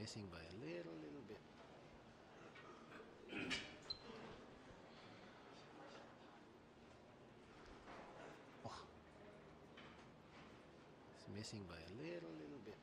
missing by a little bit. Oh, it's missing by a little bit.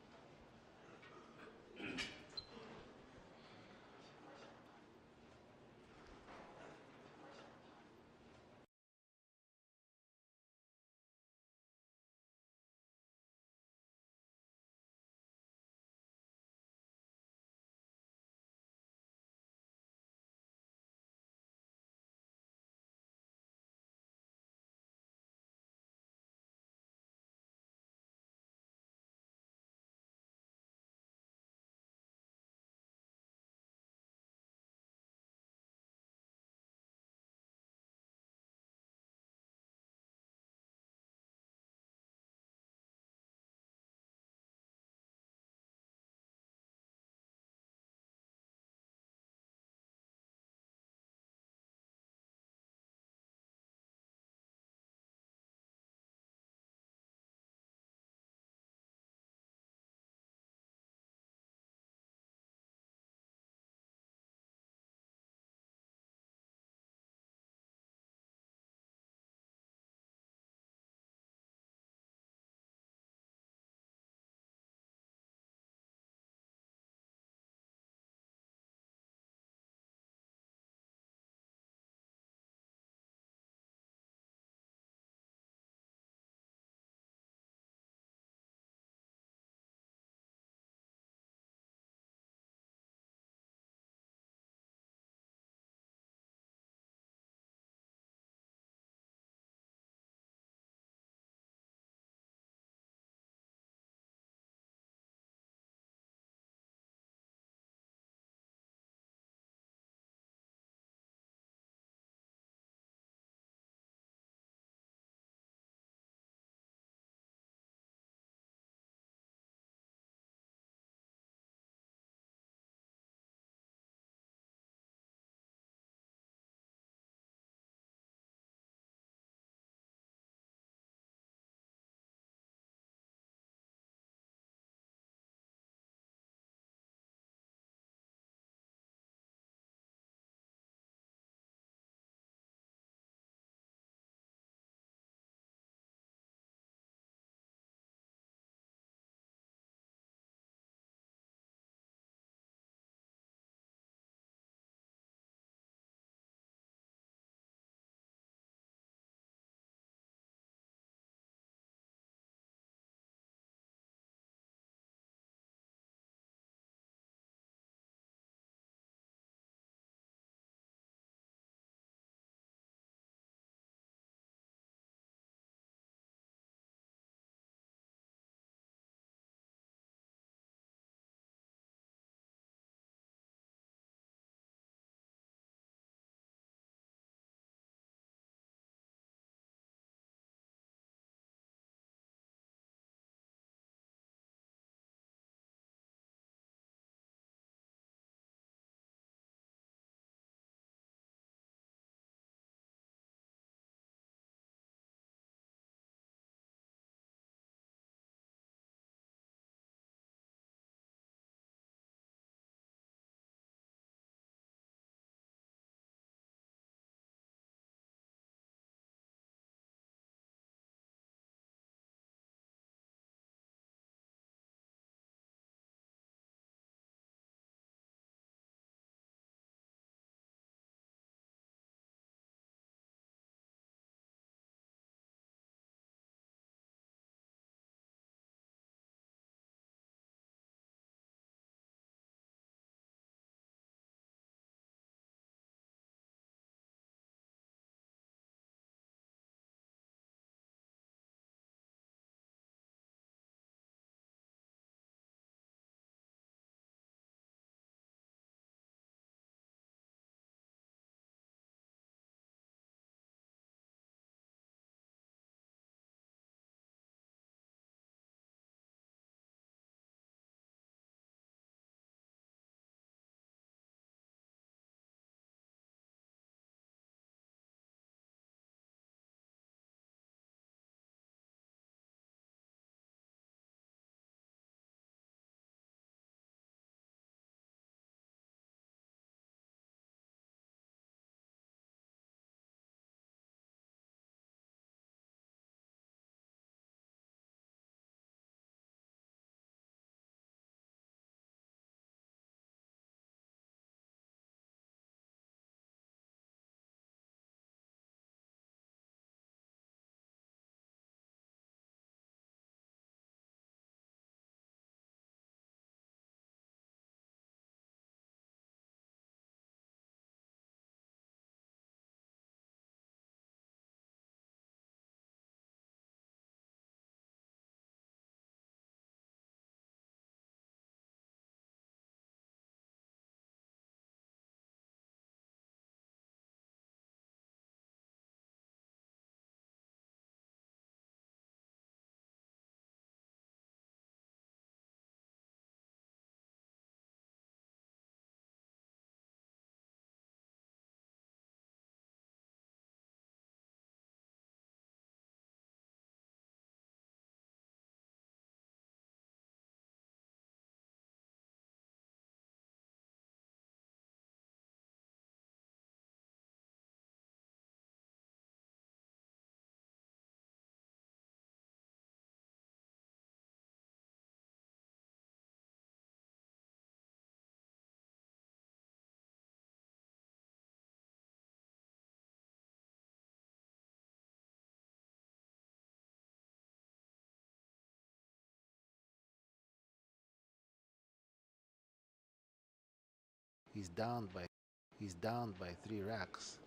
He's down by 3 racks.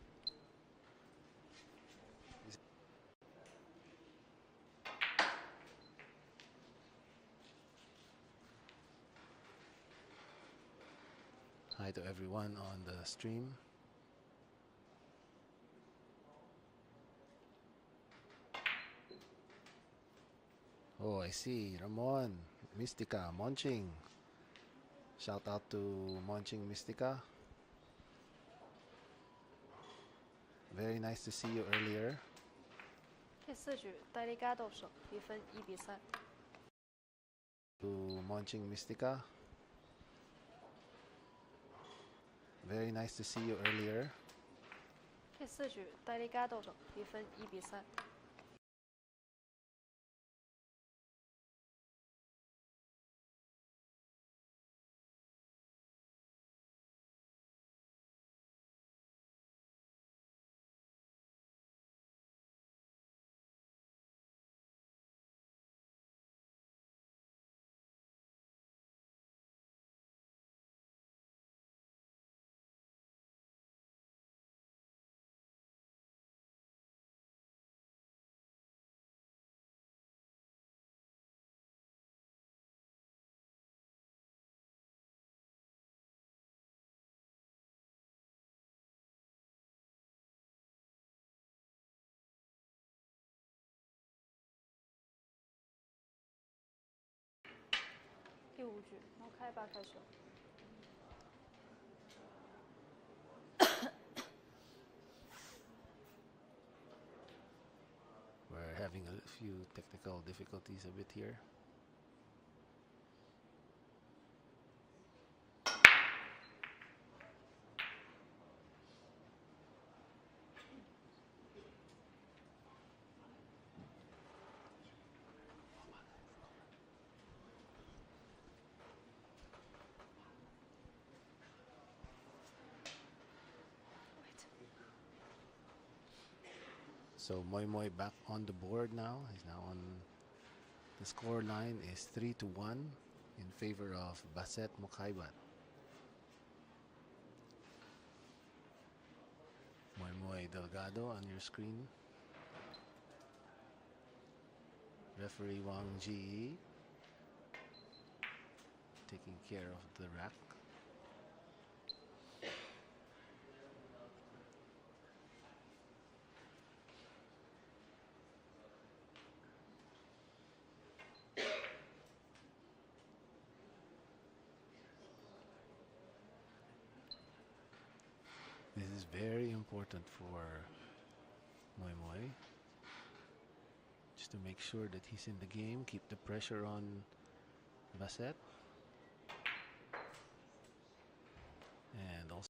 Hi to everyone on the stream. Oh, I see. Ramon, Mystica, Monching. Shout out to Monching Mystica. Very nice to see you earlier. 第4局戴利嘎斗手比分1-3。To Monching Mystica. Very nice to see you earlier. 第4局戴利嘎斗手比分1-3。第5局猫开8开始。We're having a few technical difficulties a bit here. So Moy Moy back on the board now. He's now on the score line is 3-1 in favor of Baset Mokaibat. Moy Moy Delgado on your screen. Referee Wang Ji taking care of the rack. This is very important for Moy Moy. Just to make sure that he's in the game, keep the pressure on Baset. And also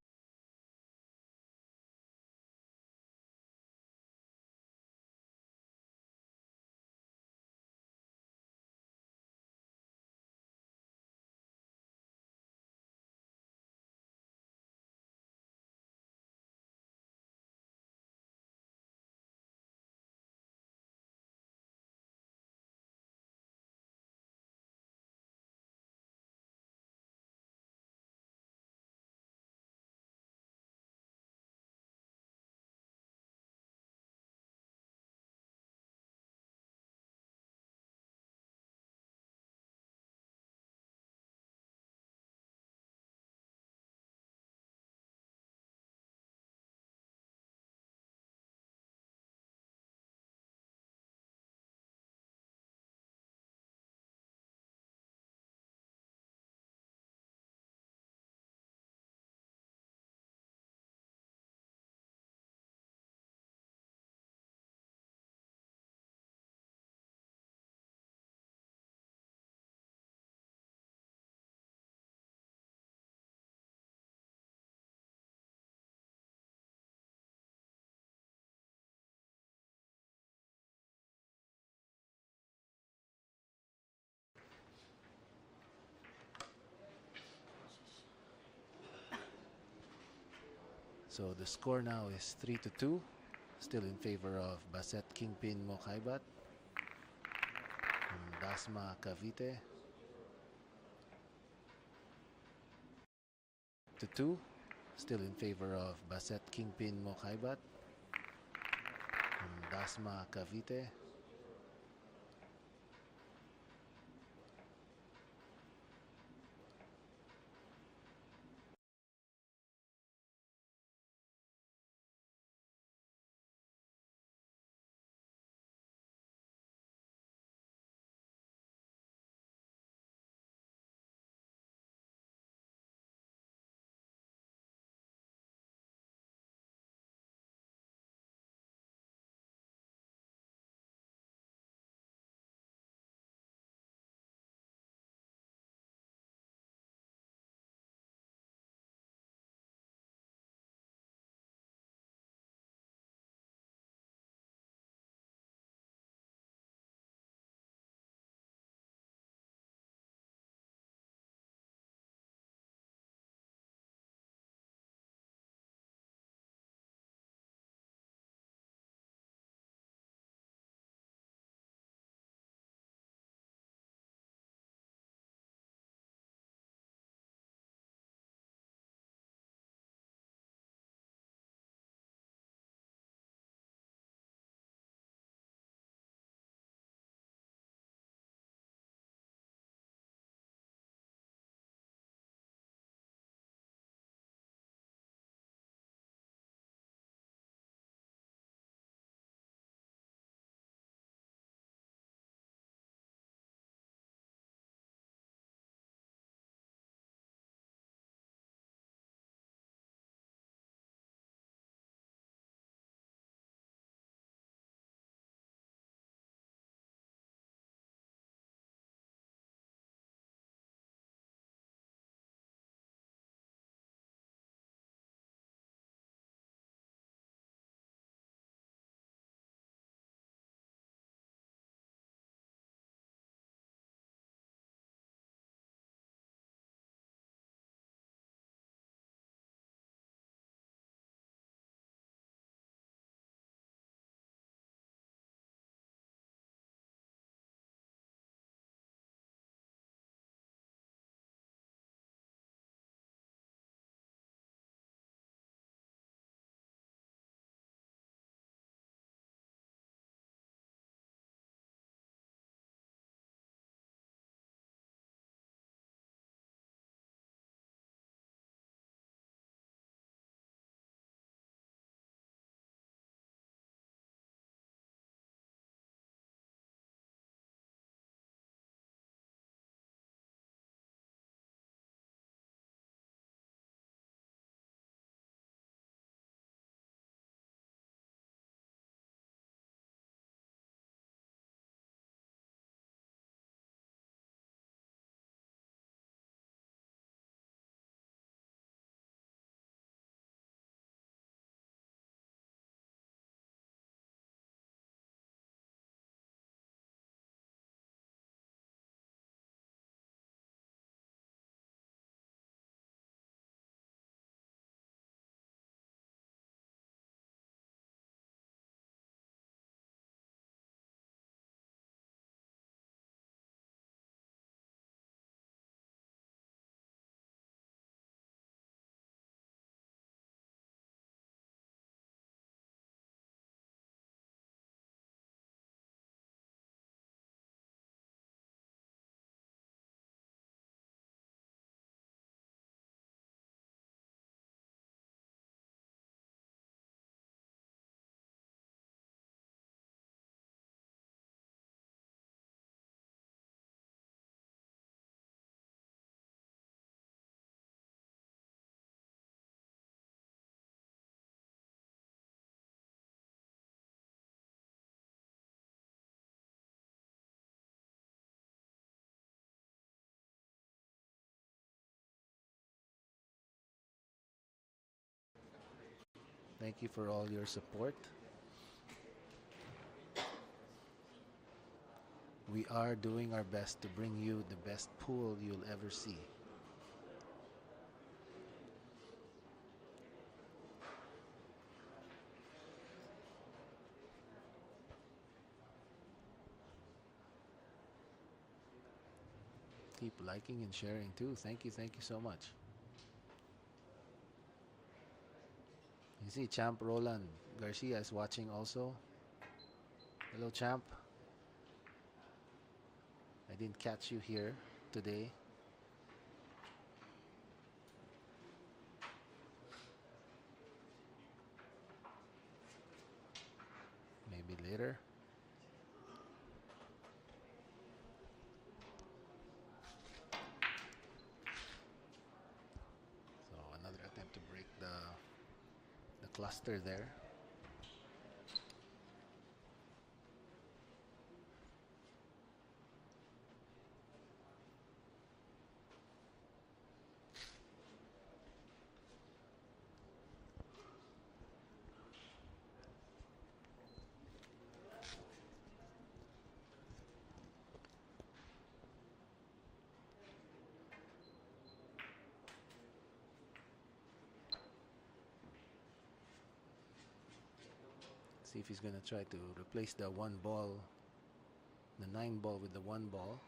so the score now is 3-2, still in favor of Baset Kingpin Mokaibat from Dasma Cavite. 2-2. Still in favor of Baset Kingpin Mokaibat from Dasma Cavite. Thank you for all your support. We are doing our best to bring you the best pool you'll ever see. Keep liking and sharing too. Thank you so much. You see, Champ Roland Garcia is watching also. Hello, Champ. I didn't catch you here today. Maybe later. So another attempt to break the cluster there. See if he's gonna try to replace the 1 ball, the 9 ball with the 1 ball.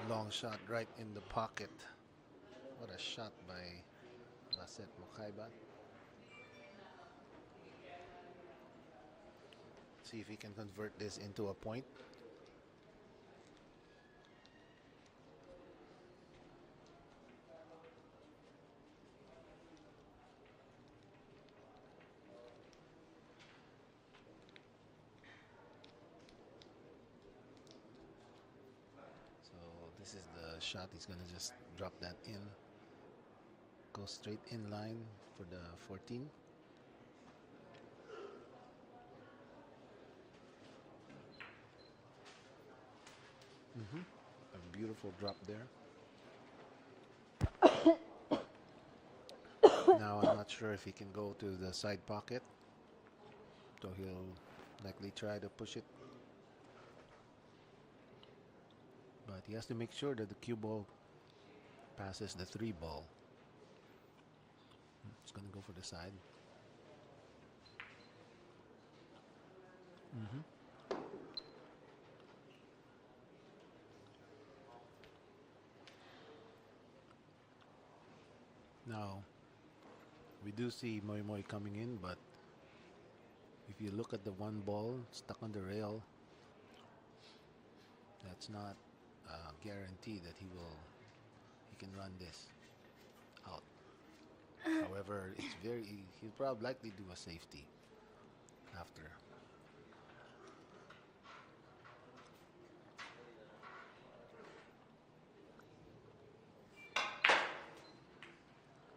Long shot right in the pocket. What a shot by Baset Mokaibat. See if he can convert this into a point. So this is the shot. He's gonna just drop that in. Go straight in line for the 14. A beautiful drop there. Now I'm not sure if he can go to the side pocket. So he'll likely try to push it. But he has to make sure that the cue ball passes the 3 ball. He's going to go for the side. Now, we do see Moi Moi coming in, but if you look at the 1 ball stuck on the rail, that's not a guarantee that he can run this out. However, he'll probably likely do a safety after.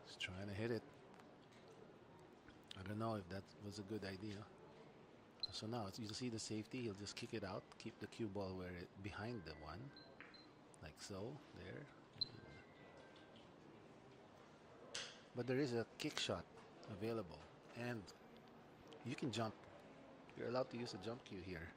He's trying to hit it. I don't know if that was a good idea. So now you see the safety. He'll just kick it out, keep the cue ball behind the 1, like so. There. But there is a kick shot available, and you can jump. You're allowed to use a jump cue here.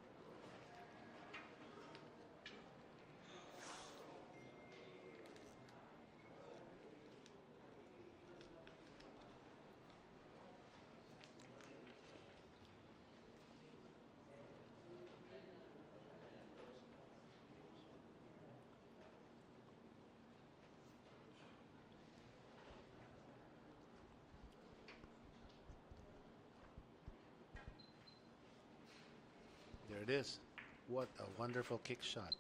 There it is. What a wonderful kick shot.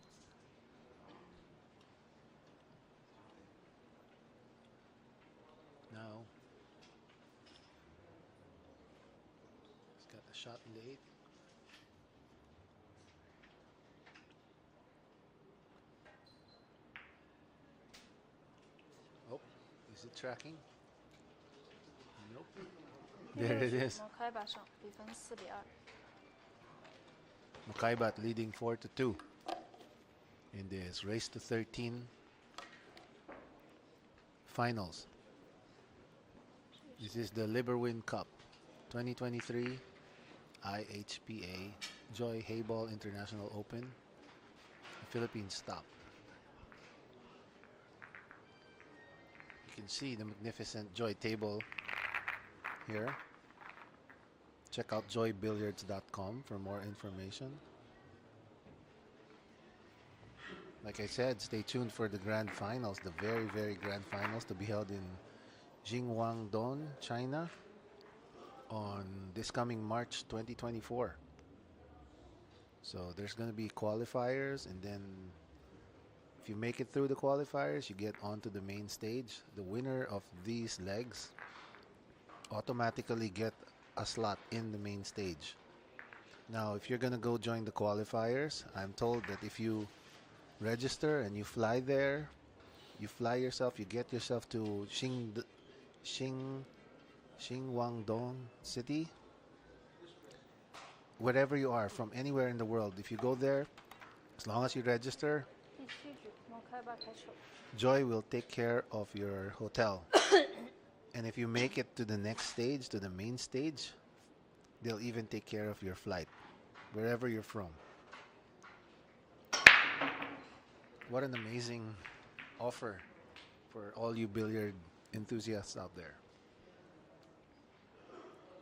Now, he's got the shot in the 8. Oh, is it tracking? Nope. There it is. Mokaibat 上，比分4-2。Mokaibat leading 4-2. in this race to 13 finals. This is the Liberwin Cup 2023 IHPA Joy Hayball International Open, Philippines stop. You can see the magnificent Joy table here. Check out joybilliards.com for more information. Like I said, stay tuned for the grand finals, the very, very grand finals to be held in Jingguangdong, China on this coming March 2024. So there's going to be qualifiers, and then if you make it through the qualifiers, you get onto the main stage. The winner of these legs automatically get a slot in the main stage. Now, if you're going to go join the qualifiers, I'm told that if you register and you fly there, you fly yourself, you get yourself to Xinguangdong City, wherever you are, from anywhere in the world. If you go there, as long as you register, 第七局，我们开吧开球。 Joy will take care of your hotel. And if you make it to the next stage, to the main stage, they'll even take care of your flight, wherever you're from. What an amazing offer for all you billiard enthusiasts out there.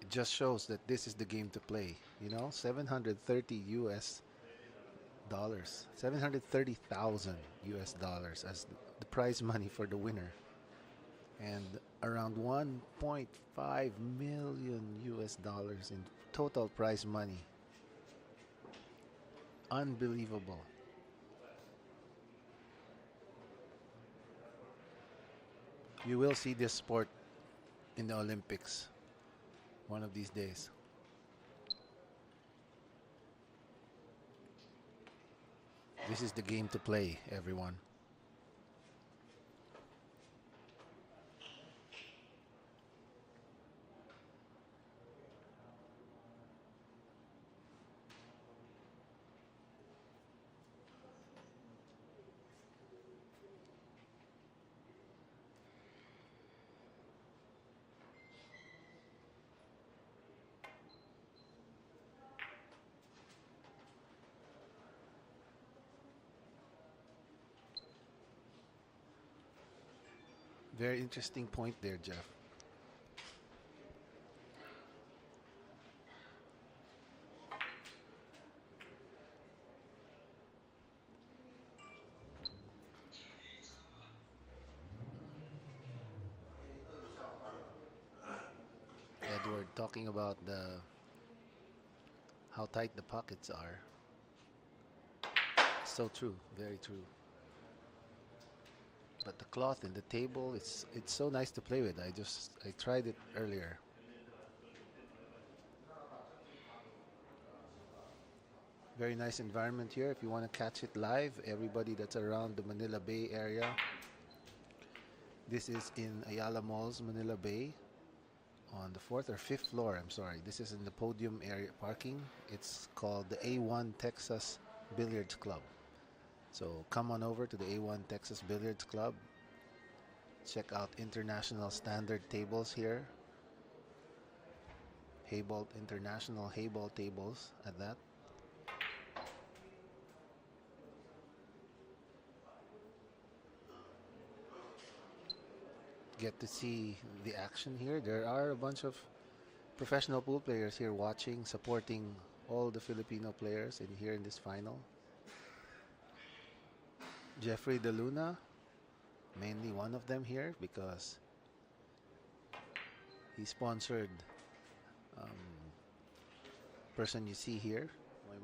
It just shows that this is the game to play. You know, 730 US dollars, 730,000 US dollars as the prize money for the winner, and around 1.5 million US dollars in total prize money. Unbelievable. You will see this sport in the Olympics one of these days. This is the game to play, everyone. Very interesting point there, Jeff. Edward talking about how tight the pockets are. So true, very true. But the cloth and the table, it's so nice to play with. I tried it earlier. Very nice environment here. If you want to catch it live, everybody that's around the Manila Bay area. This is in Ayala Malls, Manila Bay, on the 4th or 5th floor. I'm sorry. This is in the podium area parking. It's called the A1 Texas Billiards Club. So come on over to the A1 Texas Billiards Club. Check out international standard tables here. Hayball, international hayball tables at that. Get to see the action here. There are a bunch of professional pool players here watching, supporting all the Filipino players here in this final. Jeffrey De Luna, mainly one of them here because he sponsored person you see here,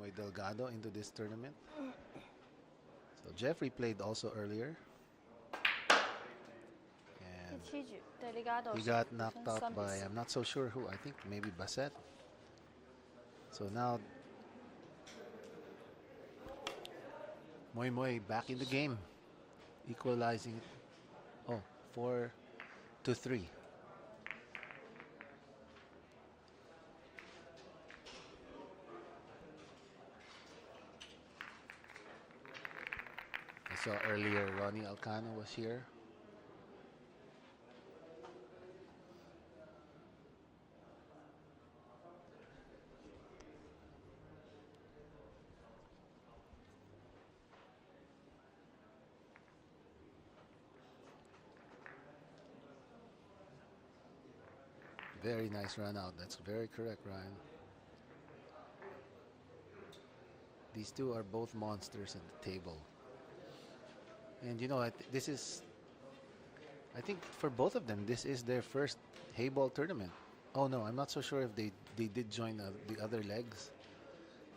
Moy Delgado, into this tournament. So Jeffrey played also earlier. And 第七局，Delgado he 是 got 比 knocked 分 out 3比 by, 4。 I'm not so sure who, I think maybe Bassett. So now Moy back in the game, equalizing it. Oh, 4-3. saw earlier Ronnie Alcano was here. Very nice run out. That's very correct, Ryan. These two are both monsters at the table. And you know, I think for both of them, this is their first Hayball tournament. Oh no, I'm not so sure if they did join the other legs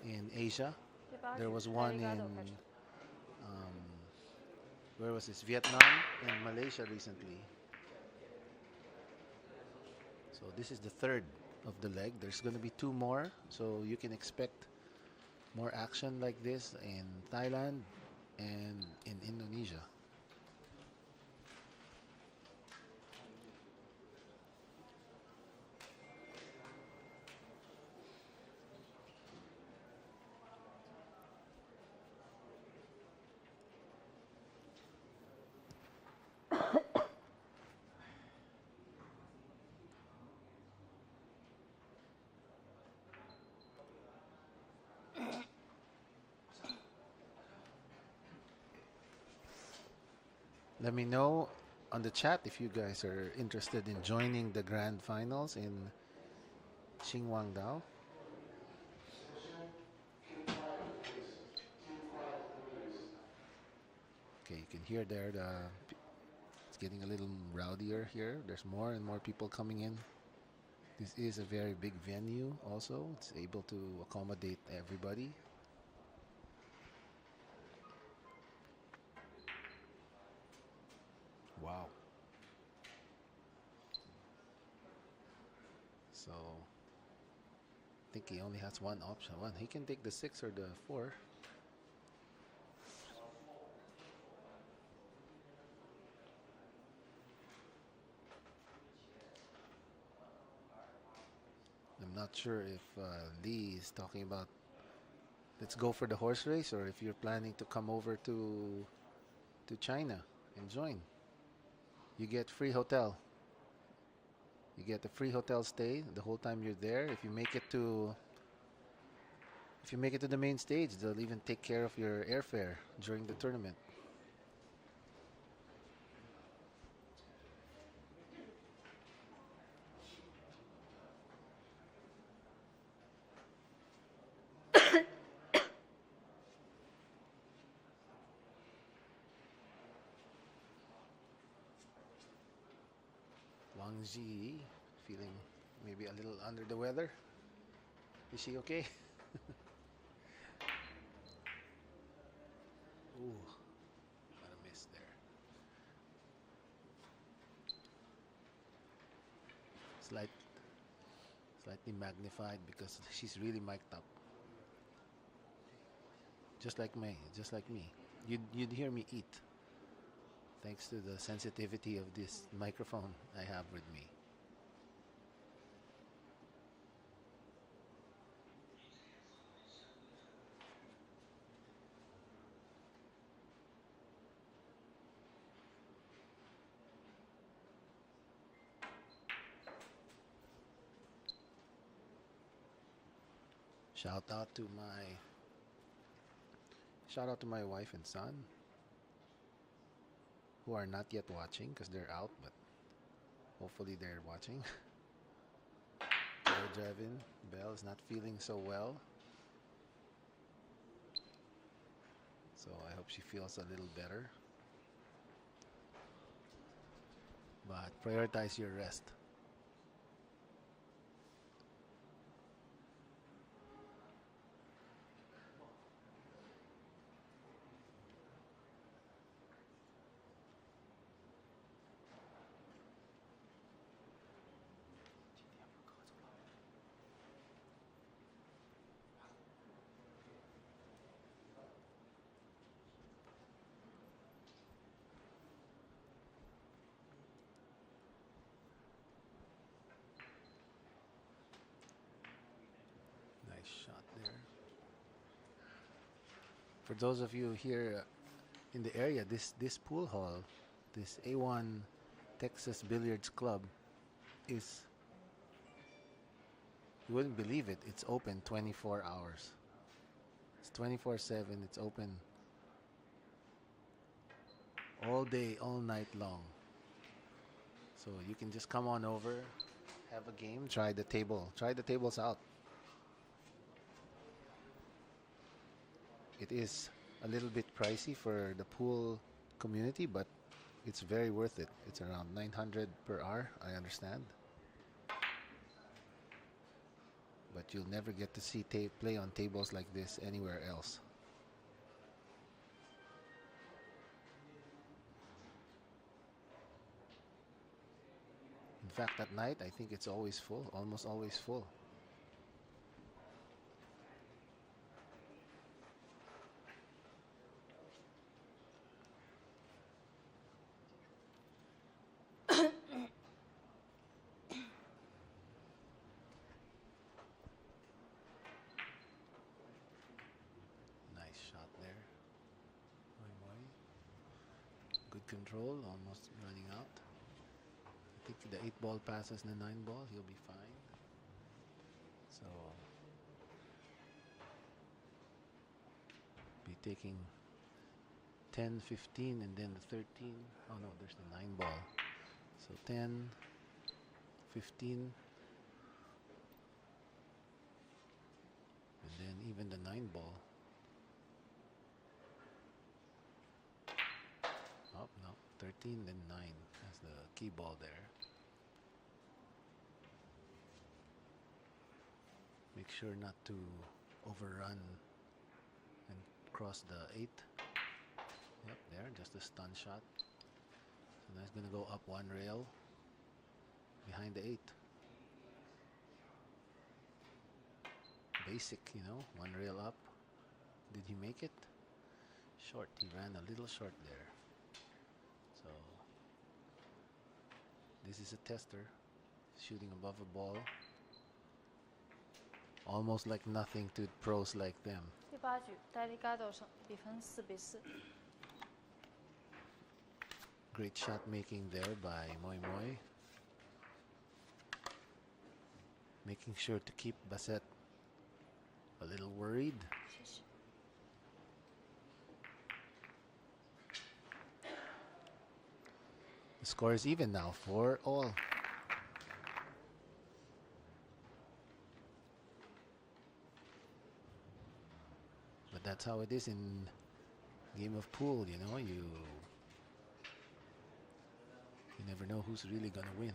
in Asia. 第8 There 局 was 戴 one 利嘎 in 斗开始。um, where was this? Vietnam and Malaysia recently. So this is the third of the leg. There's going to be two more, so you can expect more action like this in Thailand and in Indonesia. Let me know on the chat if you guys are interested in joining the grand finals in Xingwangdao. Okay, you can hear there it's getting a little rowdier here. There's more and more people coming in. This is a very big venue also. It's able to accommodate everybody. Wow. So I think he only has one option. One, he can take the 6 or the 4. I'm not sure if Lee is talking about let's go for the horse race or if you're planning to come over to China and join. You get free hotel. You get a free hotel stay the whole time you're there. If you make it to the main stage, they'll even take care of your airfare during the tournament. Wang Ji feeling maybe a little under the weather. Is she okay? Ooh, what a miss there. Slightly magnified because she's really mic'd up. Just like me. You'd hear me eat thanks to the sensitivity of this microphone I have with me. Shout out to my wife and son who are not yet watching because they're out, but hopefully they're watching. Jevin Bell is not feeling so well, so I hope she feels a little better. But prioritize your rest. Nice shot there. For those of you here in the area, this pool hall, this A1 Texas Billiards Club, is, you wouldn't believe it, it's open 24 hours. It's 24/7. It's open all day, all night long. So you can just come on over, have a game, try the tables out. It is a little bit pricey for the pool community, but it's very worth it. It's around 900 per hour, I understand. But you'll never get to see play on tables like this anywhere else. In fact, at night, I think it's always full, almost always full. Nice shot there. Good control, almost running out. I think the 8-ball passes the 9-ball, he'll be fine. So be taking 10, 15, and then the 13. Oh no, there's the 9-ball. So 10, 15, and then even the 9-ball. Oh no, 13, then 9. That's the key ball there. Make sure not to overrun and cross the 8. Yep, there, just a stun shot. So that's going to go up 1 rail behind the 8. Basic, 1 rail up. Did he make it? Short, he ran a little short there. So this is a tester, shooting above a ball. Almost like nothing to pros like them. 第8局，戴利嘎斗胜，比分4-4。Great shot making there by Moy Moy. Making sure to keep Bassett a little worried. 谢谢。The score is even now, 4-all. But that's how it is in game of pool, you never know who's really gonna win.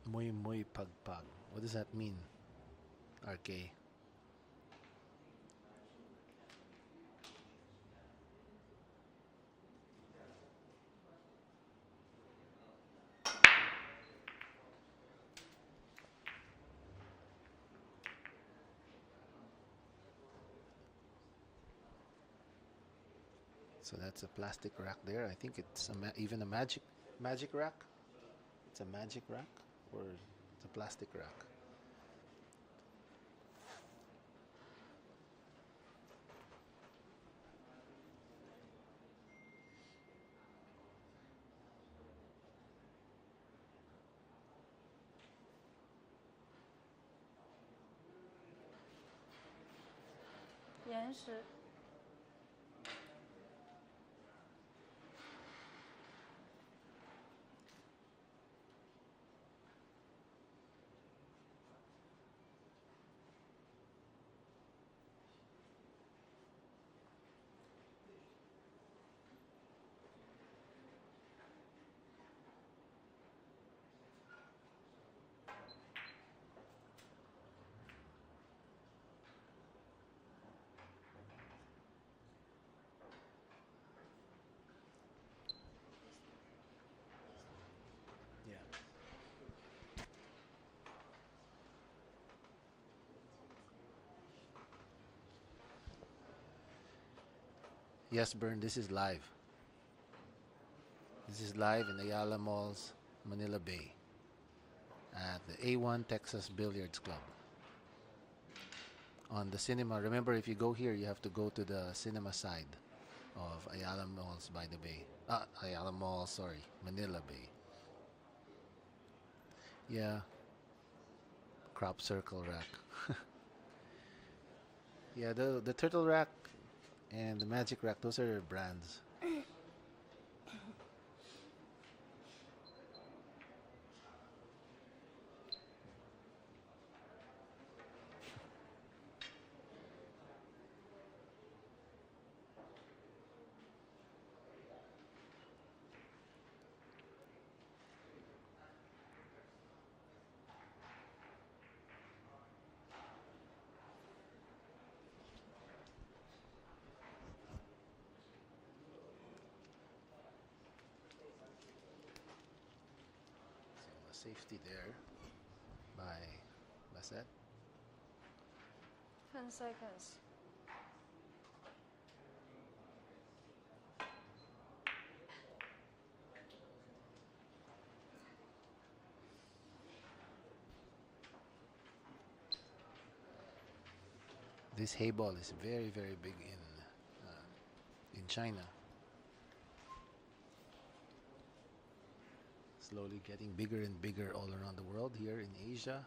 Muy muy pagpag. What does that mean? RK. So that's a plastic rack there. I think it's even a magic rack. It's a magic rack, or it's a plastic rack. Yes. Yes, Bern, this is live. This is live in Ayala Mall's Manila Bay at the A1 Texas Billiards Club. On the cinema, remember if you go here, you have to go to the cinema side of Ayala Malls by the Bay. Ayala Mall, sorry, Manila Bay. Yeah, crop circle rack. Yeah, the turtle rack and the magic rack, those are brands. So a safety there by Bassett. 10 seconds. This hay ball is very, very big in China. Slowly getting bigger and bigger all around the world. Here in Asia,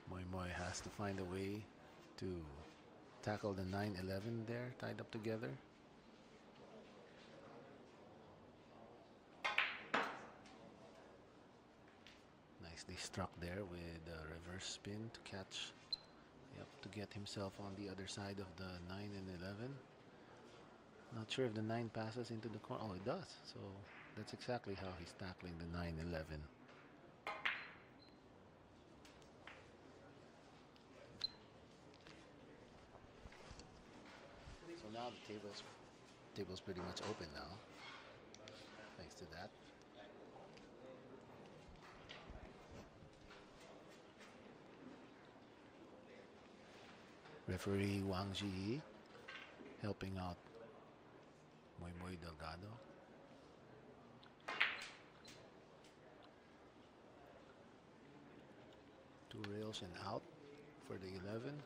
Moy Moy has to find a way to tackle the 9-11 there, tied up together. Nicely struck there with a reverse spin to catch, yep, to get himself on the other side of the 9 and 11. Not sure if the 9 passes into the corner. Oh, it does. So that's exactly how he's tackling the 9-11. So now the table's pretty much open now, thanks to that. Referee Wang Ji helping out Moy Moy Delgado. Two rails and out for the 11. And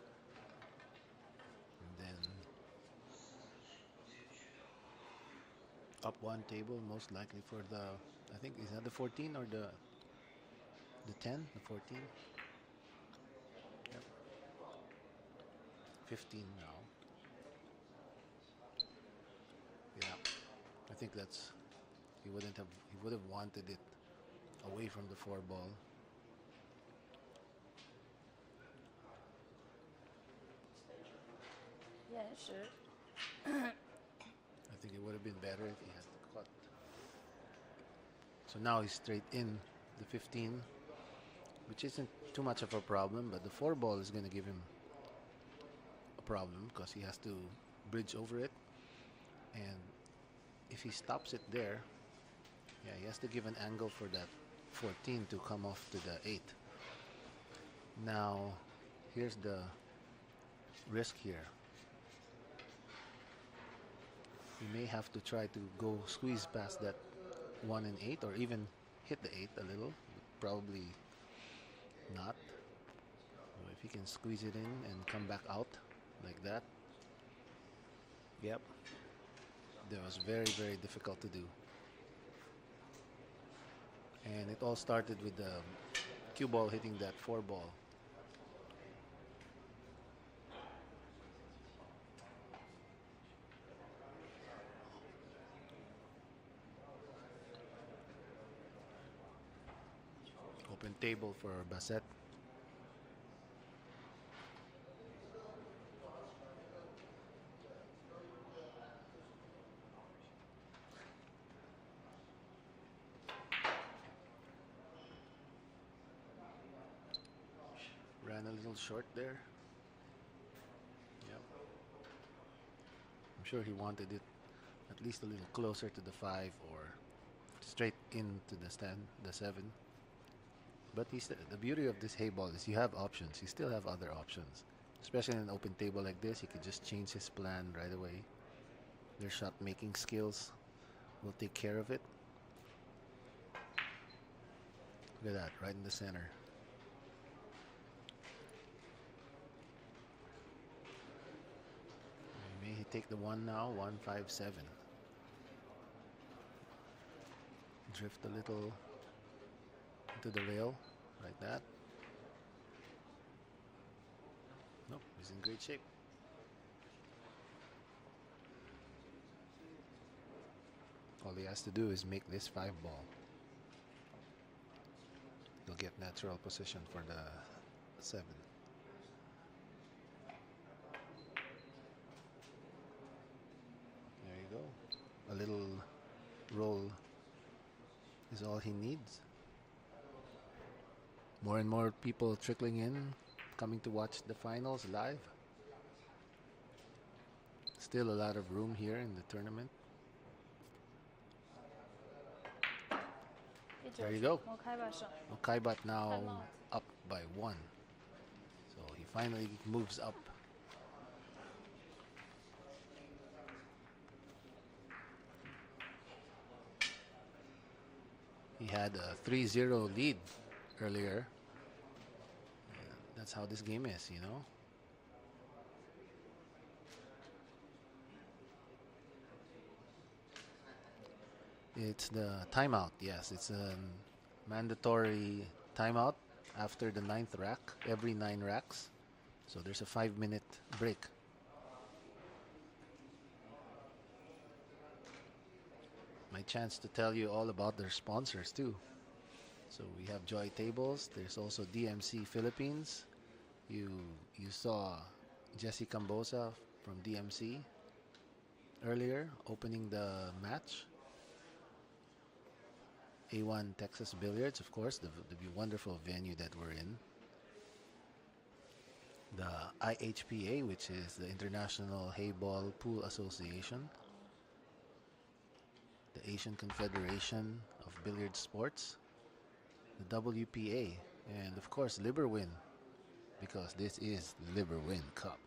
then up one table, most likely for the, I think, is that the 14 or the 10? The 14? Yep. 15 now. Yeah. I think that's, he would have wanted it away from the 4 ball. I think it would have been better if he had cut. So now he's straight in the 15, which isn't too much of a problem, but the 4 ball is going to give him a problem because he has to bridge over it. And if he stops it there, yeah, he has to give an angle for that 14 to come off to the 8. Now, here's the risk here. He may have to try to go squeeze past that 1 and 8 or even hit the 8 a little. Probably not. So if he can squeeze it in and come back out like that. Yep. That was very, very difficult to do. And it all started with the cue ball hitting that 4 ball. Open table for Bassett. little short there. Yep. I'm sure he wanted it at least a little closer to the 5 or straight into the stand, the 7. But the beauty of this hay ball is you have options. You still have other options. Especially in an open table like this, you could just change his plan right away. Their shot making skills will take care of it. Look at that, right in the center. May he take the 1 now, 1-5-7. Drift a little into the rail, like that. Nope, he's in great shape. All he has to do is make this 5 ball. He'll get natural position for the 7. There you go. A little roll is all he needs. More and more people trickling in, coming to watch the finals live. Still a lot of room here in the tournament. There you go. Mokaibat now up by 1. So he finally moves up. He had a 3-0 lead earlier. That's how this game is, you know. It's the timeout. Yes, it's a mandatory timeout after the 9th rack, every 9 racks. So there's a 5-minute break. My chance to tell you all about their sponsors too. So we have Joy Tables. There's also DMC Philippines. You saw Jesse Cambosa from DMC earlier opening the match. A1 Texas Billiards, of course, the wonderful venue that we're in. The IHPA, which is the International Hayball Pool Association. The Asian Confederation of Billiard Sports. The WPA, and of course Liberwin, because this is Liberwin Cup.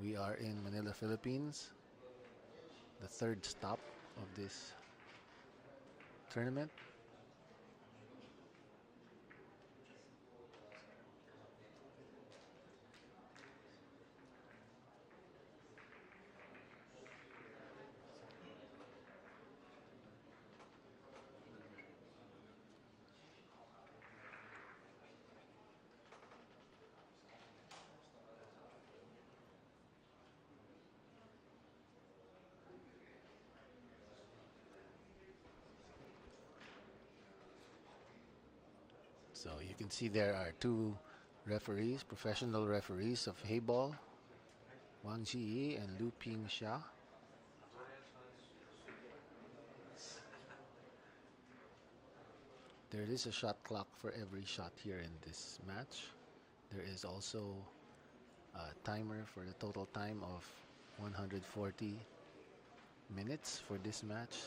We are in Manila, Philippines, the 3rd stop of this tournament. So you can see there are 2 referees, professional referees of Hayball, Wang Jiyi and Lu Ping Xia. There is a shot clock for every shot here in this match. There is also a timer for the total time of 140 minutes for this match.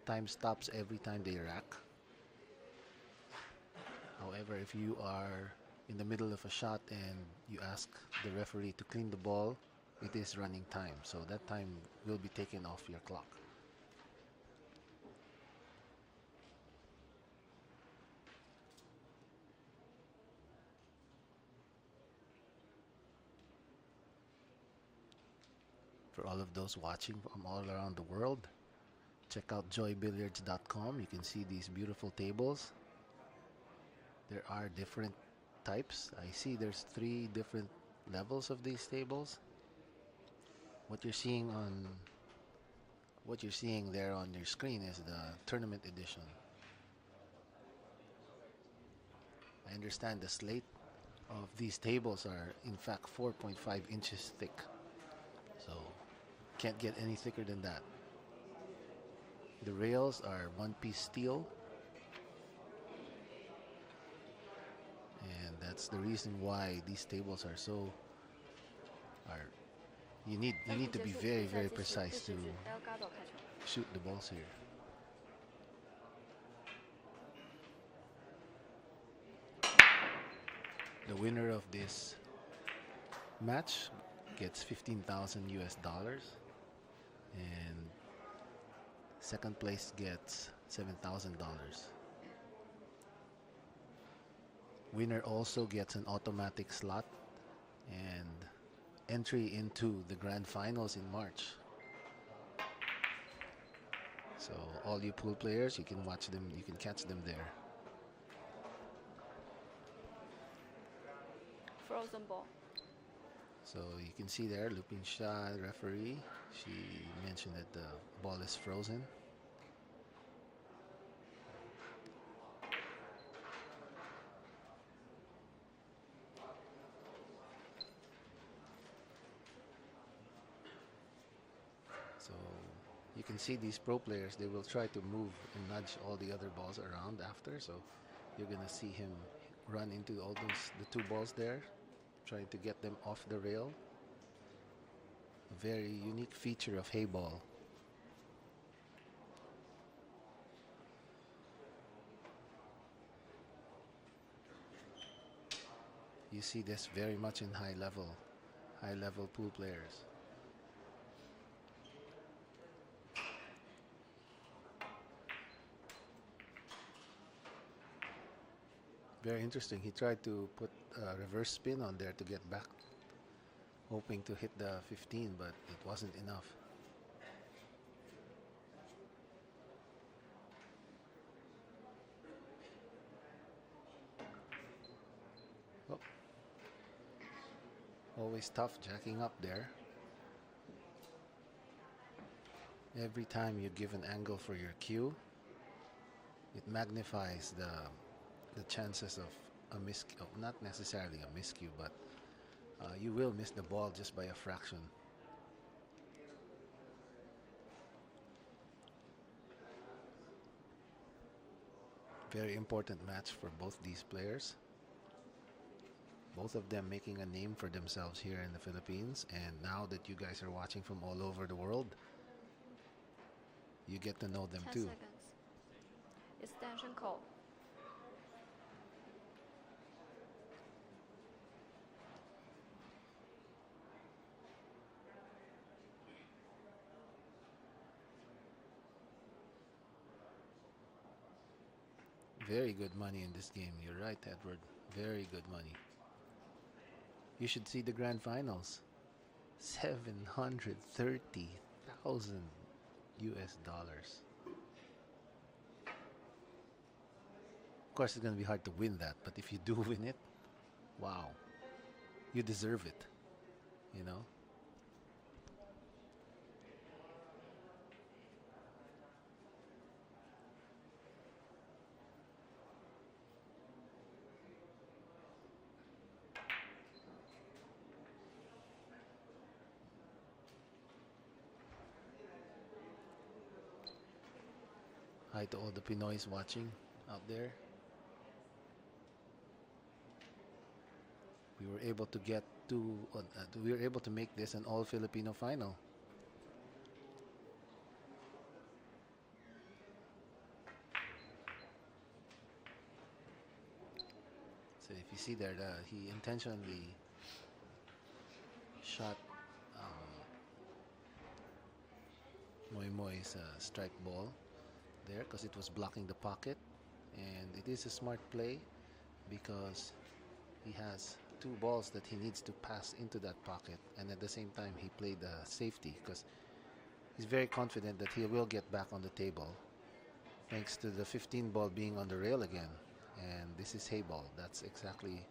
Time stops every time they rack. However, if you are in the middle of a shot and you ask the referee to clean the ball, it is running time. So that time will be taken off your clock. For all of those watching from all around the world, check out joybilliards.com. You can see these beautiful tables. There are different types. I see there's 3 different levels of these tables. What you're seeing there on your screen is the tournament edition. I understand the slate of these tables are in fact 4.5 inches thick. So can't get any thicker than that. The rails are 1-piece steel. the reason why these tables are so are you need 暂停 to 结 be 束， very 比赛 very 继续， 第 precise 10 to 局 El Gato 开球。 shoot the balls here. The winner of this match gets 15,000 US dollars, and second place gets $7,000. Winner also gets an automatic slot and entry into the grand finals in March. So all you pool players, you can watch them, you can catch them there. Frozen ball. So you can see there, looping shot, referee. She mentioned that the ball is frozen. So you can see these pro players, they will try to move and nudge all the other balls around after. So you're going to see him run into all the two balls there, trying to get them off the rail. A very unique feature of hay ball. You see this very much in high level pool players. Very interesting. He tried to put a reverse spin on there to get back, hoping to hit the 15, but it wasn't enough. Oh. Always tough jacking up there. Every time you give an angle for your cue, it magnifies the chances of a miscue. Not necessarily a miscue, but you will miss the ball just by a fraction. Very important match for both these players. Both of them making a name for themselves here in the Philippines, and now that you guys are watching from all over the world, you get to know them 10 too. seconds. Extension call. Very good money in this game. You're right, Edward. Very good money. You should see the grand finals. 730,000 US dollars. Of course, it's going to be hard to win that, but if you do win it, wow, you deserve it, you know? Hi to all the Pinoys watching out there. We were able to get to, we were able to make this an all Filipino final. So if you see there, he intentionally shot Moy Moy's strike ball there because it was blocking the pocket, and it is a smart play because he has two balls that he needs to pass into that pocket, and at the same time he played the safety because he's very confident that he will get back on the table thanks to the 15 ball being on the rail again, and this is hay ball. That's exactly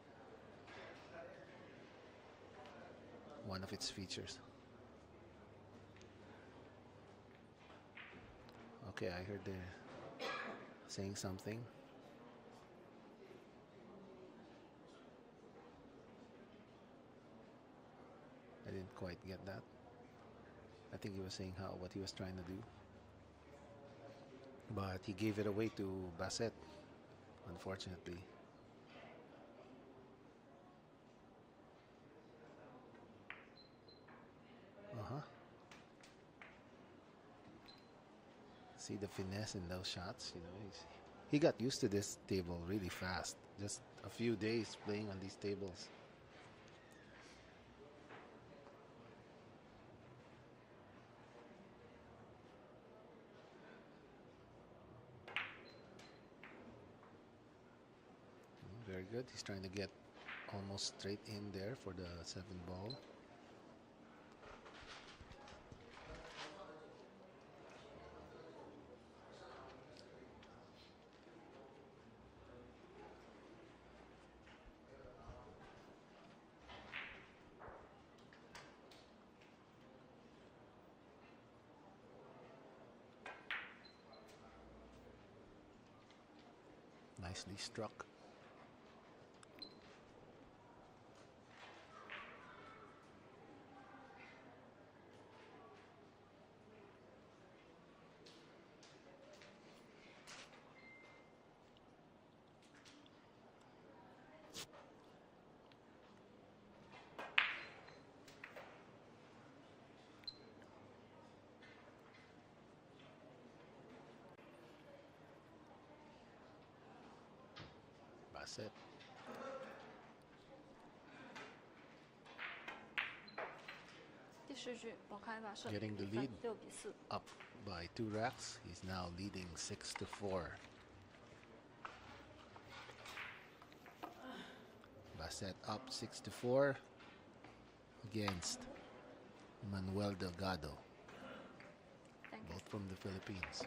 one of its features. Okay, I heard they're saying something. I didn't quite get that. I think he was saying what he was trying to do. But he gave it away to Bassett, unfortunately. See the finesse in those shots. You know, he got used to this table really fast. Just a few days playing on these tables. Very good. He's trying to get almost straight in there for the 7 ball. Nicely struck. Bassett. Getting the lead up by 2 racks. He's now leading 6-4. Bassett up 6-4 against Manuel Delgado, both from the Philippines.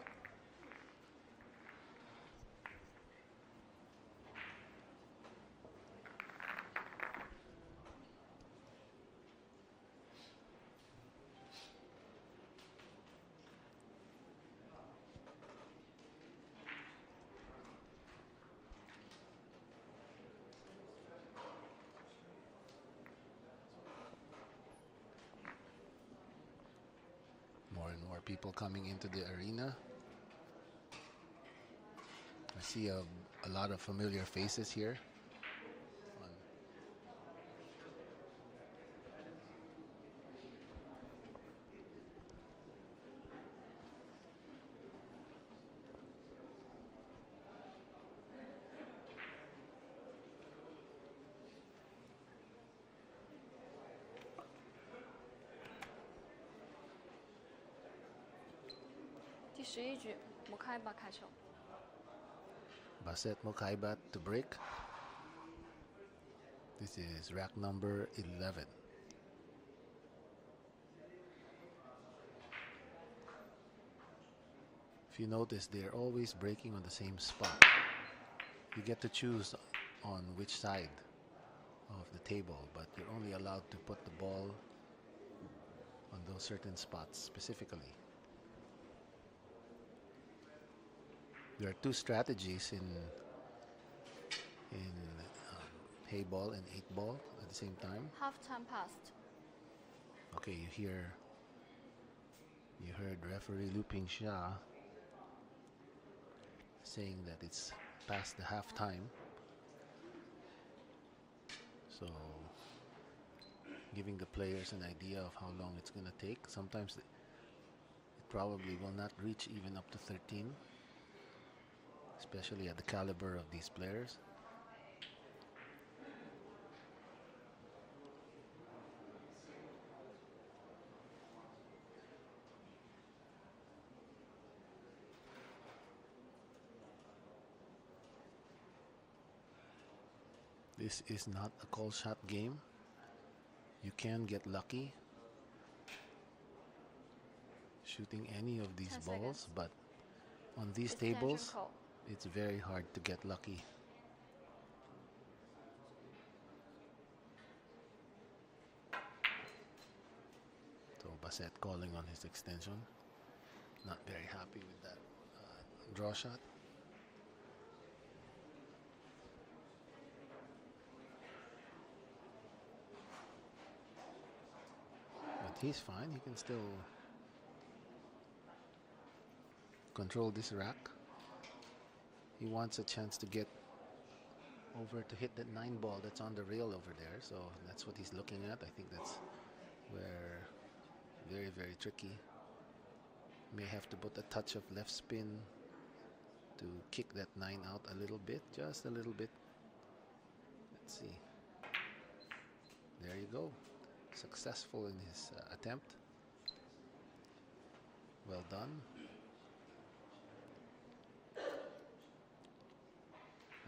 More and more people coming into the arena. I see a lot of familiar faces here. Bassett Mokaibat to break. This is rack number 11. If you notice, they're always breaking on the same spot. You get to choose on which side of the table, but you're only allowed to put the ball on those certain spots specifically. There are 2 strategies in hay ball and 8-ball at the same time. Half time passed. Okay, you heard referee Lu Pingxia saying that it's past the half time. So giving the players an idea of how long it's going to take. Sometimes it probably will not reach even up to 13, especially at the caliber of these players. This is not a call shot game. You can get lucky shooting any of these balls, but on these tables, it's very hard to get lucky. So Bassett calling on his extension. Not very happy with that draw shot. But he's fine. He can still control this rack. He wants a chance to get over to hit that 9-ball that's on the rail over there. So that's what he's looking at. I think that's where very, very tricky. May have to put a touch of left spin to kick that 9 out a little bit, just a little bit. Let's see. There you go. Successful in his attempt. Well done.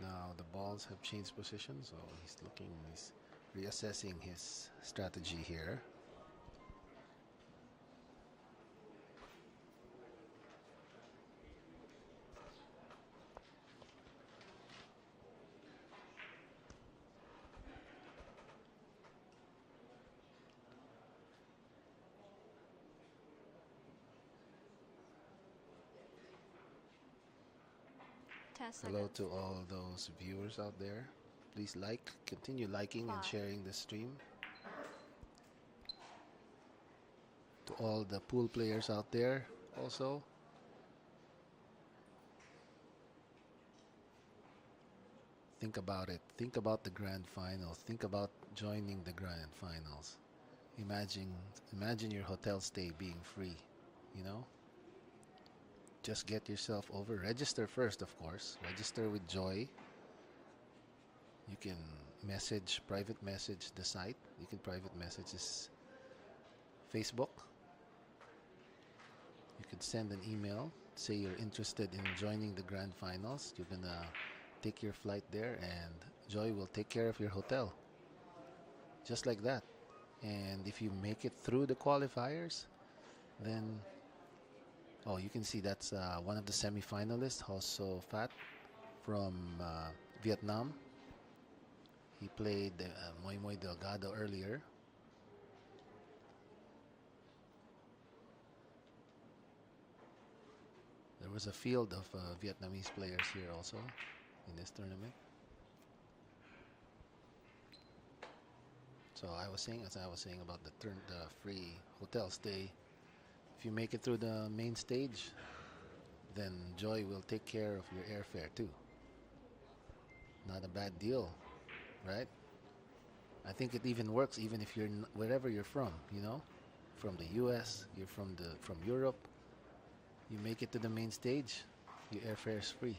Now the balls have changed position, so he's reassessing his strategy here. Hello to all those viewers out there. Please continue liking and sharing the stream. To all the pool players out there also. Think about it. Think about the grand final. Think about joining the grand finals. Imagine your hotel stay being free, you know? Just get yourself over. Register first, of course. Register with Joy. You can private message the site. You can private message his Facebook. You could send an email. Say you're interested in joining the grand finals. You're gonna take your flight there and Joy will take care of your hotel. Just like that. And if you make it through the qualifiers, then you can see that's one of the semi-finalists, Ho So Fat from Vietnam. He played Moy Moy Delgado earlier. There was a field of Vietnamese players here also in this tournament. So as I was saying about the free hotel stay, if you make it through the main stage, then Joy will take care of your airfare too. Not a bad deal, right? I think it even works even if you're wherever you're from, you know, from the U.S., you're from Europe. You make it to the main stage, your airfare is free.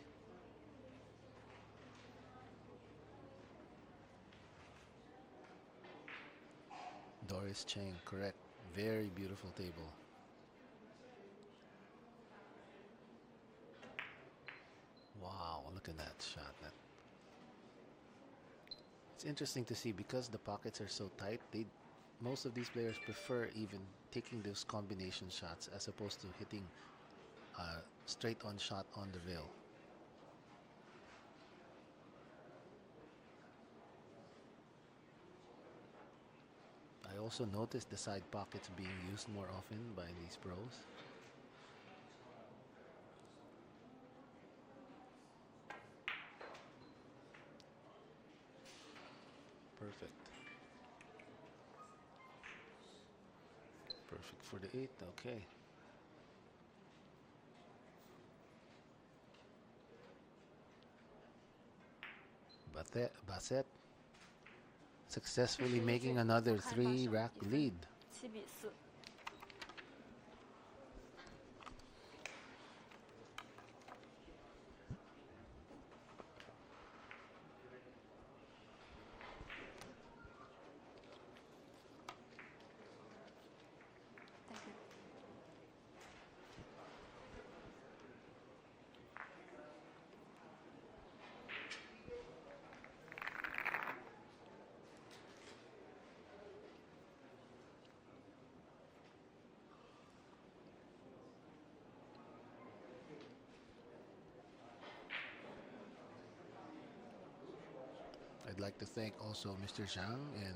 Doris Cheng, correct. Very beautiful table. Wow, look at that shot. It's interesting to see because the pockets are so tight. Most of these players prefer even taking those combination shots as opposed to hitting a straight-on shot on the rail. I also noticed the side pockets being used more often by these pros. Perfect. Perfect for the 8, okay. Bassett successfully making another 3-rack lead. 7比4。I'd like to thank also Mr. Zhang and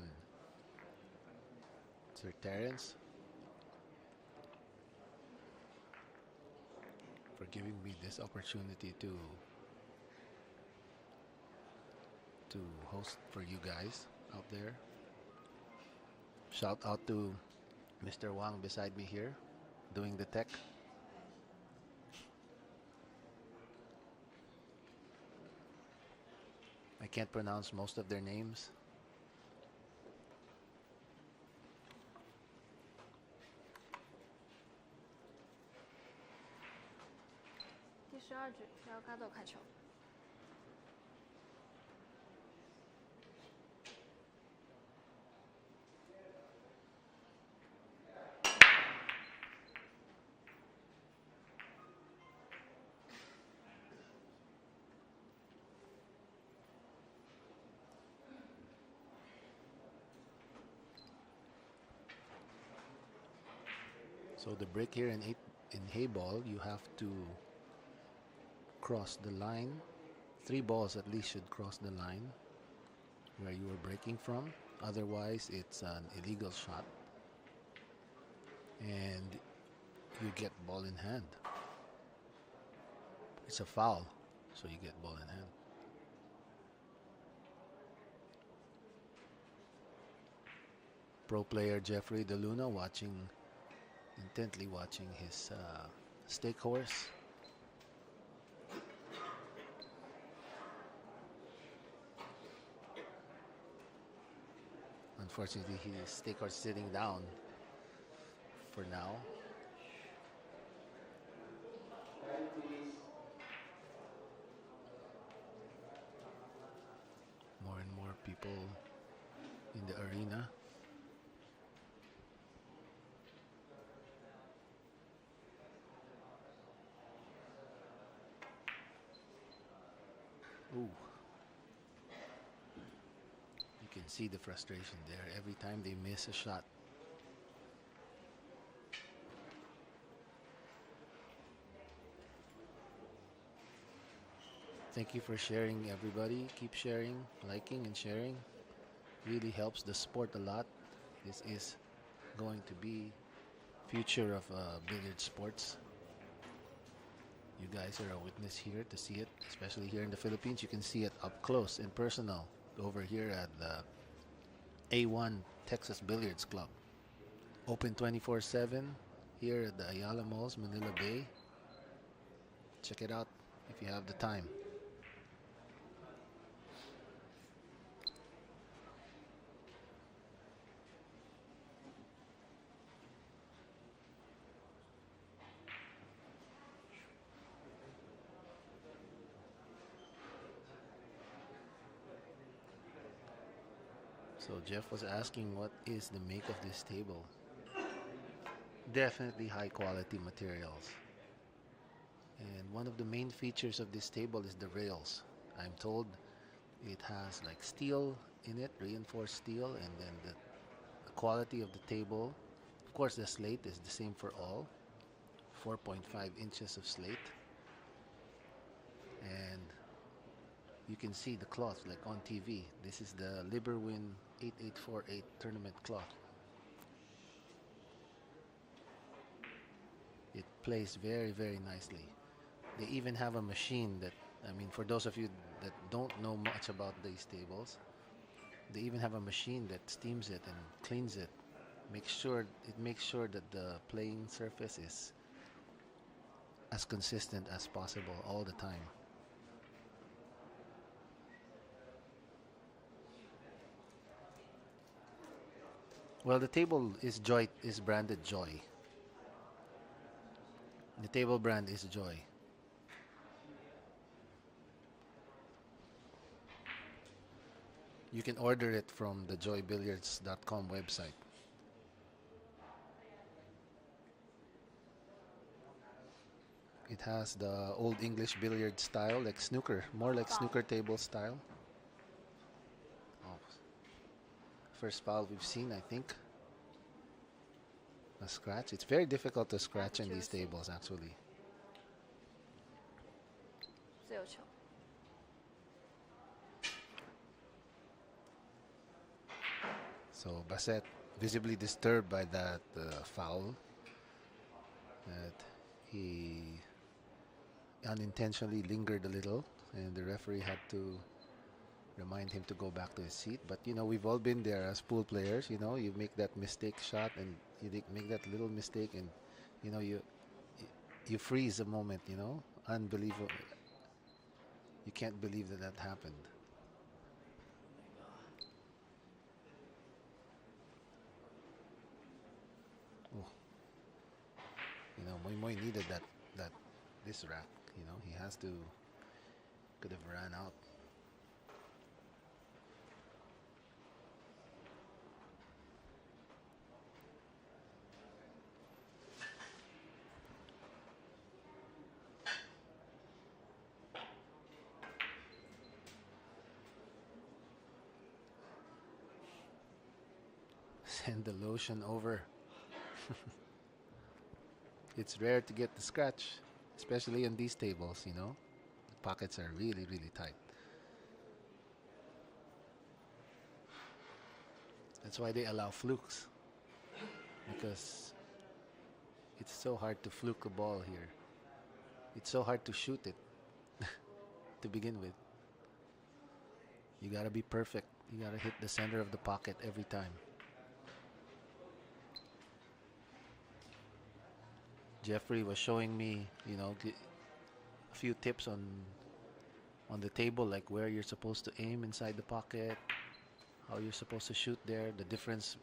Sir Terence for giving me this opportunity to host for you guys out there. Shout out to Mr. Wang beside me here doing the tech. I can't pronounce most of their names. 12局，然后卡斗开球。So the break here in Hayball, you have to cross the line. 3 balls at least should cross the line where you were breaking from. Otherwise, it's an illegal shot. And you get ball in hand. It's a foul, so you get ball in hand. Pro player Jeffrey DeLuna intently watching his stake horse. Unfortunately, his stake horse sitting down for now. More and more people in the arena. Ooh. You can see the frustration there every time they miss a shot. Thank you for sharing, everybody. Keep sharing, liking and sharing. Really helps the sport a lot. This is going to be future of billiard sports. You guys are a witness here to see it, especially here in the Philippines. You can see it up close and personal over here at the A1 Texas Billiards Club. Open 24/7 here at the Ayala Malls, Manila Bay. Check it out if you have the time. So Jeff was asking what is the make of this table. Definitely high quality materials. And one of the main features of this table is the rails. I'm told it has like steel in it, reinforced steel, and then the quality of the table. Of course, the slate is the same for all. 4.5 inches of slate. And you can see the cloth like on TV. This is the Liberwin 8848 tournament cloth. It plays very, very nicely. They even have a machine that, I mean, for those of you that don't know much about these tables, they even have a machine that steams it and cleans it. Makes sure that the playing surface is as consistent as possible all the time. Well, the table is branded Joy. The table brand is Joy. You can order it from the joybilliards.com website. It has the old English billiard style, like snooker, more like snooker table style. Oh, first foul we've seen, I think. A scratch. It's very difficult to scratch in these tables, actually. 自由球。 So Bassett visibly disturbed by that foul, that he unintentionally lingered a little, and the referee had to remind him to go back to his seat. But you know, we've all been there as pool players. You know, you make that mistake shot, and you make that little mistake, and you know, you freeze a moment. You know, unbelievable. You can't believe that happened. Oh. You know, Moy Moy needed this rack. You know, he has to, could have ran out. Send the lotion over. It's rare to get the scratch, especially on these tables, you know. The pockets are really, really tight. That's why they allow flukes, because it's so hard to fluke a ball here. It's so hard to shoot it to begin with. You gotta be perfect. You gotta hit the center of the pocket every time. Jeffrey was showing me, you know, a few tips on the table, like where you're supposed to aim inside the pocket, how you're supposed to shoot there, the difference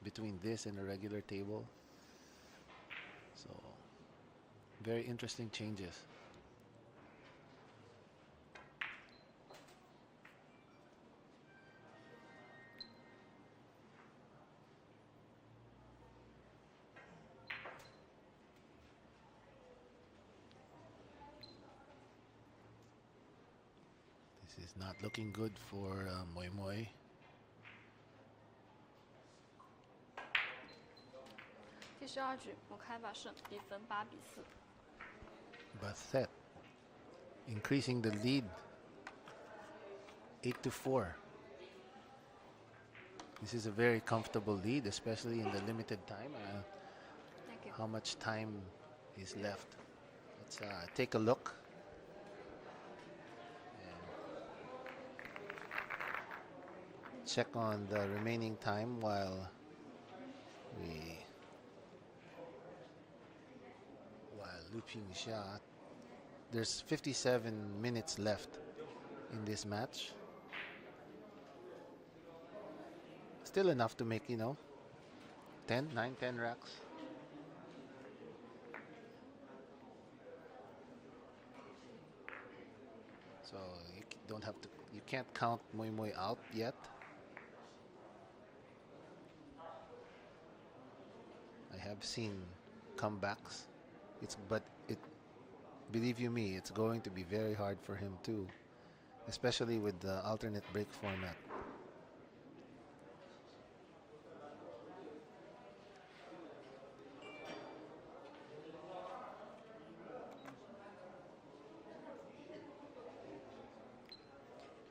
between this and a regular table. So, very interesting changes. This is not looking good for Moi Moi. 第12局摩开把胜，比分8-4。Basset increasing the lead 8-4. This is a very comfortable lead, especially in the limited time. Thank you. How much time is left? Let's take a look. And check on the remaining time while Lu Pingxia. There's 57 minutes left in this match. Still enough to make, you know, 10 racks. So you can't count Moi Moi out yet. I have seen comebacks. Believe you me, it's going to be very hard for him too, especially with the alternate break format.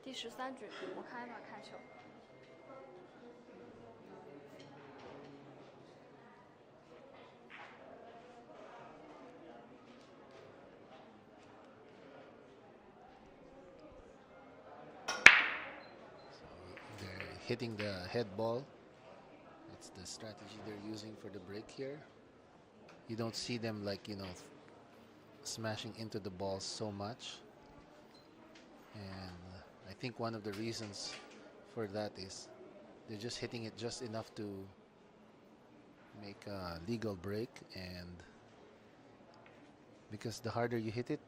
第13局摩开把开球。They're hitting the head ball. That's the strategy they're using for the break here. You don't see them, like, you know, smashing into the ball so much. And I think one of the reasons for that is they're just hitting it just enough to make a legal break, and because the harder you hit it,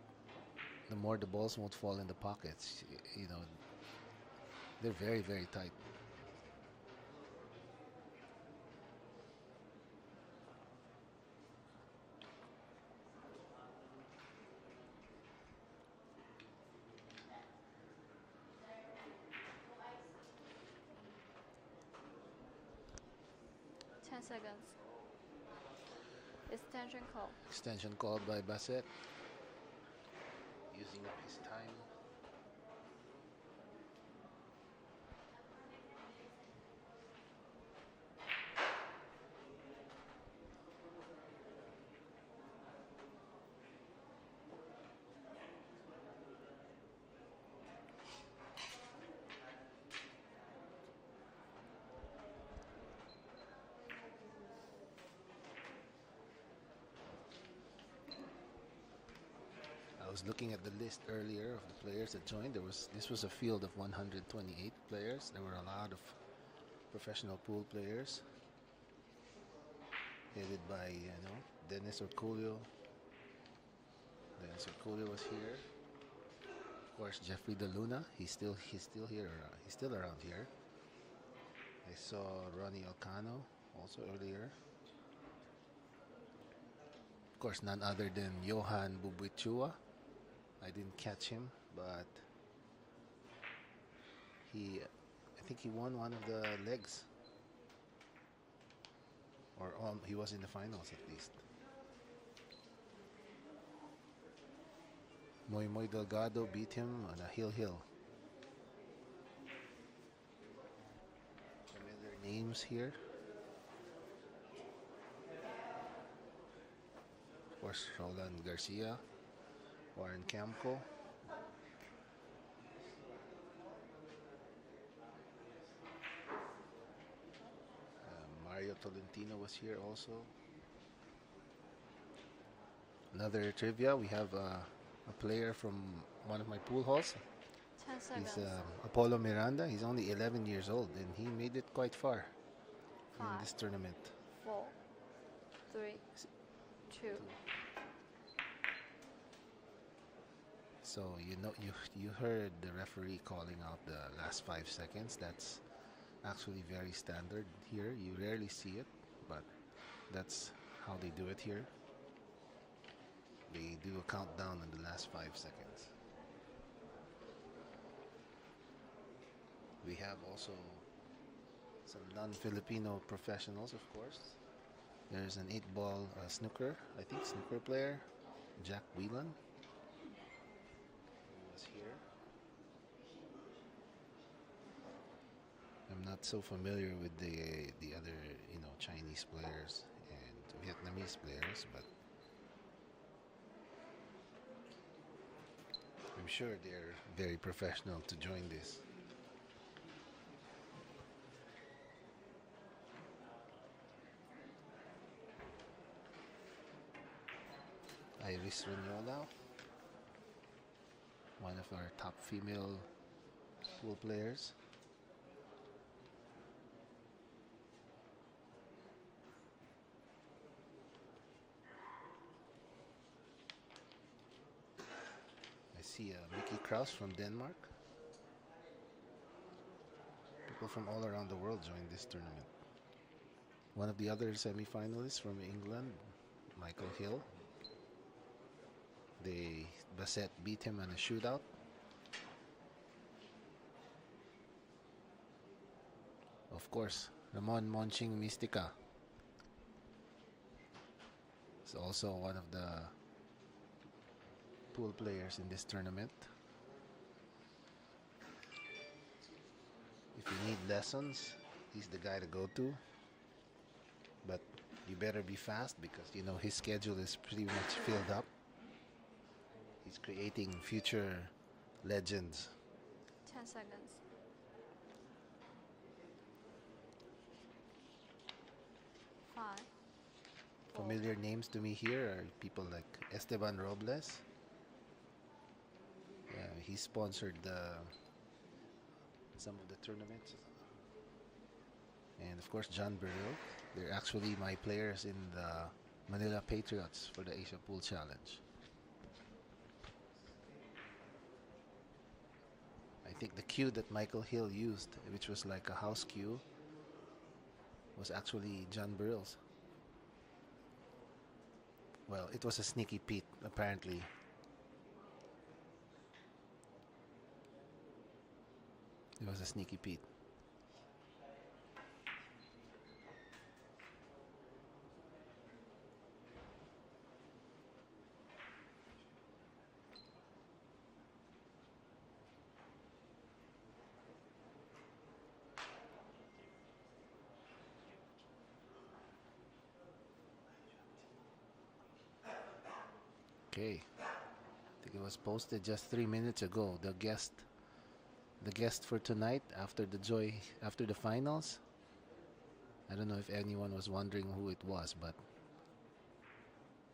the more the balls won't fall in the pockets. You know, they're very, very tight. Seconds. Extension call. Extension called by Basset. Using up his time. I was looking at the list earlier of the players that joined. This was a field of 128 players. There were a lot of professional pool players, headed by, you know, Dennis Orculio, Then Circulia was here. Of course, Jeffrey De Luna. He's still here. He's still around here. I saw Ronnie Alcano also earlier. Of course, none other than Johan Bubuichua. I didn't catch him, but I think he won one of the legs, or he was in the finals at least. Moy Delgado beat him on a hill. Familiar names here. Of course, Roland Garcia, Warren Camco. Mario Tolentino was here also. Another trivia, we have a player from one of my pool halls. 10 seconds. He's Apollo Miranda. He's only 11 years old, and he made it quite far in this tournament. 4, 3, 2. So you heard the referee calling out the last 5 seconds. That's actually very standard here. You rarely see it, but that's how they do it here. They do a countdown in the last 5 seconds. We have also some non-Filipino professionals, of course. There's an 8-ball snooker player, Jack Whelan. He was here. I'm not so familiar with the other, Chinese players and Vietnamese players, but I'm sure they're very professional to join this. Iris Ranyola, one of our top female pool players. I see Mickey Kraus from Denmark. People from all around the world joined this tournament. One of the other semi-finalists from England, Michael Hill. Bassett beat him in a shootout. Of course, Ramon Monching Mystica is also one of the pool players in this tournament. If you need lessons, he's the guy to go to. But you better be fast because his schedule is pretty much filled up. He's creating future legends. 10 seconds. 5. Familiar names to me here are people like Esteban Robles. Yeah, he sponsored some of the tournaments. And of course, John Burrell. They're actually my players in the Manila Patriots for the Asia Pool Challenge. I think the cue that Michael Hill used, which was like a house cue, was actually John Burrell's. Well, it was a sneaky Pete, apparently. It was a sneaky Pete. Okay, I think it was posted just 3 minutes ago. The guest for tonight after the finals. I don't know if anyone was wondering who it was, but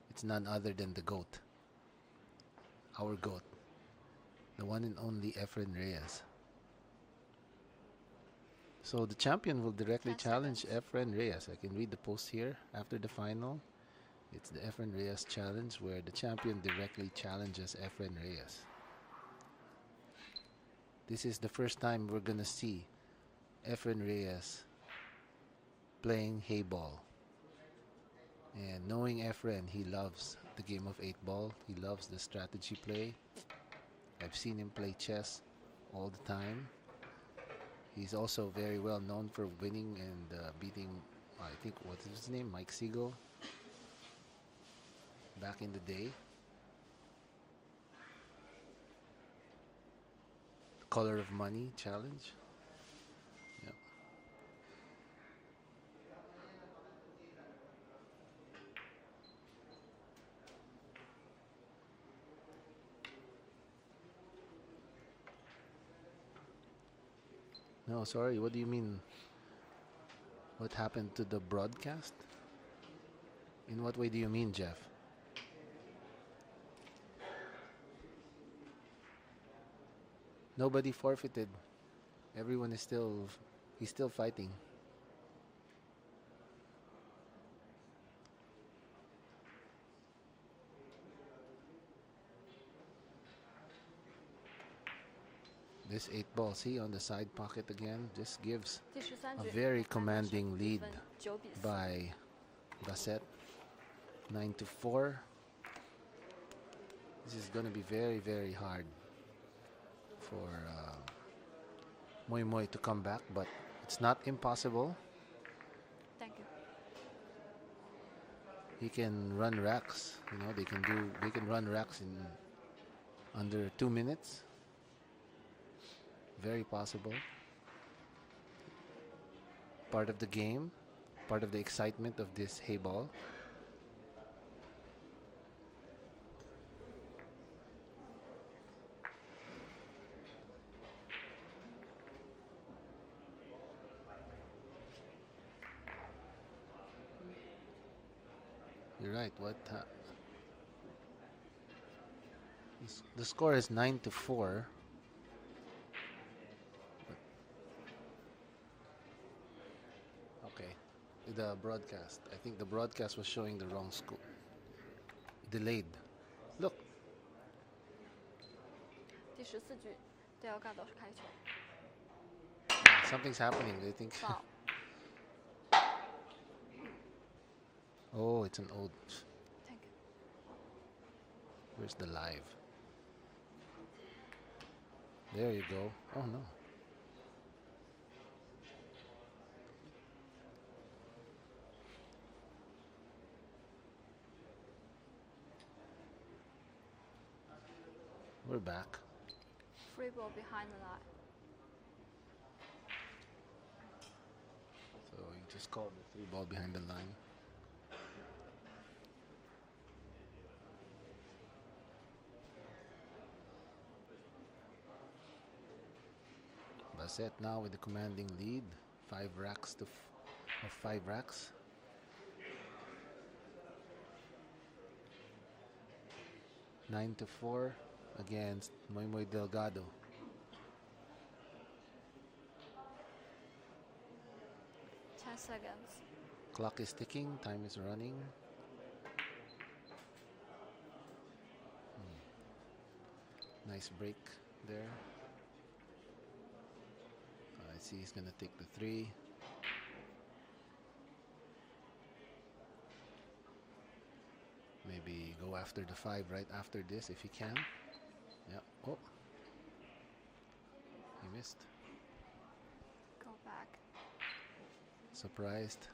it's none other than the GOAT. Our GOAT. The one and only Efren Reyes. So the champion will directly challenge Efren Reyes. I can read the post here. After the final, It's the Efren Reyes challenge where the champion directly challenges Efren Reyes. This is the first time we're gonna see Efren Reyes playing Hayball. And knowing Efren, he loves the game of 8-ball. He loves the strategy play. I've seen him play chess all the time. He's also very well known for winning and beating, I think, what's his name? Mike Siegel. Back in the day. The Color of Money challenge. Yep. No, sorry, what do you mean? What happened to the broadcast? In what way do you mean, Jeff? Nobody forfeited. Everyone is he's still fighting. This 8-ball, see, on the side pocket again, this gives a very commanding lead by Bassett. 9-4. This is going to be very, very hard for Moy Moy to come back, but it's not impossible. Thank you. He can run racks. You know, they can run racks in under 2 minutes. Very possible. Part of the game, part of the excitement of this Hayball. You're right. The score is 9-4. Okay, the broadcast. I think the broadcast was showing the wrong score. Delayed. Look. 第14局，对奥嘎斗是开球。 Something's happening. They think. Wow. Oh, it's an old. Thank you. Where's the live? There you go. Oh no. We're back. Free ball behind the line. So you just called the 3-ball behind the line. Bassett now with the commanding lead. 5 racks of 5 racks. 9-4 against Moy Moy Delgado. Seconds. Clock is ticking, time is running. Nice break there. I see he's gonna take the 3. Maybe go after the 5 right after this if he can. Yeah. Oh. He missed. Go back. Surprised.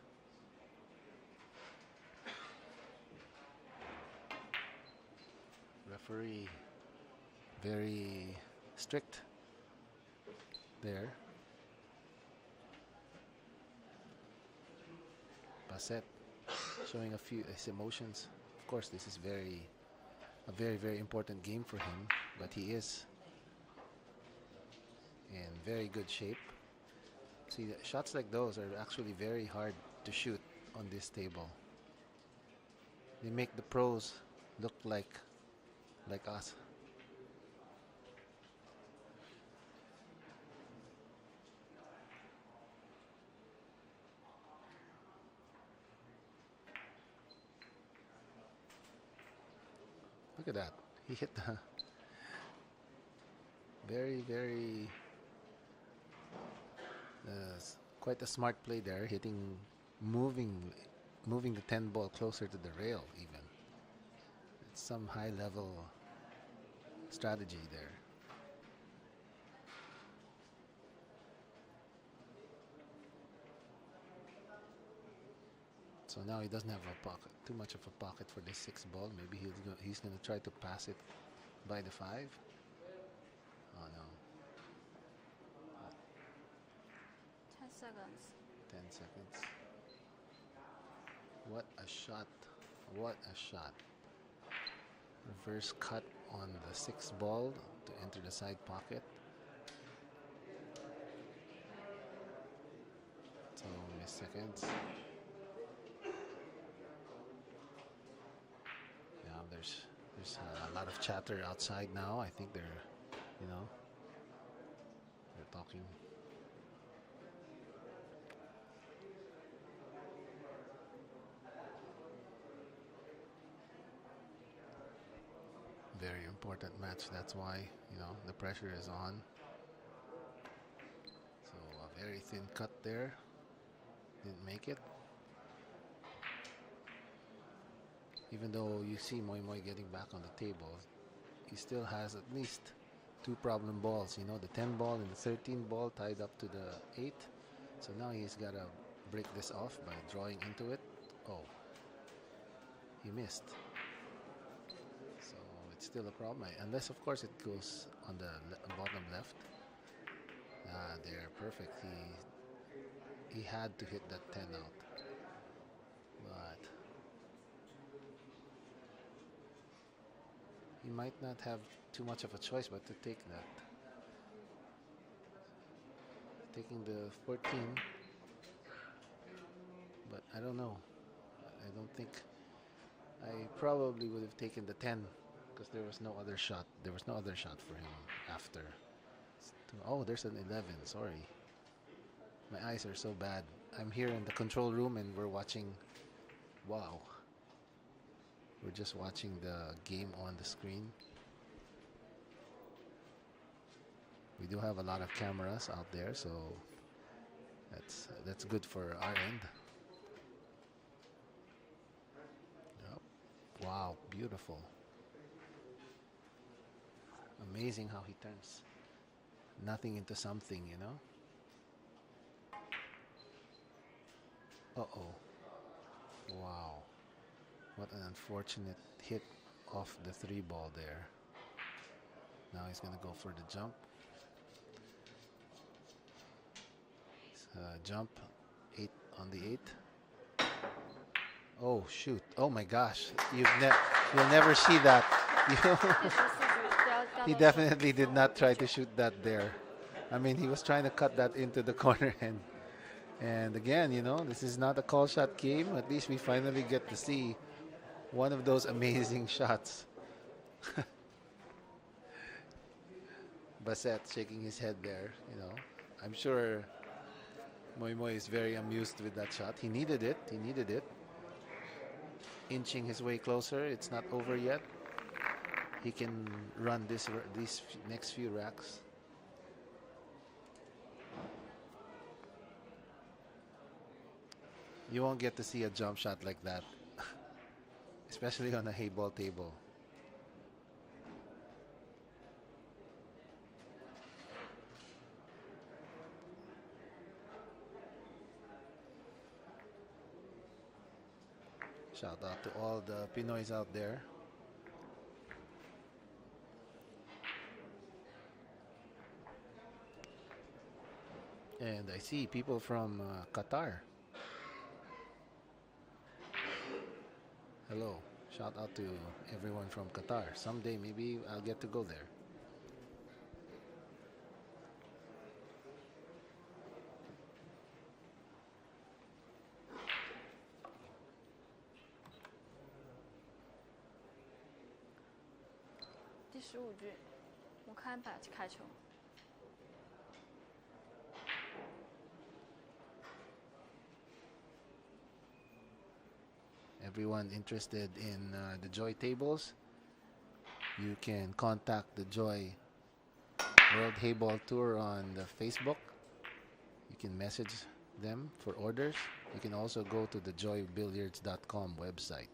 Referee very strict there. Bassett showing a few his emotions. Of course, this is a very, very important game for him, but he is in very good shape. See, shots like those are actually very hard to shoot on this table. They make the pros look like us. Look at that. He hit the very, very quite a smart play there, moving, moving the 10 ball closer to the rail. Even it's some high level strategy there. So now he doesn't have a pocket, too much of a pocket for this 6 ball. Maybe he's gonna try to pass it by the 5. Oh no. 10 seconds. 10 seconds. What a shot. What a shot. Reverse cut on the 6 ball to enter the side pocket. So miss seconds. Yeah, there's a lot of chatter outside now. I think they're talking. Very important match. That's why, the pressure is on. So a very thin cut there. Didn't make it. Even though you see Moy Moy getting back on the table, he still has at least 2 problem balls. The 10 ball and the 13 ball tied up to the 8. So now he's got to break this off by drawing into it. Oh, he missed. So it's still a problem. Unless, of course, it goes on the bottom left. There, perfect. He had to hit that 10 out. But he might not have too much of a choice but to take that. Taking the 14. But I don't know. I don't think I probably would have taken the 10 because there was no other shot. There was no other shot for him after. Oh, there's an 11. Sorry. My eyes are so bad. I'm here in the control room and we're watching. Wow. We're just watching the game on the screen. We do have a lot of cameras out there, so that's good for our end. Yep. Wow, beautiful. Amazing how he turns nothing into something, Uh-oh. Wow. What an unfortunate hit off the 3 ball there. Now he's going to go for the jump. Jump 8 on the 8. Oh shoot! Oh my gosh! You'll never see that. He definitely did not try to shoot that there. I mean, he was trying to cut that into the corner and again, this is not a call shot game. At least we finally get to see one of those amazing shots. Bassett shaking his head there. I'm sure Moy Moy is very amused with that shot. He needed it. He needed it. Inching his way closer. It's not over yet. He can run these next few racks. You won't get to see a jump shot like that, especially on a hay ball table. Shout out to all the Pinoys out there. And I see people from Qatar. Hello. Shout out to everyone from Qatar. Someday maybe I'll get to go there.第15局，我看把开球。Everyone interested in the Joy tables, You can contact the Joy World Hayball Tour on the Facebook. You can message them for orders. You can also go to the joybilliards.com website.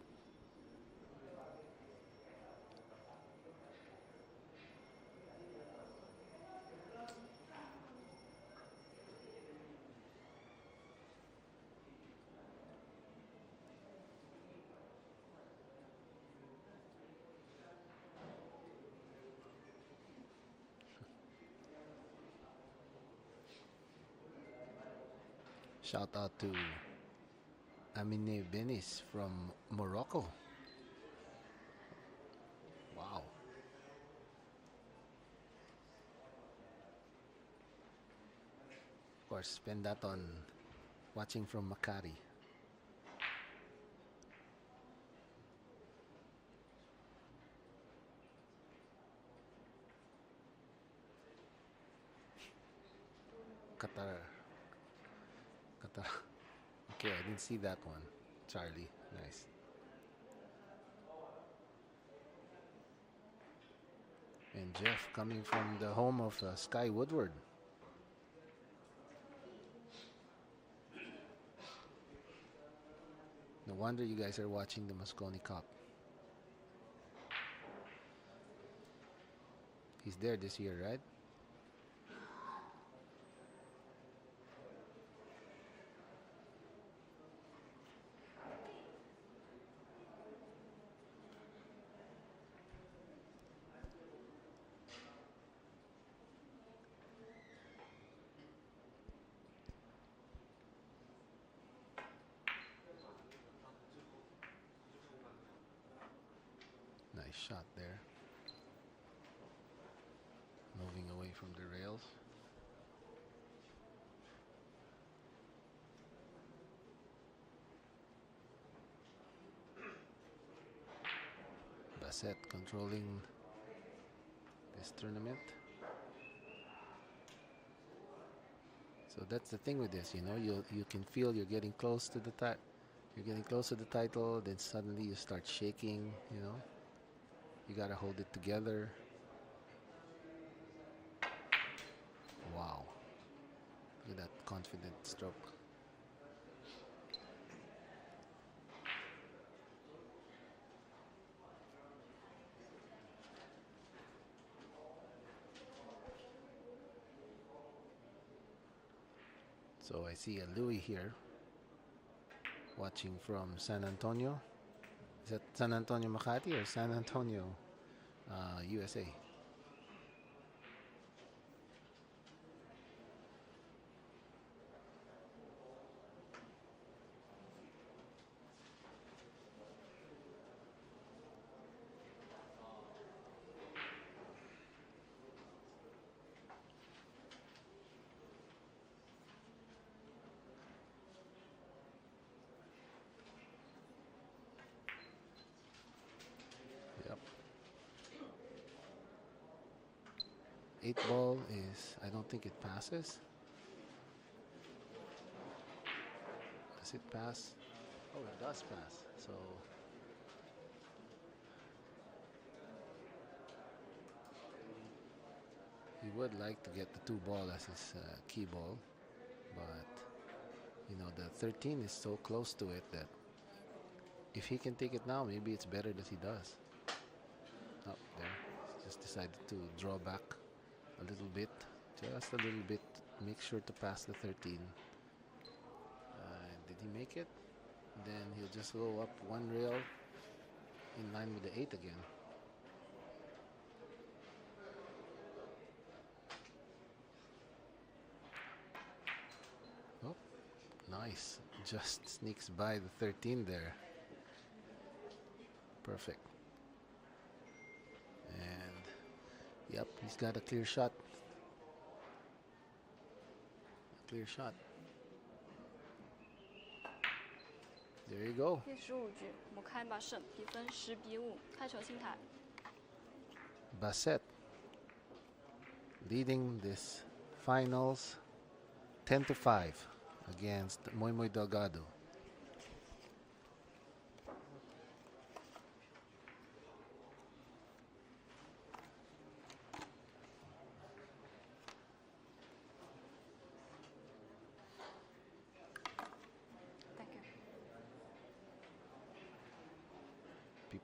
Shout out to Amine Benis from Morocco. Wow. Of course, spend that on watching from Makati. Qatar. Qatar. Okay, I didn't see that one. Charlie, nice. And Jeff coming from the home of Sky Woodward. No wonder you guys are watching the Mosconi Cup. He's there this year, right? Nice shot there. Moving away from the rails. Bassett controlling this tournament. So that's the thing with this, you know, you can feel you're getting close to the title, then suddenly you start shaking, you know. You gotta hold it together. Wow. Look at that confident stroke. So I see a Louis here watching from San Antonio. Is that San Antonio Makati or San Antonio, USA? Yep. 8-ball is, I don't think it passes. Does it pass? Oh, it does pass. So he would like to get the 2-ball as his key ball, but you know, the 13 is so close to it that if he can take it now, maybe it's better that he does. Oh, there. He just decided to draw back a little bit, just a little bit. Make sure to pass the 13. Did he make it? Then he'll just go up one rail in line with the 8 again. Oh, nice. Just sneaks by the 13 there. Perfect. And yep, he's got a clear shot. A clear shot. There you go. 第15局，我们看一把胜，比分10-5，开球清台。 Bassett leading this finals 10-5 against Moy Moy Delgado.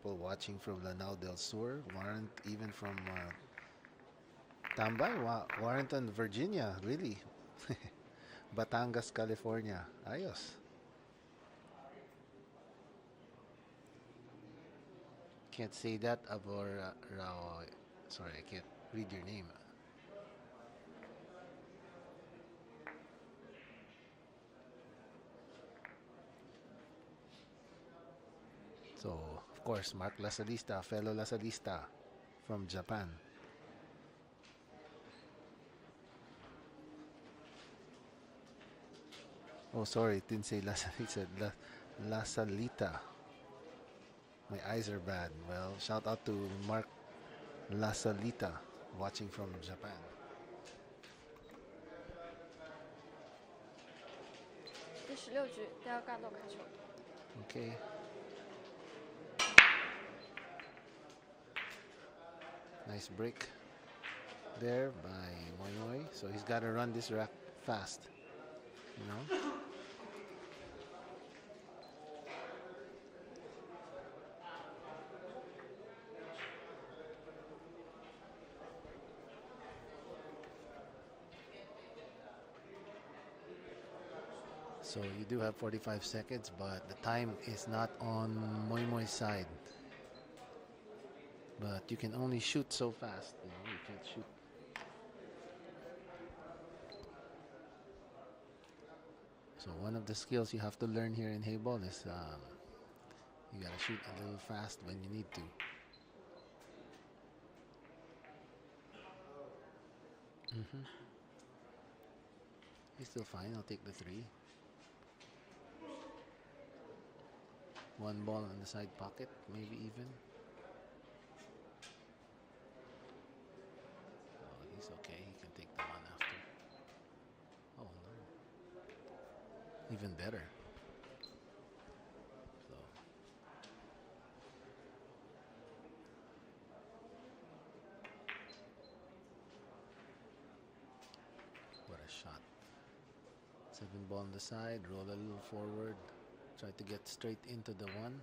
people watching from Lanao del Sur, Warrant even from Tambay, Warrenton, Virginia, really. Batangas, California. Ayos. Can't say that about Rao. Sorry, I can't read your name. So, of course, Mark Lasalista, fellow Lasalista from Japan. Oh, sorry, it didn't say Lasalita. Lasalita. My eyes are bad. Well, shout out to Mark Lasalita watching from Japan. 第16局第二嘎斗开球。 Okay. Nice break there by Moy Moy. So he's got to run this rack fast, you know. So you do have 45 seconds, but the time is not on Moy Moy's side. But you can only shoot so fast, you know. You can't shoot. So one of the skills you have to learn here in Hayball is you gotta shoot a little fast when you need to. He's still fine. I'll take the 3. One ball in the side pocket, maybe even. Oh, he's okay. He can take the 1 after. Oh no. Even better. So what a shot. 7 ball on the side, roll a little forward, try to get straight into the 1.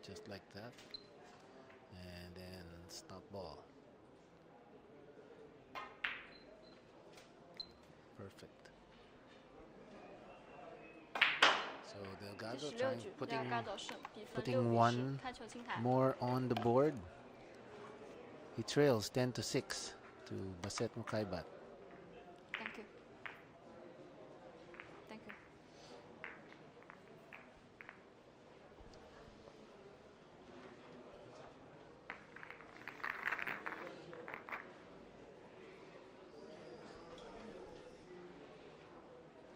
Just like that. And then stop ball. Perfect. So Delgado 第16 trying 局第二嘎斗胜，比分6 putting 比 one 10，开球清台。 more on the board. He trails 10-6 to Baset Mukaibat. Thank you. Thank you.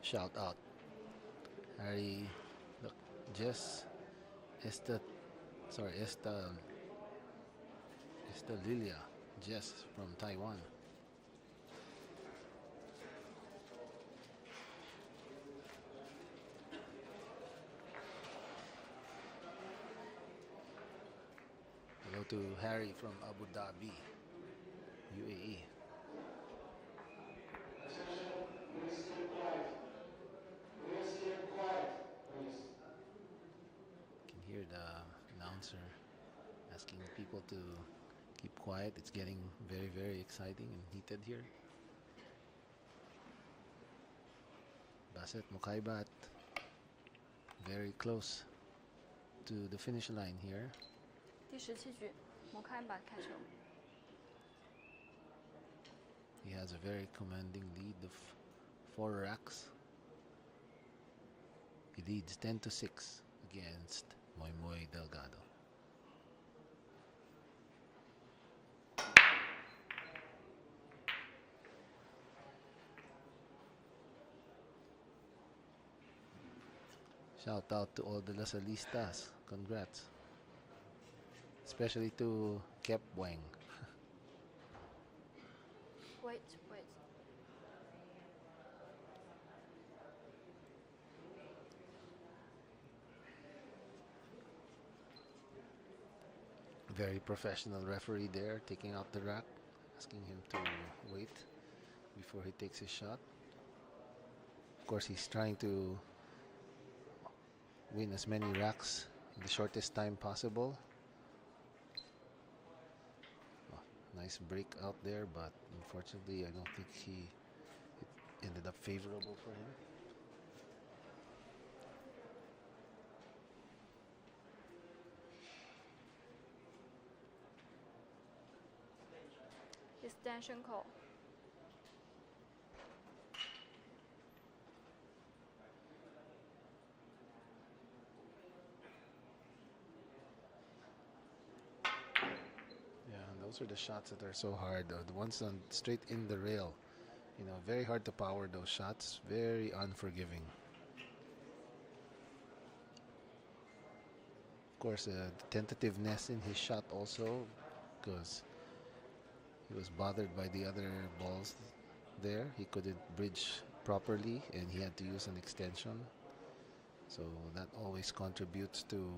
Shout out. Harry, look, Jess, Esta Lilia, Jess from Taiwan. Hello to Harry from Abu Dhabi, UAE. Can hear the announcer asking people to keep quiet. It's getting very, very exciting and heated here. Baset Mukaibat very close to the finish line here. 第17局，摩看板开球。 He has a very commanding lead of 4 racks. He leads 10-6 against Moy Moy Delgado. Shout out to all the Lasalistas. Congrats. Especially to Kep Wang. Wait. Very professional referee there, taking out the rack, asking him to wait before he takes his shot. Of course, he's trying to win as many racks the shortest time possible. Oh, nice break out there, but unfortunately I don't think it ended up favorable for him. Extension call. Yeah, those are the shots that are so hard, though. The ones on straight in the rail. You know, very hard to power those shots. Very unforgiving. Of course, the tentativeness in his shot also, because he was bothered by the other balls there. He couldn't bridge properly, and he had to use an extension. So that always contributes to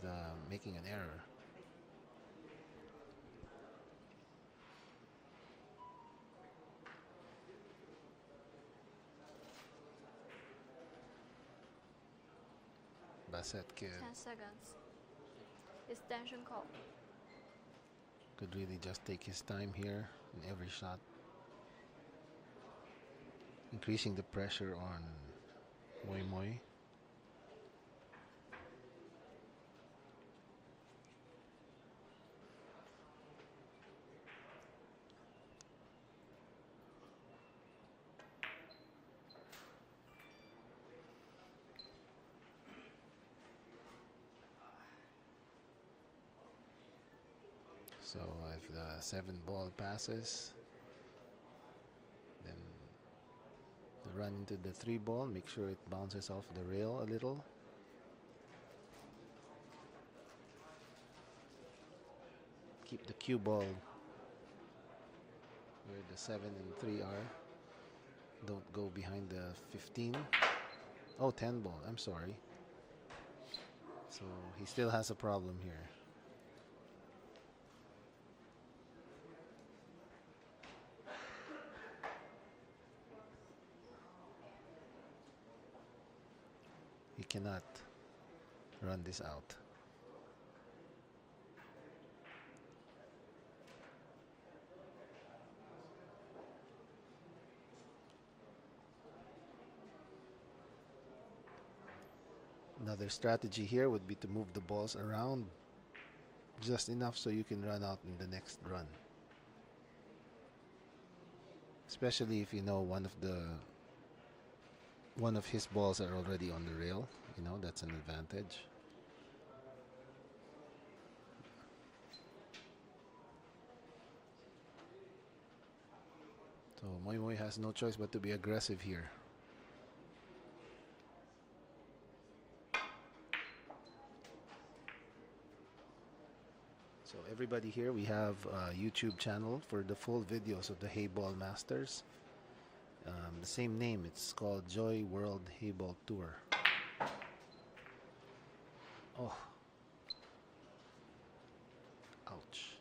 the making an error. Bassett kid 10 seconds. Extension call. could really just take his time here in every shot, increasing the pressure on Moy Moy. So if the 7 ball passes, then the run into the 3 ball, make sure it bounces off the rail a little. Keep the cue ball where the 7 and 3 are. Don't go behind the 15. Oh, 10 ball, I'm sorry. So he still has a problem here. He cannot run this out. Another strategy here would be to move the balls around just enough so you can run out in the next run. Especially if you know one of his balls are already on the rail, you know, that's an advantage. So Moy Moy has no choice but to be aggressive here. So everybody here, we have a YouTube channel for the full videos of the Hayball Masters. The same name, it's called Joy World Hayball Tour. Oh. Ouch.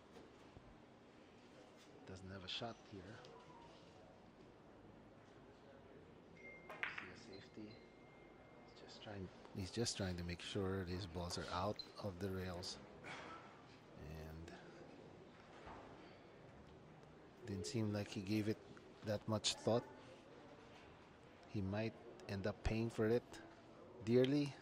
Doesn't have a shot here. See a safety. He's just trying to make sure his balls are out of the rails. And didn't seem like he gave it that much thought. He might end up paying for it dearly.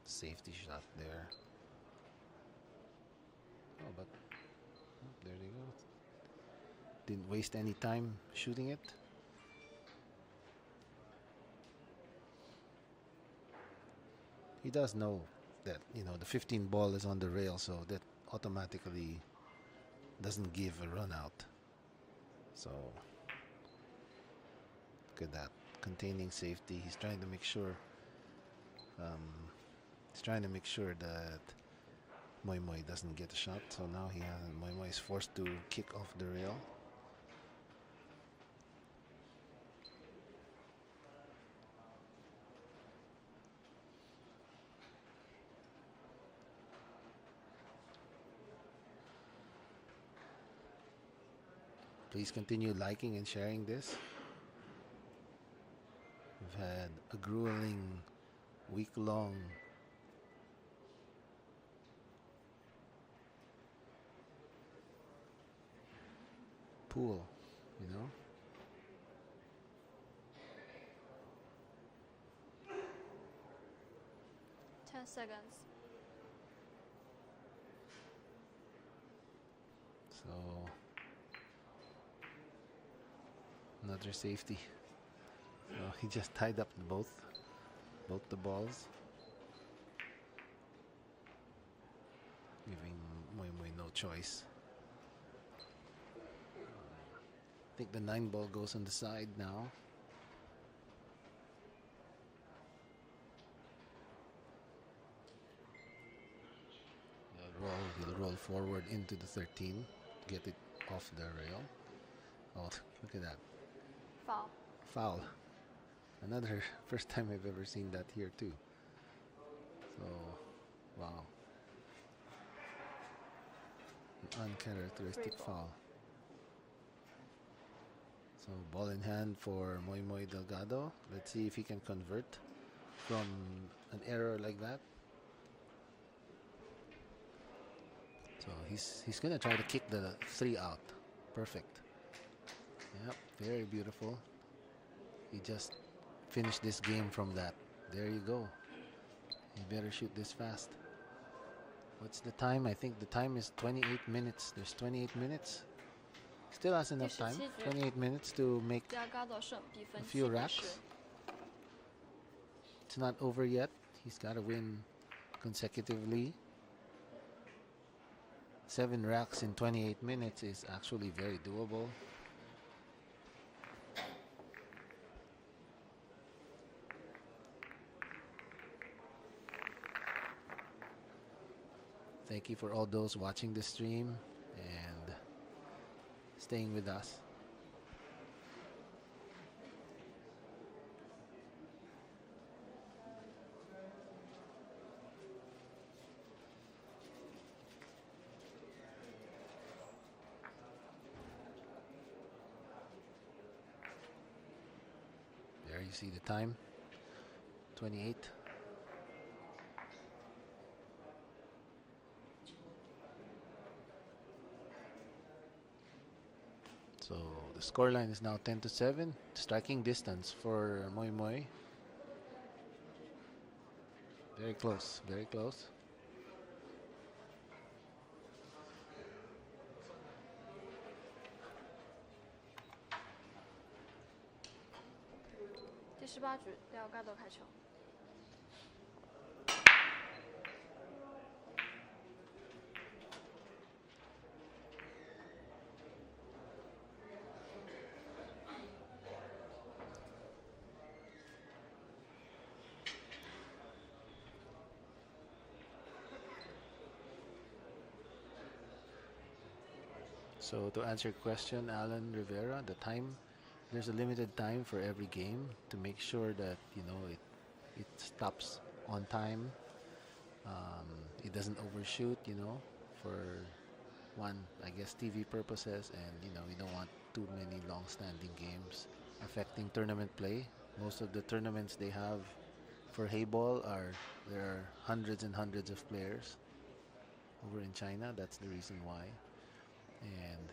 Safety shot there. Oh, but there they go. Didn't waste any time shooting it. He does know that, you know, the 15 ball is on the rail, so that automatically doesn't give a run out. So look at that, containing safety. He's trying to make sure that Moy Moy doesn't get a shot. So now Moy Moy is forced to kick off the rail. Please continue liking and sharing this. We've had a grueling week-long pool, you know. 10 seconds. So another safety. So he just tied up both the balls, giving Moy Moy no choice. I think the 9 ball goes on the side now. He'll roll forward into the 13, get it off the rail. Oh, look at that. Foul. Foul. Another first time I've ever seen that here too. So, wow. An uncharacteristic foul. So ball in hand for Moy Moy Delgado. Let's see if he can convert from an error like that. So he's gonna try to kick the 3 out. Perfect. Yep, very beautiful. He just finished this game from that. There you go. You better shoot this fast. What's the time? I think the time is 28 minutes. There's 28 minutes. Still has enough time. 28 minutes to make a few racks. It's not over yet. He's got to win consecutively. 7 racks in 28 minutes is actually very doable. Thank you for all those watching the stream and staying with us. There you see the time, 28. So the scoreline is now 10-7. Striking distance for Moy Moy. Very close, very close. Delgado 开球。So to answer your question, Alan Rivera, the time, there's a limited time for every game to make sure that, you know, it stops on time. It doesn't overshoot, you know, for one, I guess, TV purposes, and, you know, we don't want too many long-standing games affecting tournament play. Most of the tournaments they have for Hayball there are hundreds and hundreds of players over in China. That's the reason why. And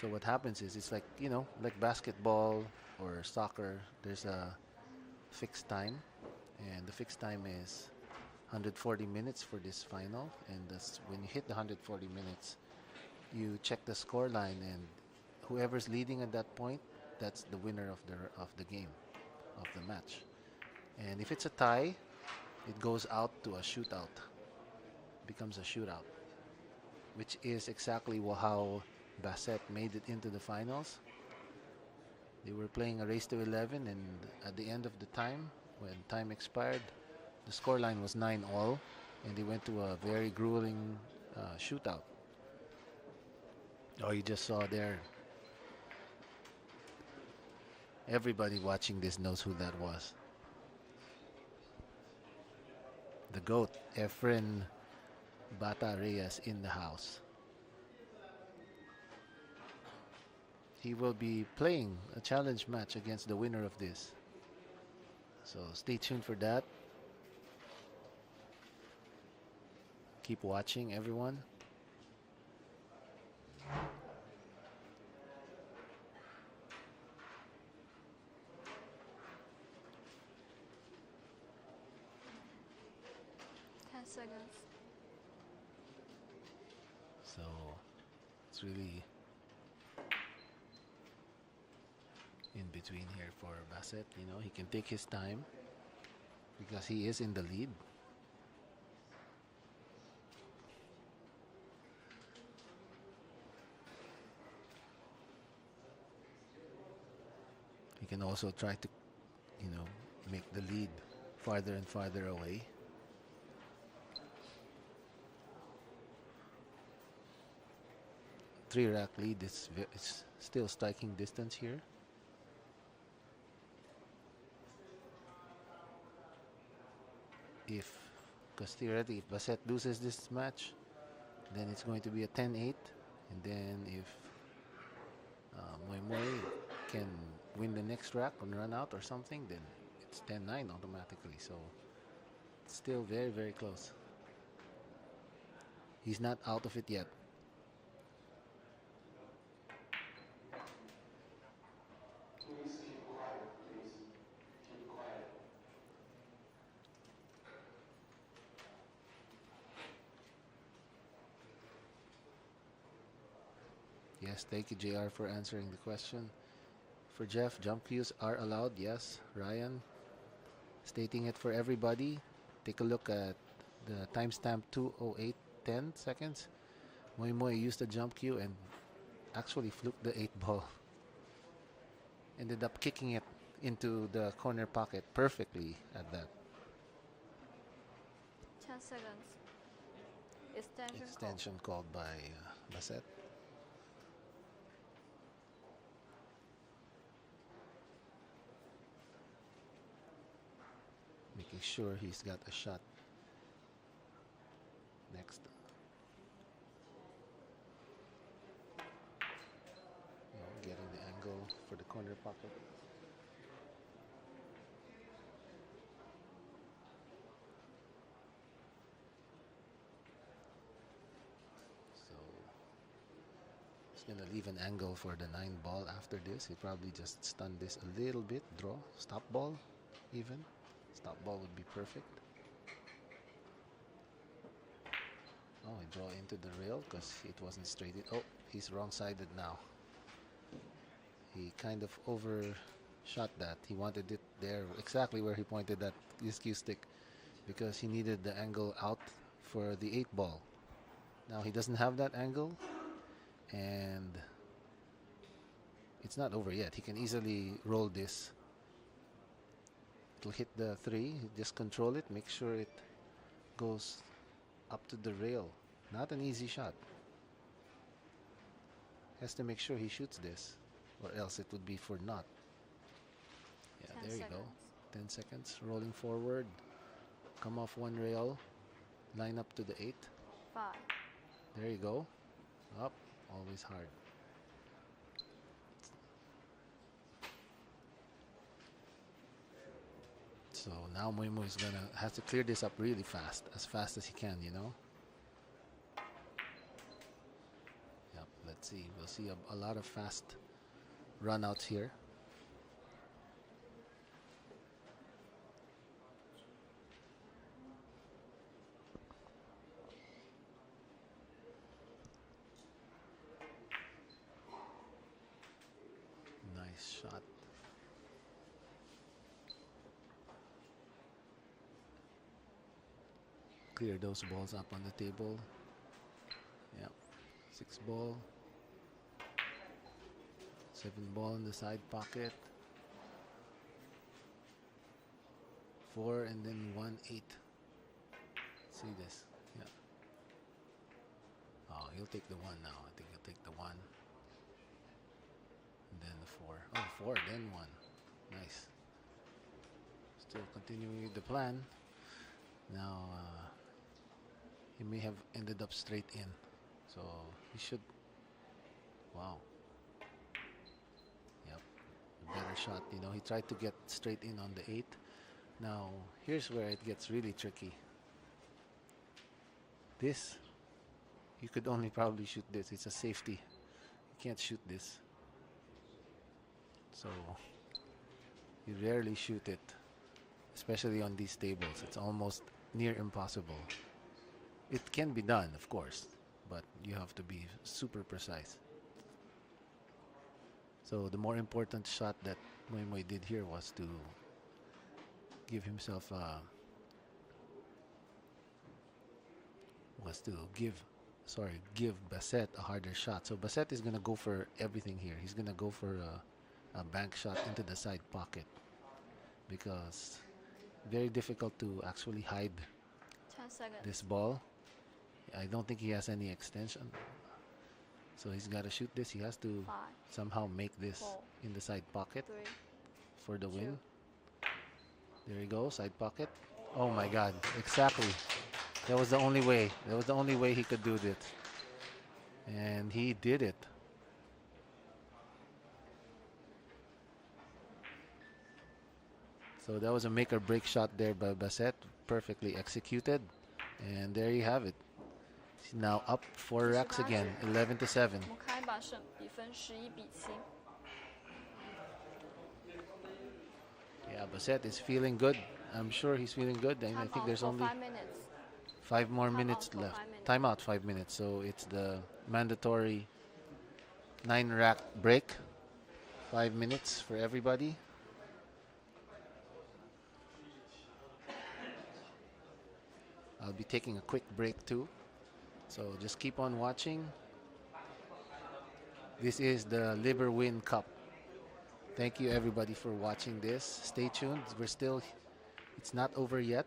so what happens is it's like, you know, like basketball or soccer, there's a fixed time, and the fixed time is 140 minutes for this final. And when you hit the 140 minutes, you check the score line, and whoever's leading at that point, that's the winner of the game, of the match. And if it's a tie, it goes out to a shootout. Becomes a shootout, which is exactly how Bassett made it into the finals. They were playing a race to 11, and at the end of the time, when time expired, the scoreline was 9-all, and they went to a very grueling shootout. Oh, you just saw there. Everybody watching this knows who that was. The GOAT, Efren Bata Reyes, in the house. he will be playing a challenge match against the winner of this. So stay tuned for that. Keep watching, everyone. seconds. So it's really in between here for Bassett. You know, he can take his time because he is in the lead. He can also try to, you know, make the lead farther and farther away. Three-rack lead is it's still striking distance here. Because theoretically, if Bassett loses this match, then it's going to be a 10-8. And then if Moy can win the next rack and run out or something, then it's 10-9 automatically. So it's still very, very close. He's not out of it yet. Please keep quiet, please. Keep quiet. Yes, thank you, JR, for answering the question. For Jeff, jump cues are allowed. Yes, Ryan, stating it for everybody. Take a look at the timestamp 2:08:10 seconds. Moy used a jump cue and actually fluked the 8 ball. Ended up kicking it into the corner pocket perfectly at that. 10 seconds. Extension, Extension called by Bassett. Making sure he's got a shot next. Getting the angle for the corner pocket. So he's gonna leave an angle for the 9 ball after this. He probably just stun this a little bit. Draw, stop ball, even. Stop ball would be perfect. Oh, he draw into the rail because it wasn't straight. Oh, he's wrong-sided now. He kind of overshot that. He wanted it there exactly where he pointed that his cue stick because he needed the angle out for the 8 ball. Now he doesn't have that angle and it's not over yet. He can easily roll this. It'll hit the 3. Just control it. Make sure it goes up to the rail. Not an easy shot. Has to make sure he shoots this or else it would be for naught. Yeah, there you go. 10 seconds. Rolling forward. Come off 1 rail. Line up to the 8. 5. There you go. Up. Always hard. So now Moy is has to clear this up really fast as he can, you know. Yep, let's see. We'll see a lot of fast runouts here. Nice shot. Clear those balls up on the table. Yep. 6 ball. 7 ball in the side pocket. 4 and then 1 8. See this? Yeah. Oh, he'll take the 1 now. I think he'll take the 1. And then the 4. Oh, 4, then 1. Nice. Still continuing with the plan. Now, he may have ended up straight in. So, he should... Wow. better shot. You know, he tried to get straight in on the 8. Now, here's where it gets really tricky. This, you could only probably shoot this. It's a safety. You can't shoot this. So, you rarely shoot it, especially on these tables. It's almost near impossible. It can be done, of course, but you have to be super precise. So the more important shot that Moy did here was to give himself give Bassett a harder shot. So Bassett is gonna go for everything here. He's gonna go for a bank shot into the side pocket because very difficult to actually hide 10 seconds. this ball. I don't think he has any extension. So he's got to shoot this. He has to 5, somehow make this 4, in the side pocket 3, for the 2. win. There you go, side pocket. Oh my God, exactly. That was the only way. That was the only way he could do this. And he did it. So that was a make or break shot there by Bassett. Perfectly executed. And there you have it. He's now up 4 racks again, 11-7. 我们看一把胜，比分11-7。Yeah, Bassett is feeling good. I'm sure he's feeling good. And I think there's only 5 minutes. 5 more Time minutes out for left. 5 minutes. Time out 5 minutes. So it's the mandatory 9 rack break. 5 minutes for everybody. I'll be taking a quick break too. So just keep on watching. This is the Liberwin Cup. Thank you everybody for watching this. Stay tuned. It's not over yet.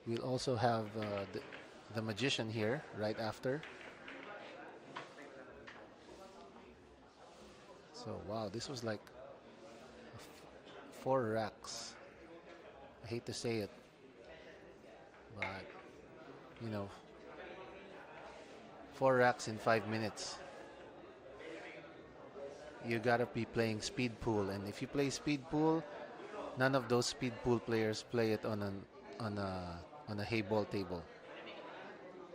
We'll also have the magician here right after. So wow, this was like 4 racks. I hate to say it, but you know, 4 racks in 5 minutes. You gotta be playing speed pool, and if you play speed pool, none of those speed pool players play it on a hay ball table,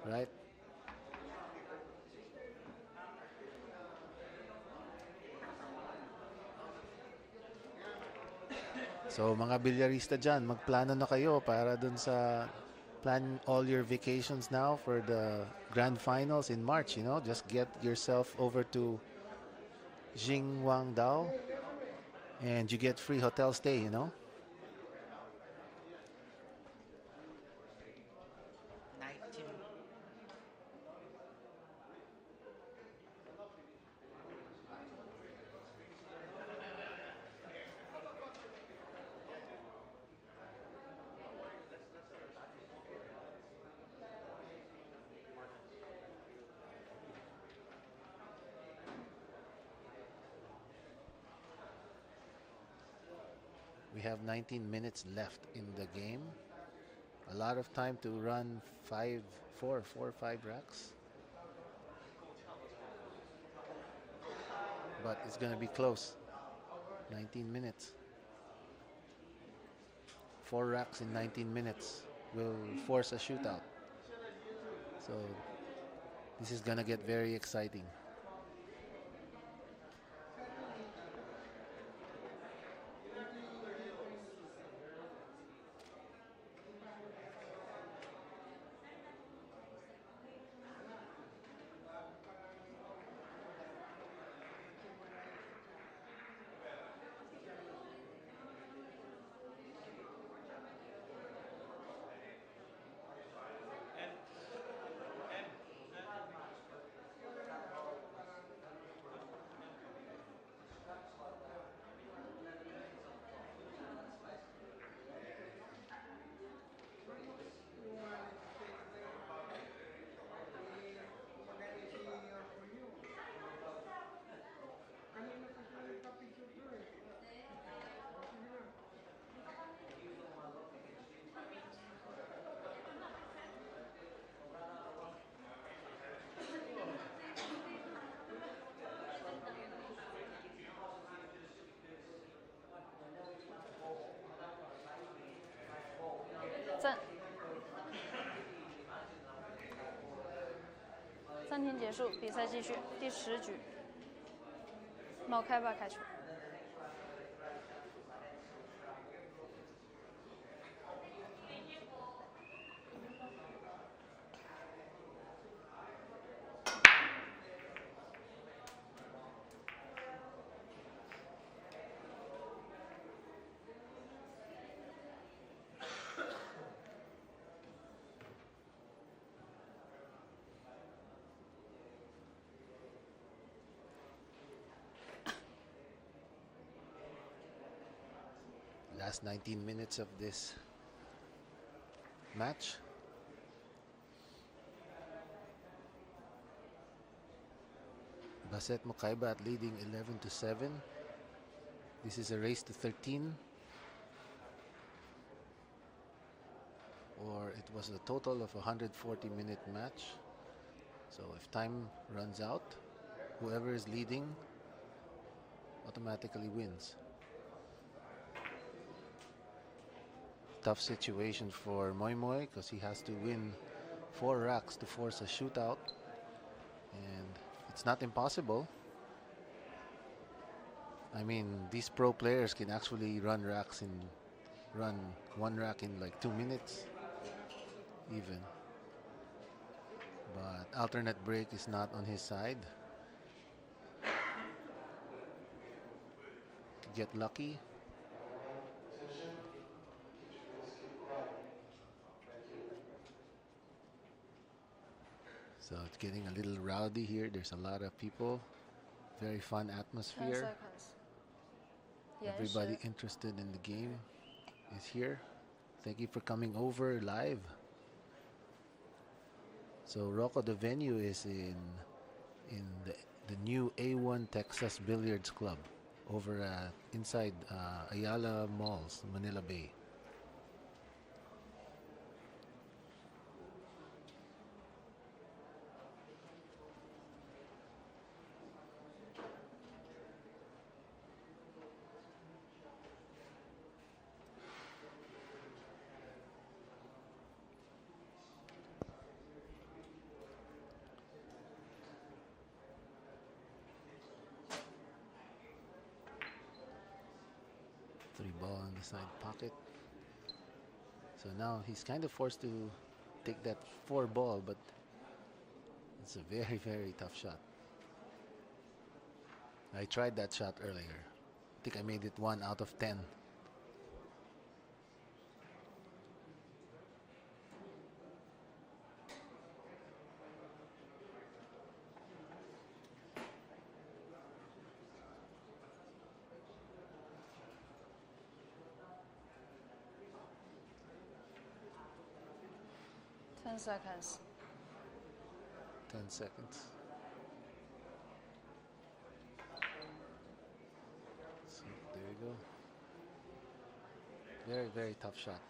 right? So mga bilyarista dyan, magplano na kayo para dun sa plan all your vacations now for the grand finals in March, you know? Just get yourself over to Jingwangdao and you get free hotel stay, you know? We have 19 minutes left in the game. A lot of time to run 4 or 5 racks. But it's going to be close. 19 minutes. 4 racks in 19 minutes will force a shootout. So this is going to get very exciting. 暂停结束，比赛继续，第10局，冒开吧开球。Last 19 minutes of this match. Basset Mokaibat leading 11-7. This is a race to 13. Or it was a total of 140-minute match. So if time runs out, whoever is leading automatically wins. Tough situation for Moy Moy because he has to win 4 racks to force a shootout, and it's not impossible. I mean, these pro players can actually run one rack in like 2 minutes even, but alternate break is not on his side. Get lucky. Attention. Please keep quiet. Thank you. So it's getting a little rowdy here. There's a lot of people. Very fun 10 atmosphere. seconds. 延 Everybody 时， interested in the game is here. Thank you for coming over live. So Rocco, the venue is in the new A1 Texas Billiards Club over inside Ayala Malls, Manila Bay. Three ball in the side pocket. So now he's kind of forced to take that 4 ball, but it's a very, very tough shot. I tried that shot earlier. I think I made it 1 out of 10. Ten seconds. 10 seconds. So there you go. Very, very tough shot.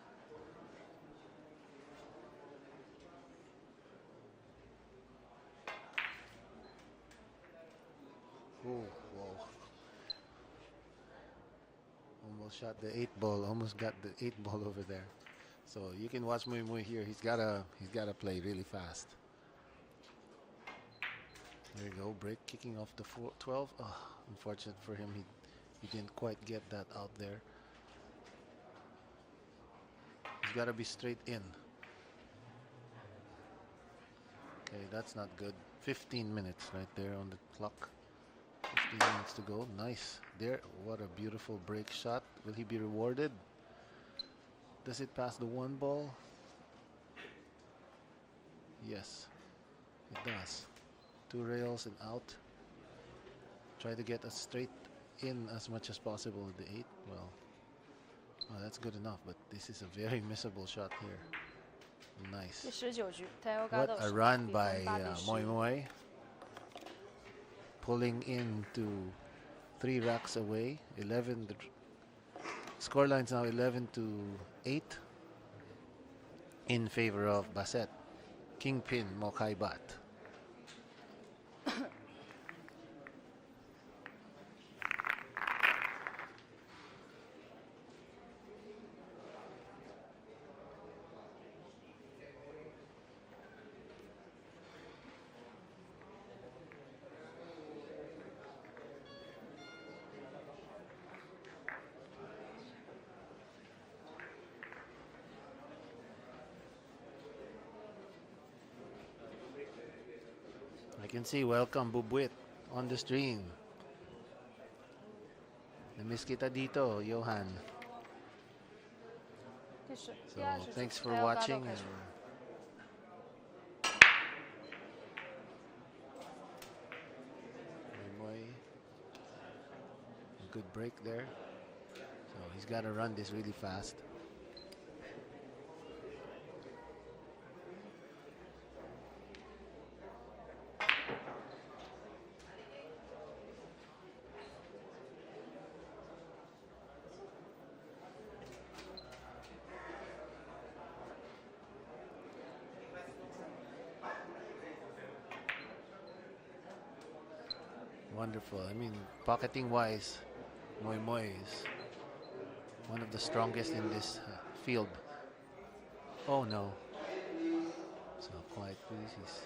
Ooh, whoa. Almost shot the 8 ball. Almost got the 8 ball over there. So you can watch Mui Mui here. He's gotta play really fast. There you go. Break kicking off the 12. Oh, unfortunate for him. He didn't quite get that out there. He's gotta be straight in. Okay, that's not good. 15 minutes right there on the clock. 15 minutes to go. Nice. There. What a beautiful break shot. Will he be rewarded? Does it pass the 1 ball? Yes, it does. 2 rails and out. Try to get us straight in as much as possible with the 8. Well, oh, that's good enough, but this is a very missable shot here. 第 Nice. 19局 ，Teo What a run 比 by 分8比 Moy 11。 Moy. Pulling into 3 racks away. 11. The scoreline's now 11-8 in favor of Basset. Kingpin Mokaibat. can see, welcome Bubwit on the stream. Na-miss kita dito, Johan. So, 第20局 thanks for 他要 watching. 开始 A good break there. So he's got to run this really fast. Wonderful. I mean, pocketing wise, Moy Moy is one of the strongest in this field. Oh no. So quiet please.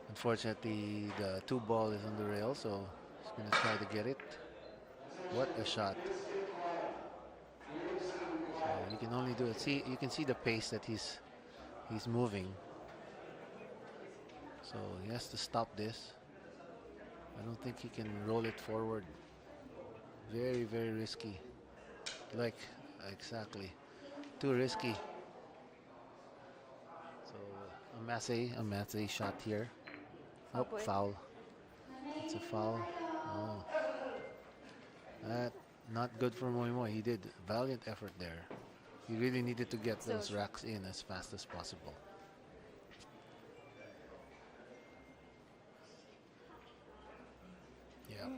Unfortunately, the 2 ball is on the rail, so he's going to try to get it. What a shot. So you can only do it. See, you can see the pace that he's moving. So he has to stop this. I don't think he can roll it forward. Very, very risky. Like, exactly. Too risky. So, a Massey shot here. Oh, foul. It's a foul. Oh. That, not good for Moy Moy. He did valiant effort there. He really needed to get those racks in as fast as possible. Yeah.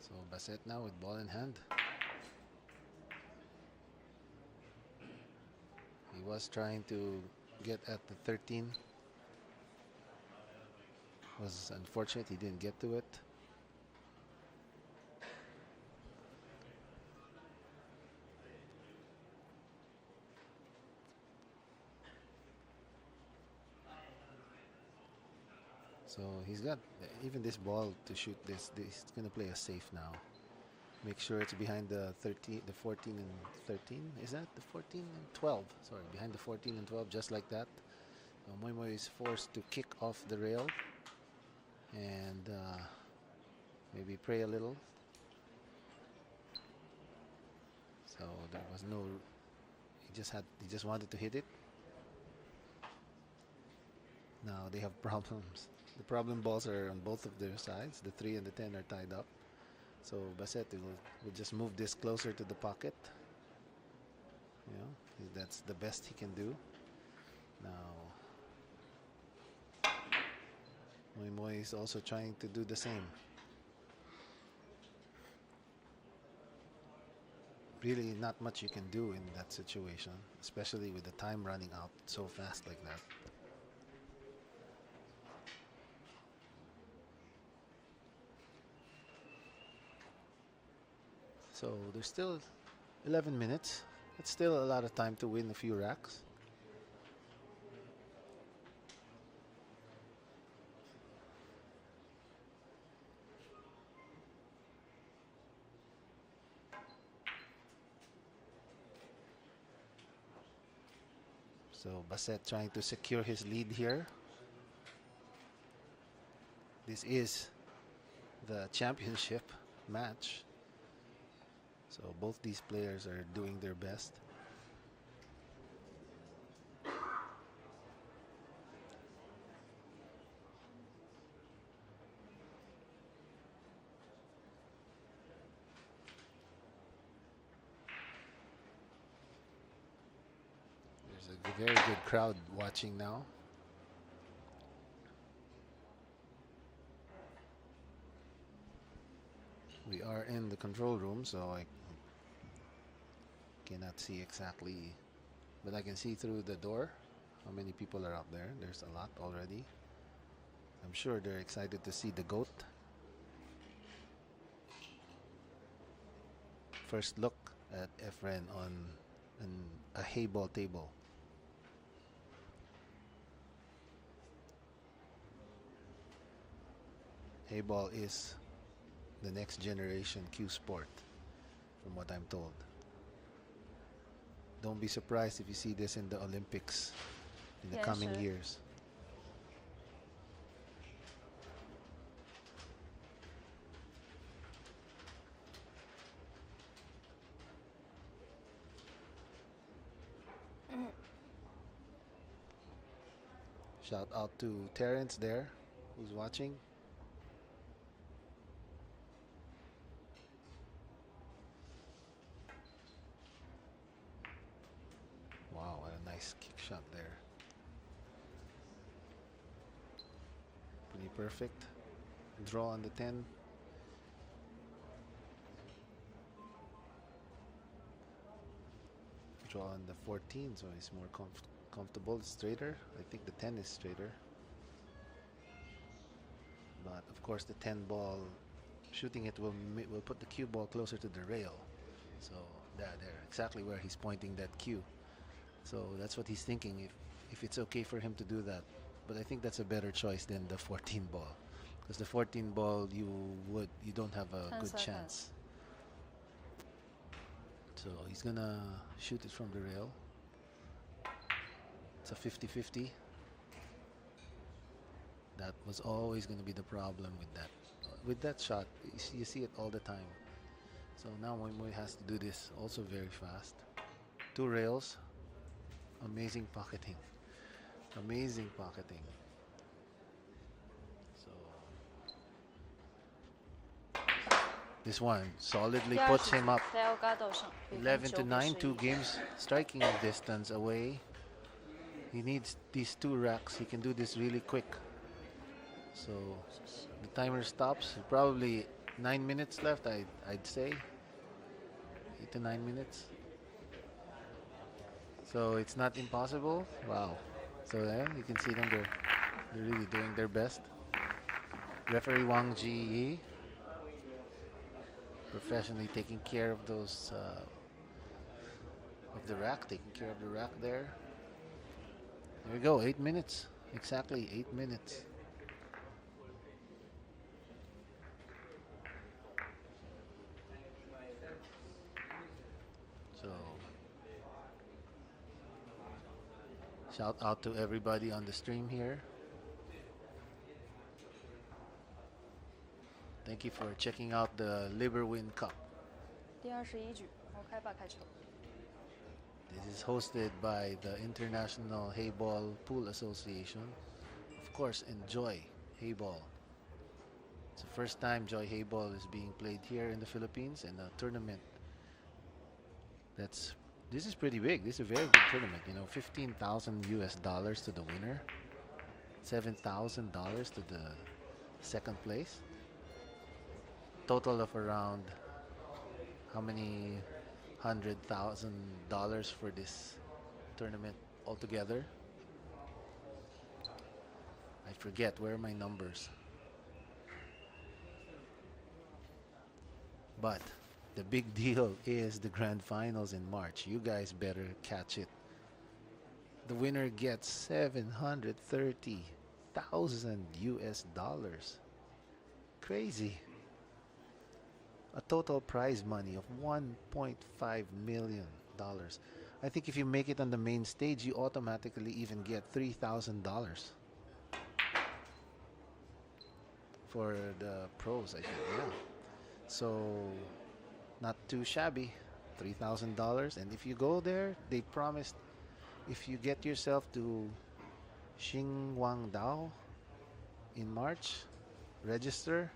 So Bassett now with ball in hand. He was trying to get at the 13. Was unfortunate he didn't get to it. So he's got even this ball to shoot this. He's going to play a safe now. Make sure it's behind the 13, the 14 and 13. Is that the 14 and 12? Sorry, behind the 14 and 12, just like that. Moy Moy is forced to kick off the rail and maybe pray a little. So there was no. He just wanted to hit it. Now they have problems. The problem balls are on both of their sides. The 3 and the 10 are tied up. So Bassett will just move this closer to the pocket. You know, that's the best he can do. Now, Moy Moy is also trying to do the same. Really not much you can do in that situation, especially with the time running out so fast like that. So there's still 11 minutes. It's still a lot of time to win a few racks. So Bassett trying to secure his lead here. This is the championship match. So both these players are doing their best. There's a very good crowd watching now. We are in the control room, so I cannot see exactly, but I can see through the door how many people are out there. There's a lot already. I'm sure they're excited to see the GOAT. first look at Efren on a hay ball table. Hay ball is the next generation cue sport, from what I'm told. Don't be surprised if you see this in the Olympics in the coming years. Shout out to Terrence there, who's watching. Wow, what a nice kick shot there. Pretty perfect. Draw on the 10. Draw on the 14, so he's more comfortable. It's straighter. I think the 10 is straighter. But of course, the 10 ball, shooting it will put the cue ball closer to the rail. So there, exactly where he's pointing that cue. So that's what he's thinking, if it's okay for him to do that. But I think that's a better choice than the 14 ball, because the 14 ball you don't have a good chance. So he's gonna shoot it from the rail. It's a 50-50. That was always going to be the problem with that shot. You see it all the time. So now Moy has to do this also very fast. 2 rails. Amazing pocketing. Amazing pocketing. So this one solidly puts him up 11-9, 2 games striking distance away. He needs these 2 racks. He can do this really quick. So the timer stops. Probably 9 minutes left, I'd say. 8 to 9 minutes. So it's not impossible. Wow. So there you can see them. They're really doing their best. Referee Wang Ji Yi professionally taking care of those of the rack, taking care of the rack there. There we go. 8 minutes. Exactly 8 minutes. So shout out to everybody on the stream here. Thank you for checking out the Liberwin Cup. This is hosted by the International Hayball Pool Association. Of course, enjoy Hayball. It's the first time Joy Hayball is being played here in the Philippines in a tournament. This is pretty big. This is a very big tournament. You know, $15,000 to the winner, $7,000 to the second place. Total of around how many $100,000 for this tournament altogether. I forget, where are my numbers? But the big deal is the grand finals in March. You guys better catch it. The winner gets $730,000. Crazy. A total prize money of $1.5 million. I think if you make it on the main stage, you automatically even get $3,000 for the pros, I think. Yeah. So not too shabby. $3,000. And if you go there, they promised if you get yourself to Xingguangdao in March, register,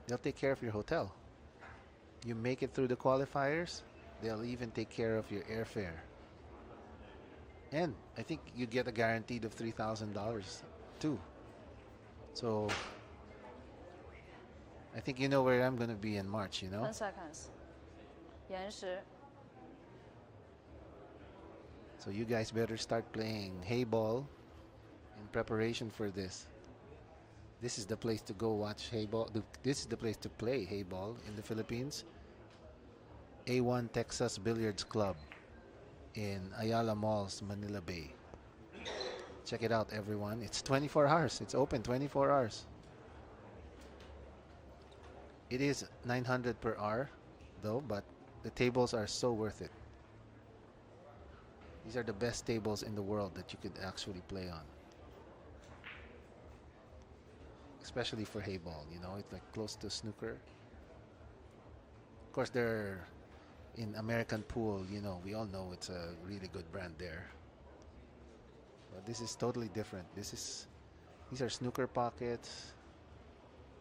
they'll take care of your hotel. You make it through the qualifiers, they'll even take care of your airfare. And I think you get a guaranteed of $3,000 too. So I think you know where I'm going to be in March, you know? 10 seconds. 延时. So you guys better start playing Hayball in preparation for this. This is the place to go watch hayball. This is the place to play hayball in the Philippines. A1 Texas Billiards Club in Ayala Malls, Manila Bay. Check it out, everyone. It's 24 hours. It's open 24 hours. It is 900 per hour, though, but the tables are so worth it. These are the best tables in the world that you could actually play on. Especially for hayball, you know, it's like close to snooker. Of course, they're in American Pool, you know, we all know it's a really good brand there. But this is totally different. These are snooker pockets,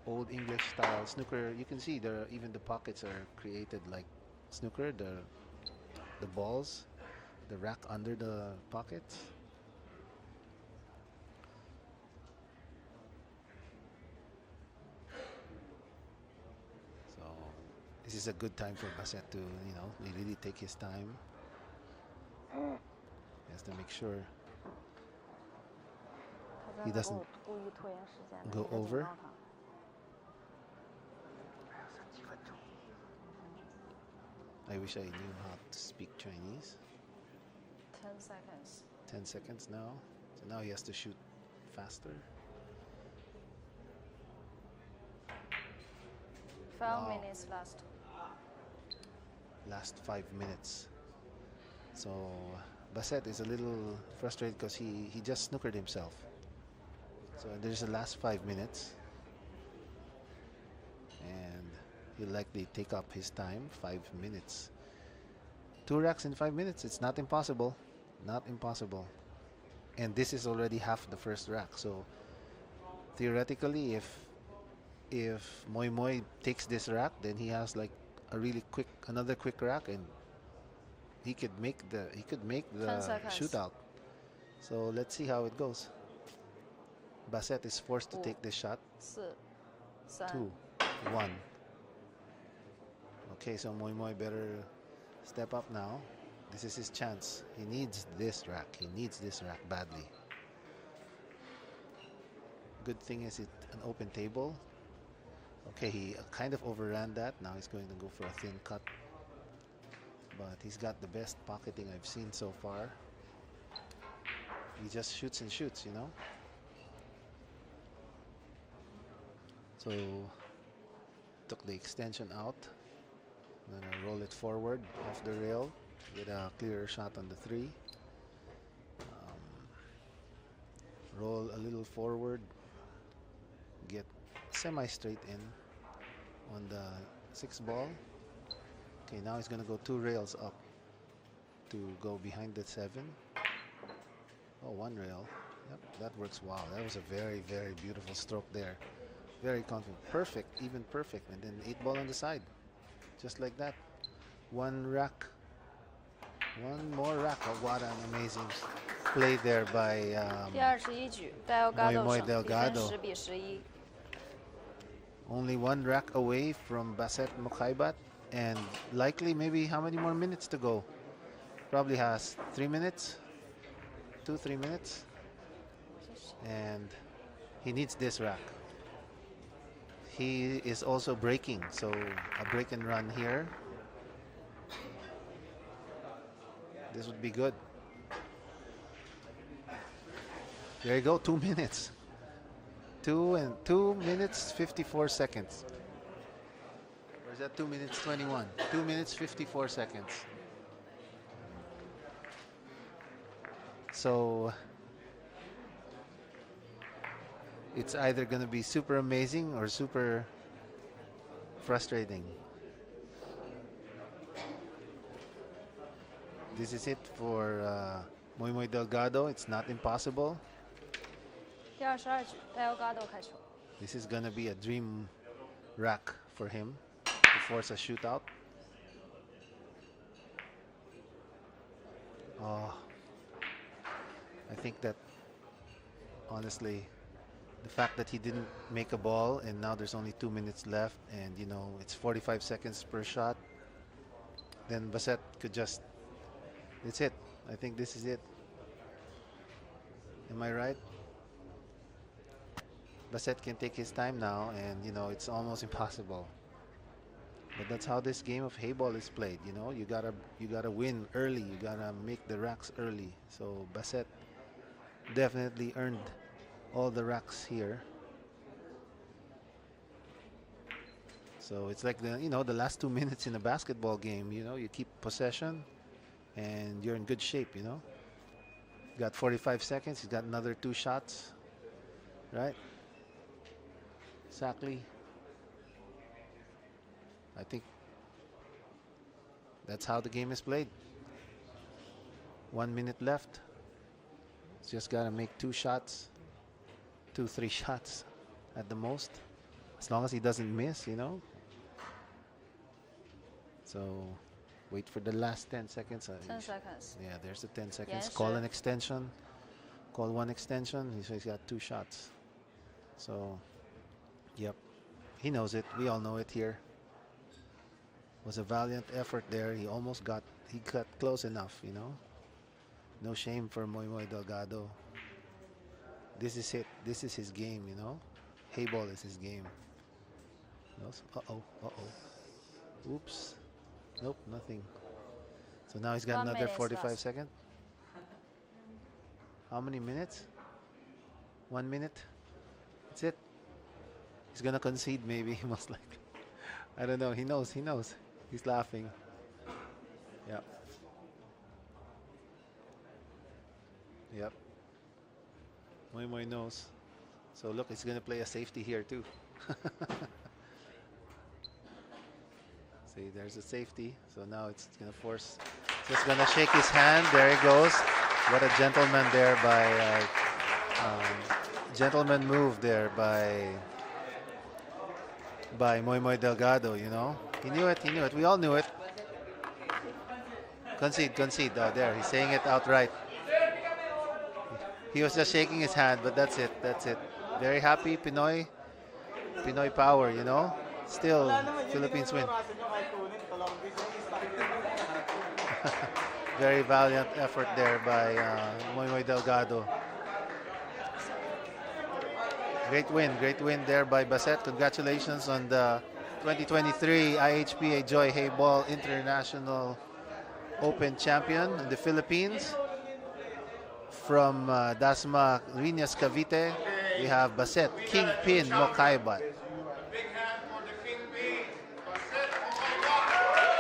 old English style snooker. You can see there even the pockets are created like snooker. The balls, the rack under the pockets. So this is a good time for Bassett to, you know, really take his time. He has to make sure he doesn't go over. I wish I knew how to speak Chinese. 10 seconds. 10 seconds now. So now he has to shoot faster. 5 minutes last. Last 5 minutes. So Bassett is a little frustrated because he just snookered himself. So there's the last 5 minutes. And he'll likely take up his time, 5 minutes. 2 racks in 5 minutes. It's not impossible. Not impossible. And this is already half the first rack. So theoretically, if Moy Moy takes this rack, then he has like a really another quick rack, and he could make the 10 seconds. shootout. So let's see how it goes. Bassett is forced to take this shot. 4, 3, 2, 1. Okay, so Moy Moy better step up now. This is his chance. He needs this rack. He needs this rack badly. Good thing is it's an open table. Okay, he kind of overran that. Now he's going to go for a thin cut. But he's got the best pocketing I've seen so far. He just shoots and shoots, you know. So took the extension out. Then I roll it forward off the rail. Get a clearer shot on the 3. Roll a little forward. Get semi-straight in on the 6 ball. Okay, now he's going to go 2 rails up to go behind the 7. Oh, 1 rail. Yep, that works. Wow, that was a very, very beautiful stroke there. Very confident. Perfect, even perfect. And then 8 ball on the side. Just like that. 1 rack. 1 more rack. Oh, what an amazing play there by 第21局 Delgado Moy 胜， Delgado 比分10比11。 Only 1 rack away from Bassett Mukhaibat, and likely maybe how many more minutes to go? Probably has 3 minutes, 2-3 minutes, and he needs this rack. He is also breaking, so a break and run here. This would be good. There you go, 2 minutes. 2 minutes 54 seconds. Or is that 2 minutes 21? 2 minutes 54 seconds. So it's either going to be super amazing or super frustrating. This is it for Moy Moy Delgado. It's not impossible. 第22局 Delgado 开球。 This is going to be a dream rack for him to force a shootout. Oh, I think that honestly, the fact that he didn't make a ball and now there's only 2 minutes left, and you know it's 45 seconds per shot, then Bassett could just, it's it. I think this is it. Am I right? Bassett can take his time now, and you know it's almost impossible. But that's how this game of hayball is played. You know, you gotta win early. You gotta make the racks early. So Bassett definitely earned all the racks here. So it's like the last 2 minutes in a basketball game. You know, you keep possession, and you're in good shape. You know, got 45 seconds. He's got another 2 shots, right? Exactly. I think that's how the game is played. 1 minute left. Just gotta make 2 shots, 3 shots at the most. As long as he doesn't miss, you know. So wait for the last 10 seconds. 10 seconds. Yeah, there's the 10 seconds. Yes, Call sir. an extension. Call one extension. He's got 2 shots. So, yep. He knows it. We all know it here. Was a valiant effort there. He got close enough, you know. No shame for Moy Delgado. This is it. This is his game, you know. Hayball is his game. Uh-oh, uh-oh. Oops. Nope, nothing. So now he's got 1 another minute 45 left. seconds. How many minutes? 1 minute. That's it. He's gonna concede maybe, most likely. I don't know. He knows. He knows. He's laughing. Yep. Yep. Moy knows. So look, he's gonna play a safety here too. See, there's a safety. So now it's gonna force. Just gonna shake his hand. There he goes. What a gentleman there by gentleman move there by Moy Delgado. You know, he knew it. He knew it. We all knew it. Concede, concede. Oh, there, he's saying it outright. He was just shaking his hand, but that's it. That's it. Very happy, Pinoy. Pinoy power, you know. Still, Philippines win. Very valiant effort there by Moy Delgado. Great win there by Bassett. Congratulations on the 2023 IHPA Joy Hayball International Open Champion in the Philippines. From Dasma Riñas Cavite, we have Bassett Kingpin Mokaibat. Big hand for the Kingpin, Bassett Mokaibat.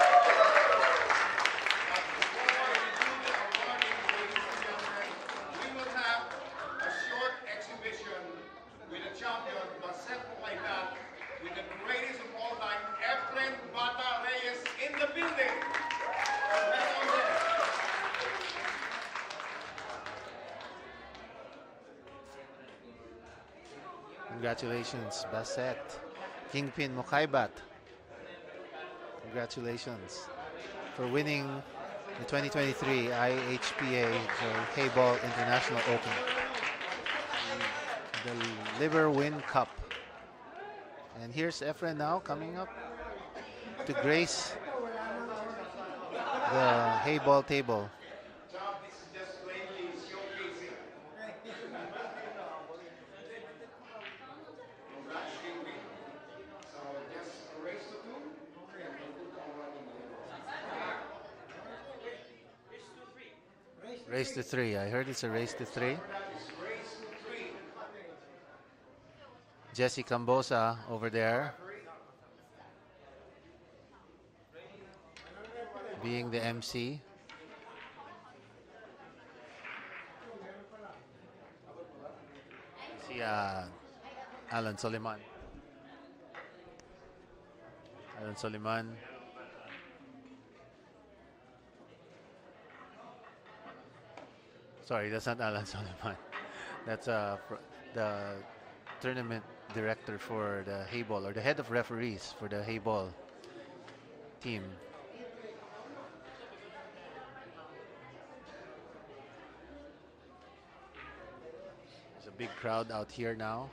We will have a short exhibition with the champion, Bassett Mokaibat, with the greatest of all time, Efren Bata Reyes in the building. Congratulations, Bassett. Kingpin Mokaibat. Congratulations for winning the 2023 IHPA Hayball International Open. The Liverwin Cup. And here's Efren now coming up to grace the Hayball table. This is just plainly showcasing. Congrats, Kingpin. So just a race to two. Race to 3. I heard it's a race to 3. Race to three. Jesse Cambosa over there being the MC. See Alan Soliman. Alan Soliman. Sorry, that's not Alan Soliman. That's the tournament director for the Hayball, or the head of referees for the Hayball team. There's a big crowd out here now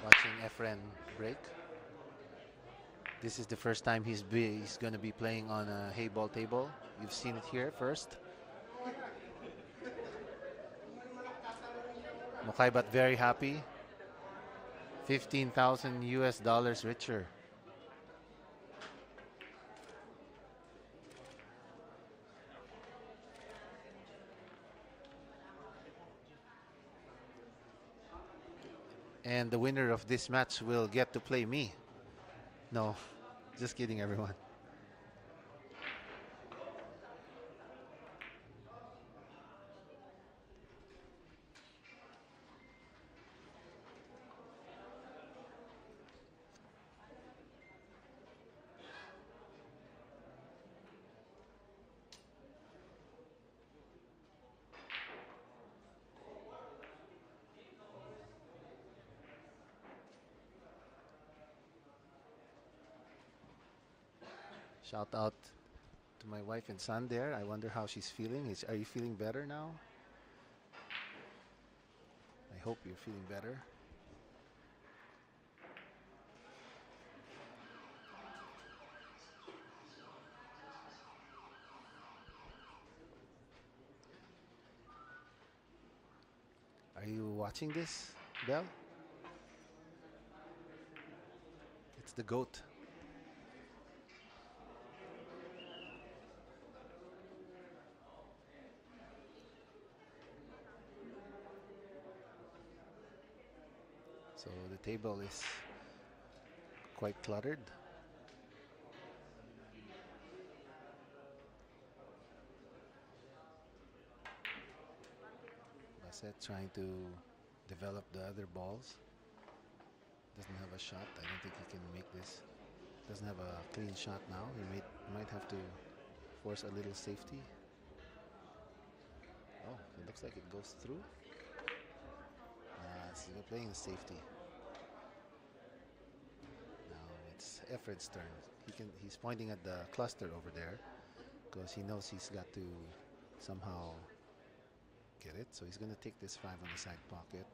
watching Efren break. This is the first time he's going to be playing on a Hayball table. You've seen it here first. Mokaibat very happy. $15,000 US richer. And the winner of this match will get to play me. No, just kidding, everyone. Shout out to my wife and son there. I wonder how she's feeling. Are you feeling better now? I hope you're feeling better. Are you watching this, Belle? It's the GOAT. So the table is quite cluttered. Bassett trying to develop the other balls. Doesn't have a shot. I don't think he can make this. Doesn't have a clean shot now. He might have to force a little safety. Oh, it looks like it goes through. So they're playing safety. Now it's Efred's turn. He's pointing at the cluster over there because he knows he's got to somehow get it. So he's going to take this 5 on the side pocket.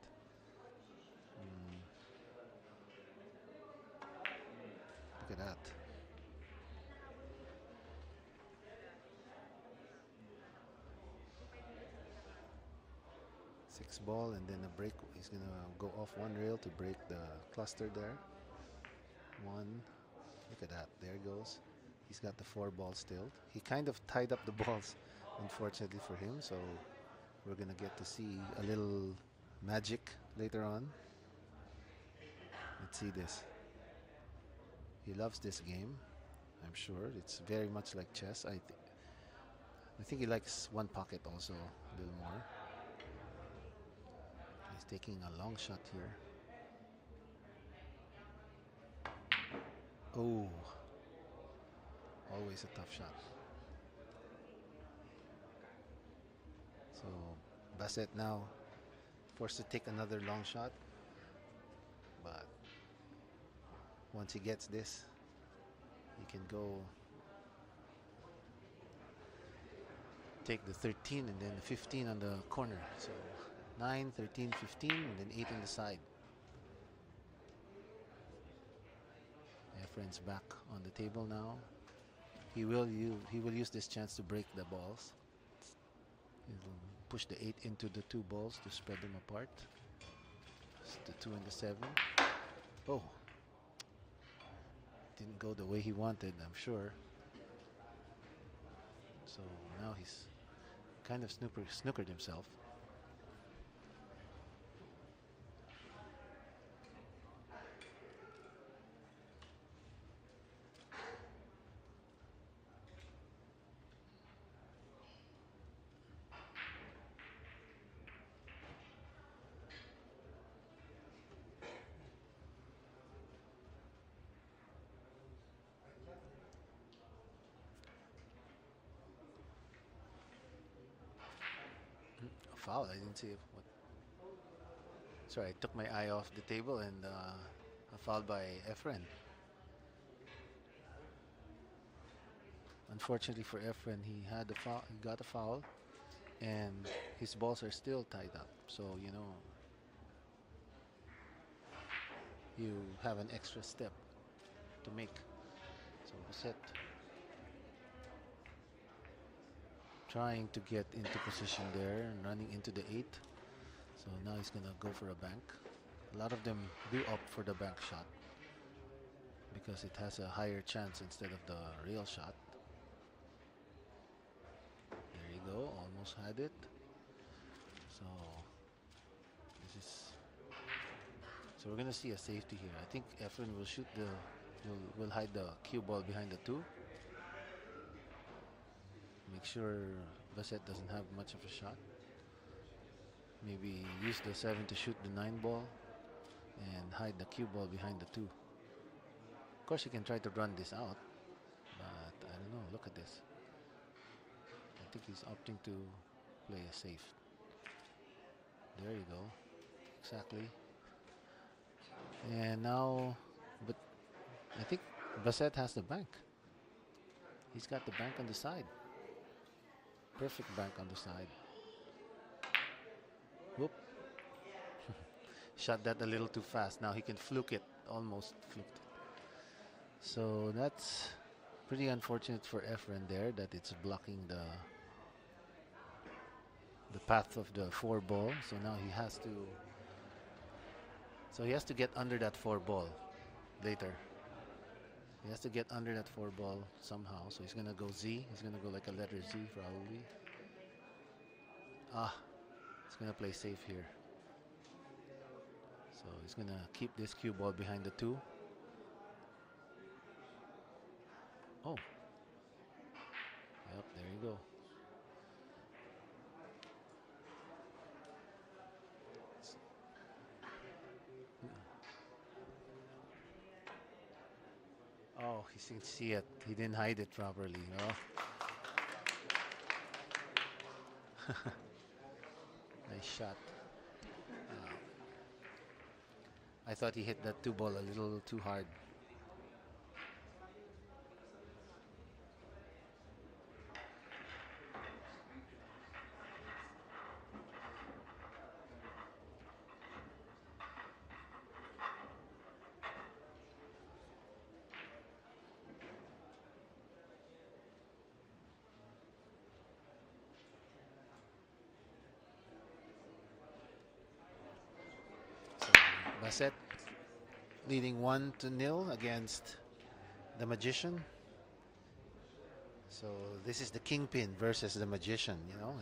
Look at that. Six ball and then a break. He's going to go off one rail to break the cluster there. One. Look at that. There goes. He's got the 4 balls still. He kind of tied up the balls, unfortunately for him. So we're going to get to see a little magic later on. Let's see this. He loves this game, I'm sure. It's very much like chess. I think he likes one pocket also a little more. He's taking a long shot here. Oh, always a tough shot. So Bassett now forced to take another long shot, but once he gets this, he can go take the 13 and then the 15 on the corner. So 9, 13, 15, and then 8 on the side. Efren's back on the table now. He will use this chance to break the balls. He'll push the 8 into the 2 balls to spread them apart. It's the 2 and the 7. Oh, didn't go the way he wanted, I'm sure. So now he's kind of snookered himself. Foul. I didn't see it. Sorry, I took my eye off the table and a foul by Efren. Unfortunately for Efren, he got a foul, and his balls are still tied up. So you have an extra step to make. So Bassett trying to get into position there and running into the 8. So now he's gonna go for a bank. A lot of them do opt for the bank shot because it has a higher chance instead of the real shot. There you go, almost had it. So this is, so we're gonna see a safety here. I think Efren will shoot the, will hide the cue ball behind the 2. Make sure Bassett doesn't have much of a shot. Maybe use the 7 to shoot the 9 ball and hide the cue ball behind the 2. Of course, you can try to run this out, but I don't know. Look at this. I think he's opting to play a safe. There you go. Exactly. And now, but I think Bassett has the bank. He's got the bank on the side. Perfect bank on the side. Whoop. Shot that a little too fast. Now he can fluke it. Almost fluked it. So that's pretty unfortunate for Efren there, that it's blocking the path of the 4 ball. So now he has to, so he has to get under that 4 ball later. He has to get under that 4 ball somehow. So he's gonna go Z. He's gonna go like a letter Z probably. He's gonna play safe here. So he's gonna keep this cue ball behind the 2. Oh. Yep, there you go. Oh, he didn't see it. He didn't hide it properly. Oh. Nice shot. I thought he hit that 2 ball a little too hard. Bassett leading 1-0 against the Magician. So this is the Kingpin versus the Magician, you know,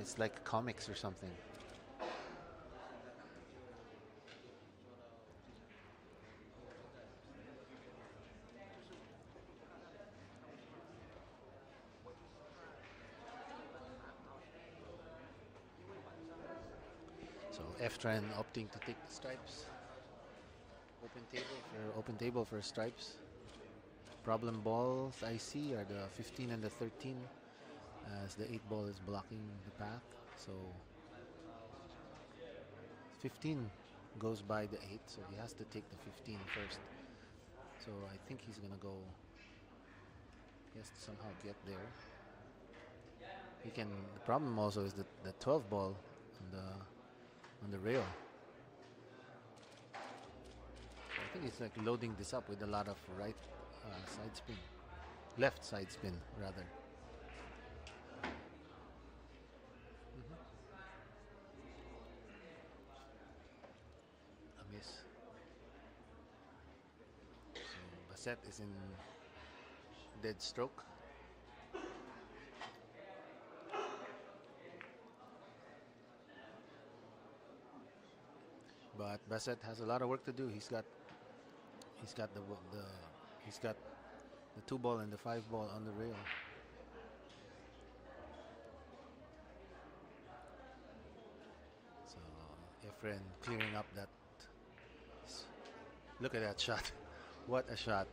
it's like comics or something. So F-Tran opting to take the stripes. Open table for stripes. Problem balls I see are the 15 and the 13, as the 8 ball is blocking the path. So 15 goes by the 8, so he has to take the 15 first. So I think he's gonna go. He has to somehow get there. He can. The problem also is that the 12 ball on the rail. I think it's like loading this up with a lot of right side spin, left side spin rather. A miss. So Bassett is in dead stroke. But Bassett has a lot of work to do. He's got the 2 ball and the 5 ball on the rail. So Efren clearing up that. Look at that shot. What a shot.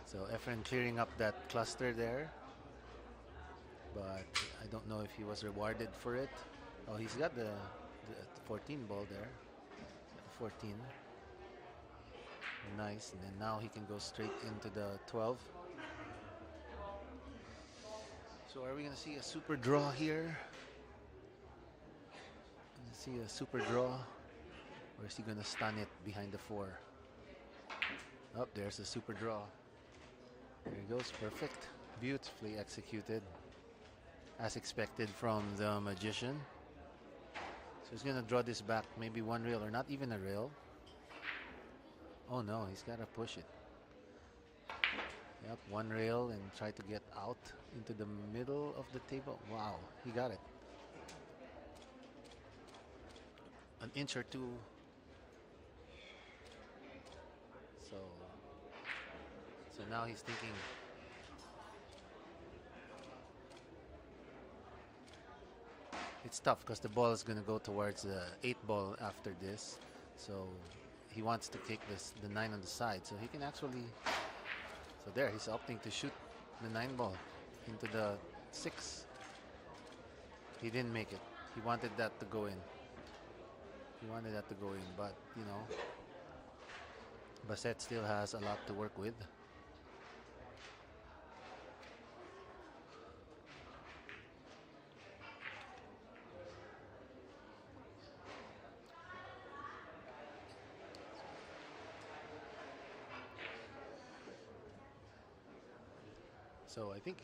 So Efren clearing up that cluster there. But I don't know if he was rewarded for it. Oh, he's got the 14 ball there. 14. Nice. And then now he can go straight into the 12. So are we going to see a super draw here? See a super draw? Or is he going to stun it behind the 4? Oh, there's a super draw. There he goes. Perfect. Beautifully executed. As expected from the Magician. he's gonna draw this back, maybe one rail or not even a rail. Oh no, he's gotta push it. Yep, one rail and try to get out into the middle of the table. Wow, he got it. An inch or two. So now he's thinking. It's tough because the ball is going to go towards the 8 ball after this. So he wants to kick the 9 on the side. So he can actually. So there, he's opting to shoot the 9 ball into the 6. He didn't make it. He wanted that to go in. But you know, Bassett still has a lot to work with. So I think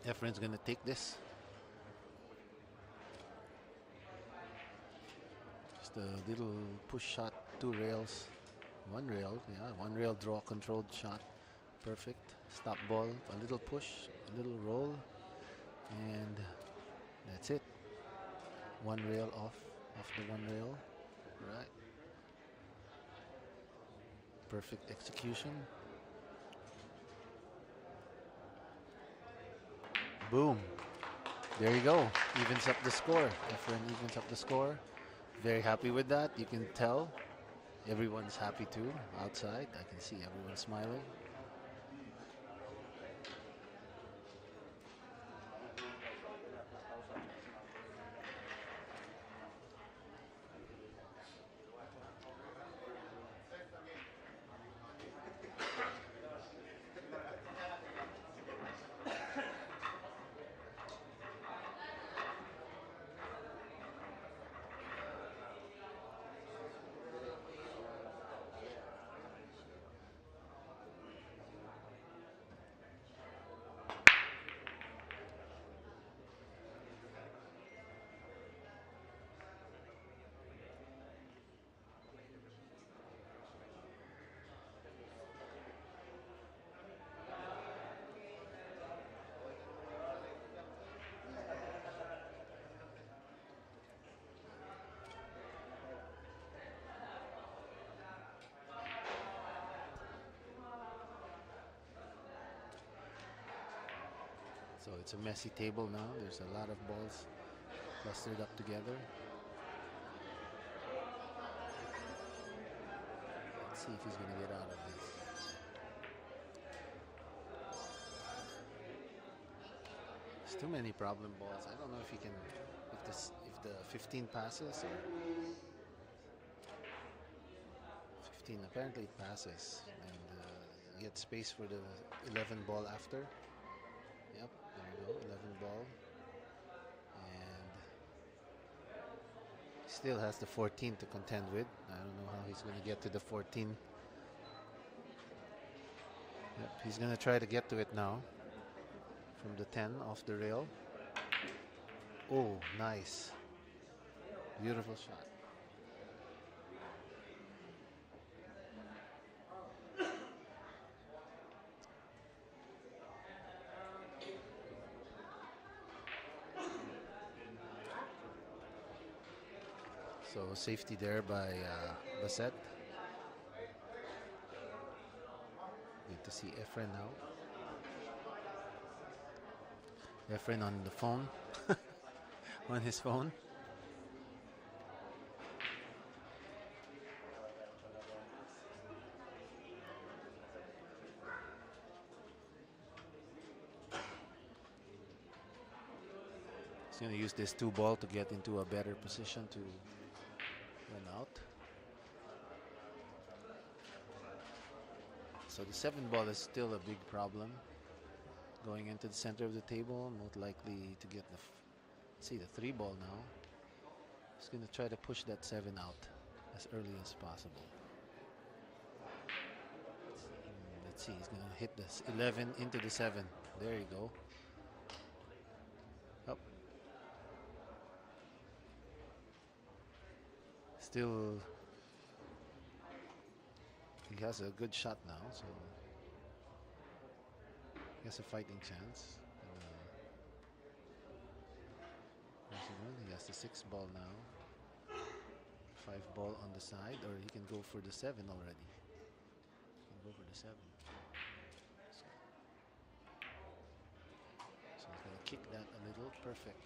Efren's gonna take this. Just a little push shot, 2 rails, 1 rail, yeah, 1 rail draw controlled shot. Perfect. Stop ball, a little push, a little roll, and that's it. 1 rail off the 1 rail. Right. Perfect execution. Boom. There you go. Evens up the score. Efren evens up the score. Very happy with that. You can tell everyone's happy too outside. I can see everyone smiling. So it's a messy table now. There's a lot of balls clustered up together. Let's see if he's going to get out of this. There's too many problem balls. I don't know if he can, if the 15 passes or 15. Apparently it passes, and you get space for the 11 ball after. Yep, there you go, 11 ball. And still has the 14 to contend with. I don't know how he's going to get to the 14. Yep, he's going to try to get to it now. From the 10 off the rail. Oh, nice. Beautiful shot. So safety there by Bassett. Good to see Efren now. Efren on the phone, on his phone. He's going to use this 2 ball to get into a better position to run out. So the 7 ball is still a big problem. Going into the center of the table, most likely to get the, see the 3 ball now. He's going to try to push that 7 out as early as possible. Let's see, he's going to hit this 11 into the 7. There you go. Up. Still, he has a good shot now, so he has a fighting chance. He has the 6 ball now. 5 ball on the side, or he can go for the 7 already. He can go for the 7. So he's gonna kick that a little. Perfect.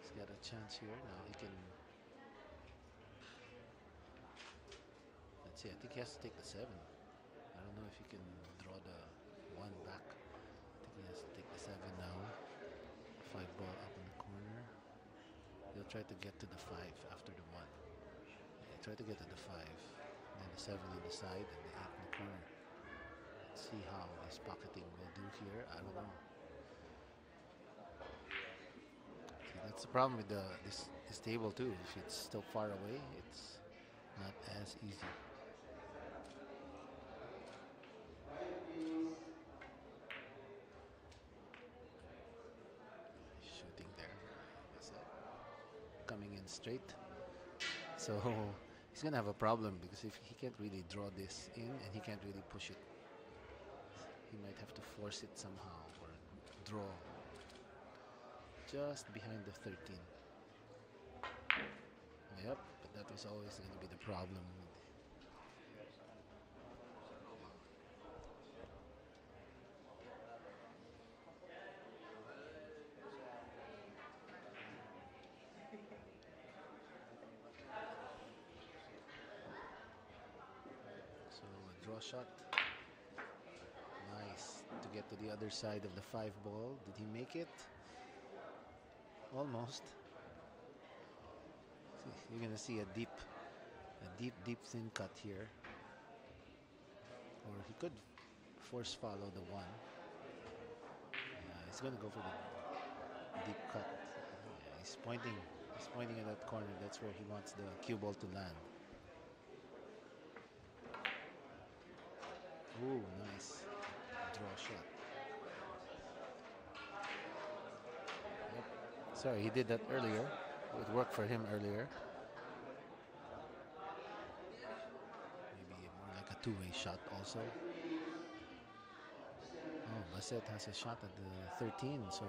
He's got a chance here. Now he can. Let's see. I think he has to take the 7. I don't know if he can draw the 1 back. I think he has to take the 7 now. 5 ball up in the corner. He'll try to get to the 5 after the 1. Yeah, try to get to the 5. And then the 7 on the side and the 8 in the corner. Let's see how his pocketing will do here. I don't know. See, that's the problem with this table too. If it's still far away, it's not as easy. Shooting there. Coming in straight. So he's gonna have a problem because if he can't really draw this in and he can't really push it, he might have to force it somehow or draw just behind the 13. Yep, but that was always going to be the problem. So a draw shot. Nice to get to the other side of the 5 ball. Did he make it? Almost. See, you're gonna see a deep thin cut here. Or he could force follow the 1. He's gonna go for the deep cut. He's pointing at that corner. That's where he wants the cue ball to land. Ooh, nice draw shot. Yep. Sorry, he did that earlier. It worked for him earlier. Maybe more like a 2-way shot also. Oh, Bassett has a shot at the 13, so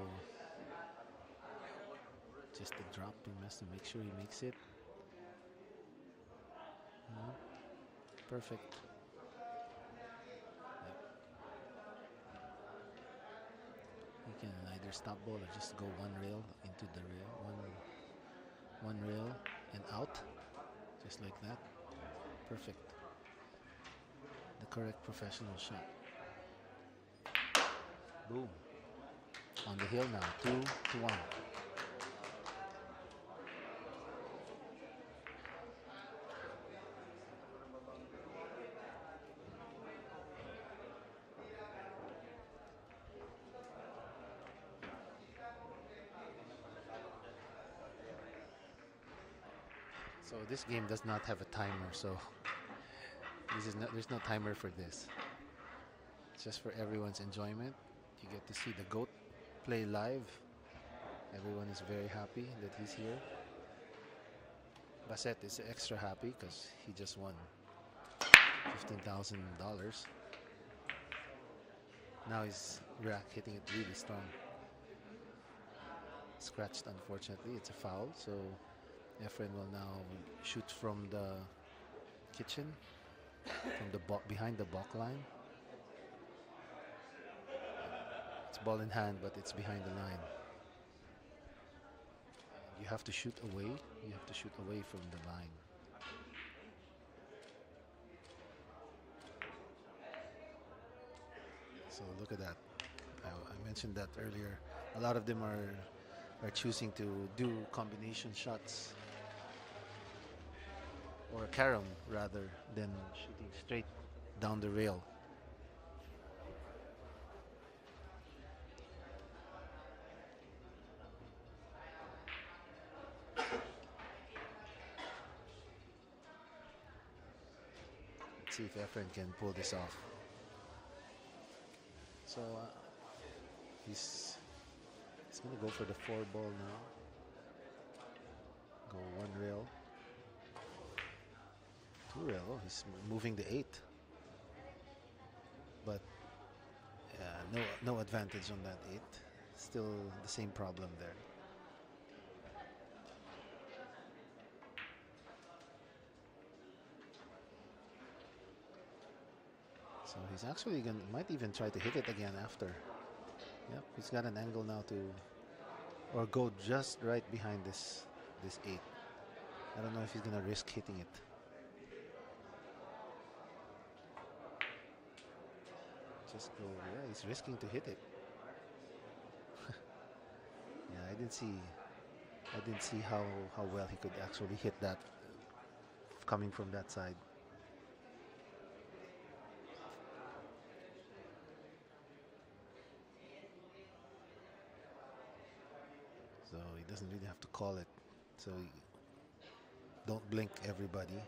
just the drop, he has to make sure he makes it. Perfect. Yep. He can either stop ball or just go 1 rail into the rail, one rail and out, just like that. Perfect. The correct professional shot. Boom. On the hill now, 2-1. So this game does not have a timer, so there's no timer for this. It's just for everyone's enjoyment. You get to see the GOAT play live. Everyone is very happy that he's here. Bassett is extra happy because he just won $15,000. Now he's hitting it really strong. Scratched, unfortunately. It's a foul, so Efren will now shoot from the kitchen, from the behind the balk line. It's ball in hand, but it's behind the line. You have to shoot away. You have to shoot away from the line. So look at that. I mentioned that earlier. A lot of them are choosing to do combination shots, or carom rather, than shooting straight down the rail. Let's see if Efren can pull this off. So he's going to go for the 4 ball now. Go 1 rail. real. Oh, he's moving the 8. But no advantage on that 8. Still the same problem there. So he's actually might even try to hit it again after. Yep, he's got an angle now to, or go just right behind this 8. I don't know if he's gonna risk hitting it. Just go. Yeah, he's risking to hit it. Yeah, I didn't see how well he could actually hit that coming from that side. So he doesn't really have to call it. So don't blink, everybody.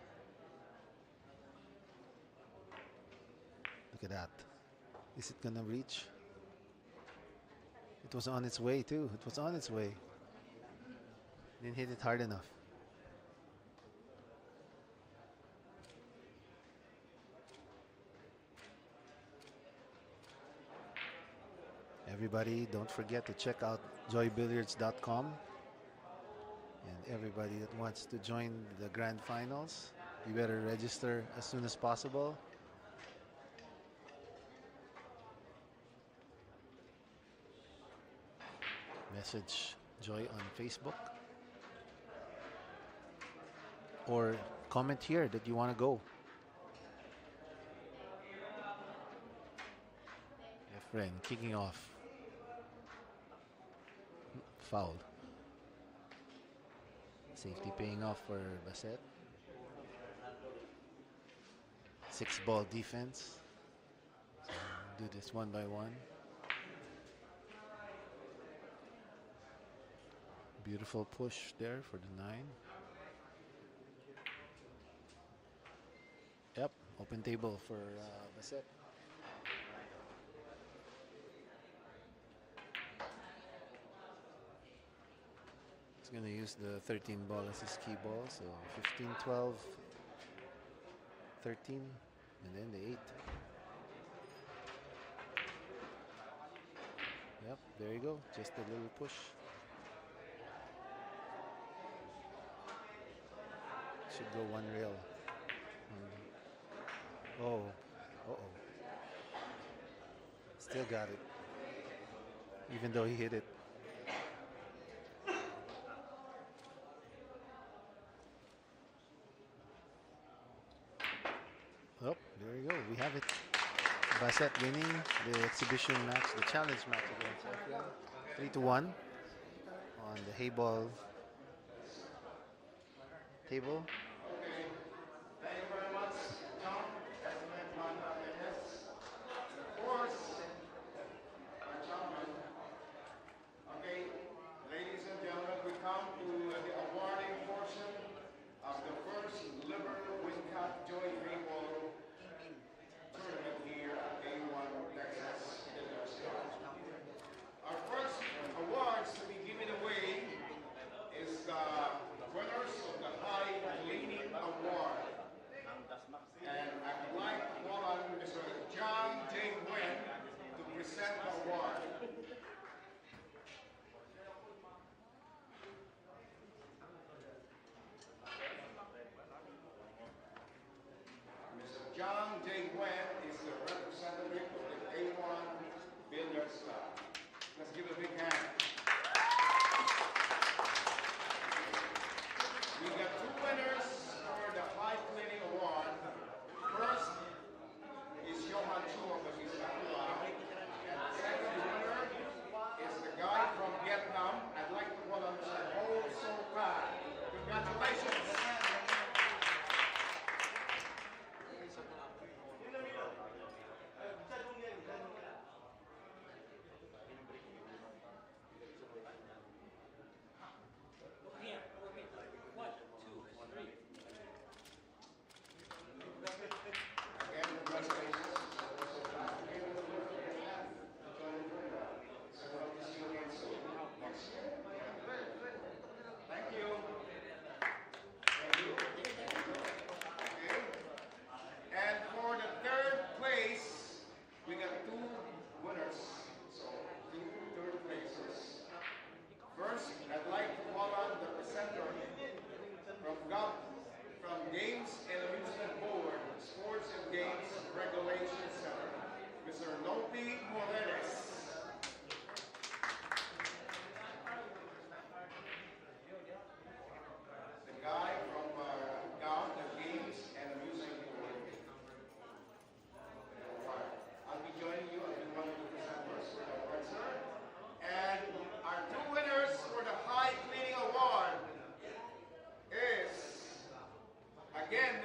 Look at that. Is it gonna reach? It was on its way too. It was on its way. Didn't hit it hard enough. Everybody, don't forget to check out joybilliards.com. And everybody that wants to join the grand finals, you better register as soon as possible. Message Joy on Facebook. Or comment here that you want to go. Efren kicking off. Foul. Safety paying off for Bassett. 6-ball defense. So do this one by one. Beautiful push there for the 9. Yep, open table for Bassett. He's going to use the 13 ball as his key ball. So 15, 12, 13, and then the 8. Yep, there you go. Just a little push. Should go one rail. Oh, still got it. Even though he hit it. Oh, there you go. We have it. Bassett winning the exhibition match, the challenge match against Efren. 3-1 on the Hayball table. Thank you very much, Tom. That's the man behind of course, gentlemen. Okay, ladies and gentlemen, we come to the awarding portion of the first Liberal Wing Cup Joy Hayball tournament here at A1 Texas. Our first awards to be given away is the winners of the High Leaning Award. And I would like to call on Mr. John J. Nguyen to present the award. Mr. John J. Nguyen is the representative of the A1 Billiards Club. Let's give a big hand. We got 2 winners for the High Cleaning Award. First is Johan Chu of the Vizcaya. And the second winner is the guy from Vietnam. I'd like to call on Mr. Ho So Kai. Congratulations.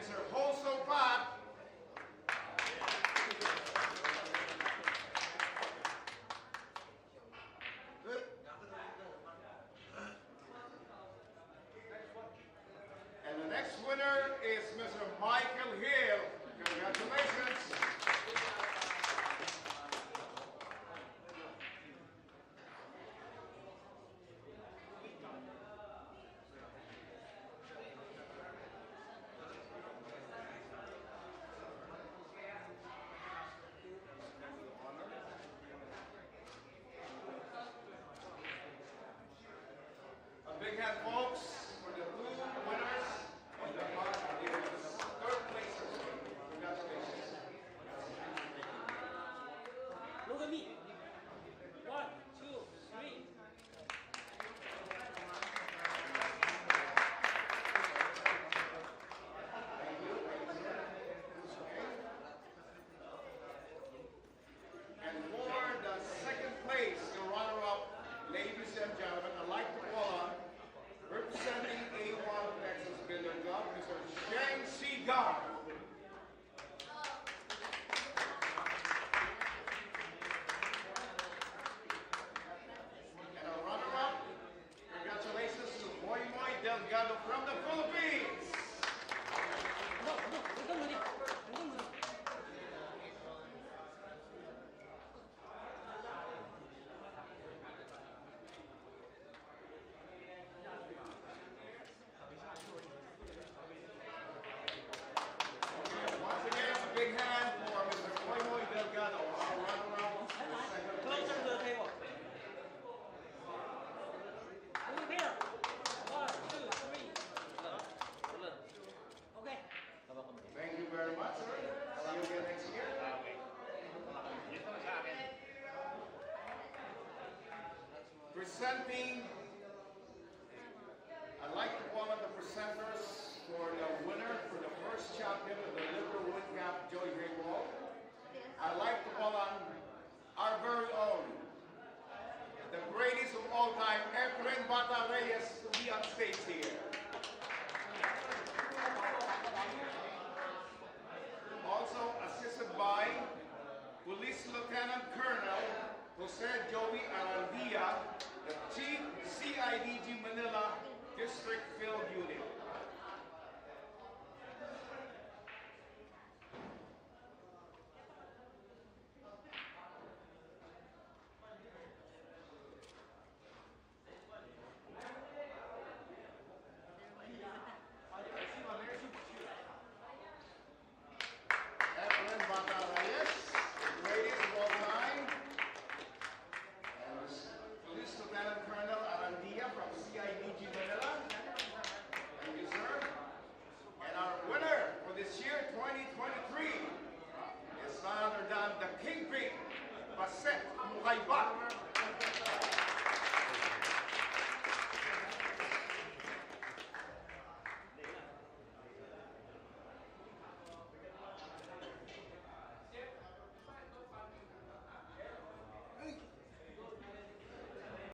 Mr. Hoso Pat. Good. And the next winner is Mr. Michael Hill. Congratulations. A big hand, folks, for the two winners of the third placers. Congratulations. Look at me. 1, 2, 3. And for the second place, the runner-up, ladies and gentlemen, I'd like to call on representing A1 Texas Builder Club, Mr. Shang Si Gar. And our runner-up, congratulations to Moy Moy Delgado from the Philippines. Once again, a big hand for Mr. Moy Moy Delgado, our runner-up for second place. Closer to the table. Move here. 1, 2, 3. Okay. Thank you very much, sir. See you again next year. Presenting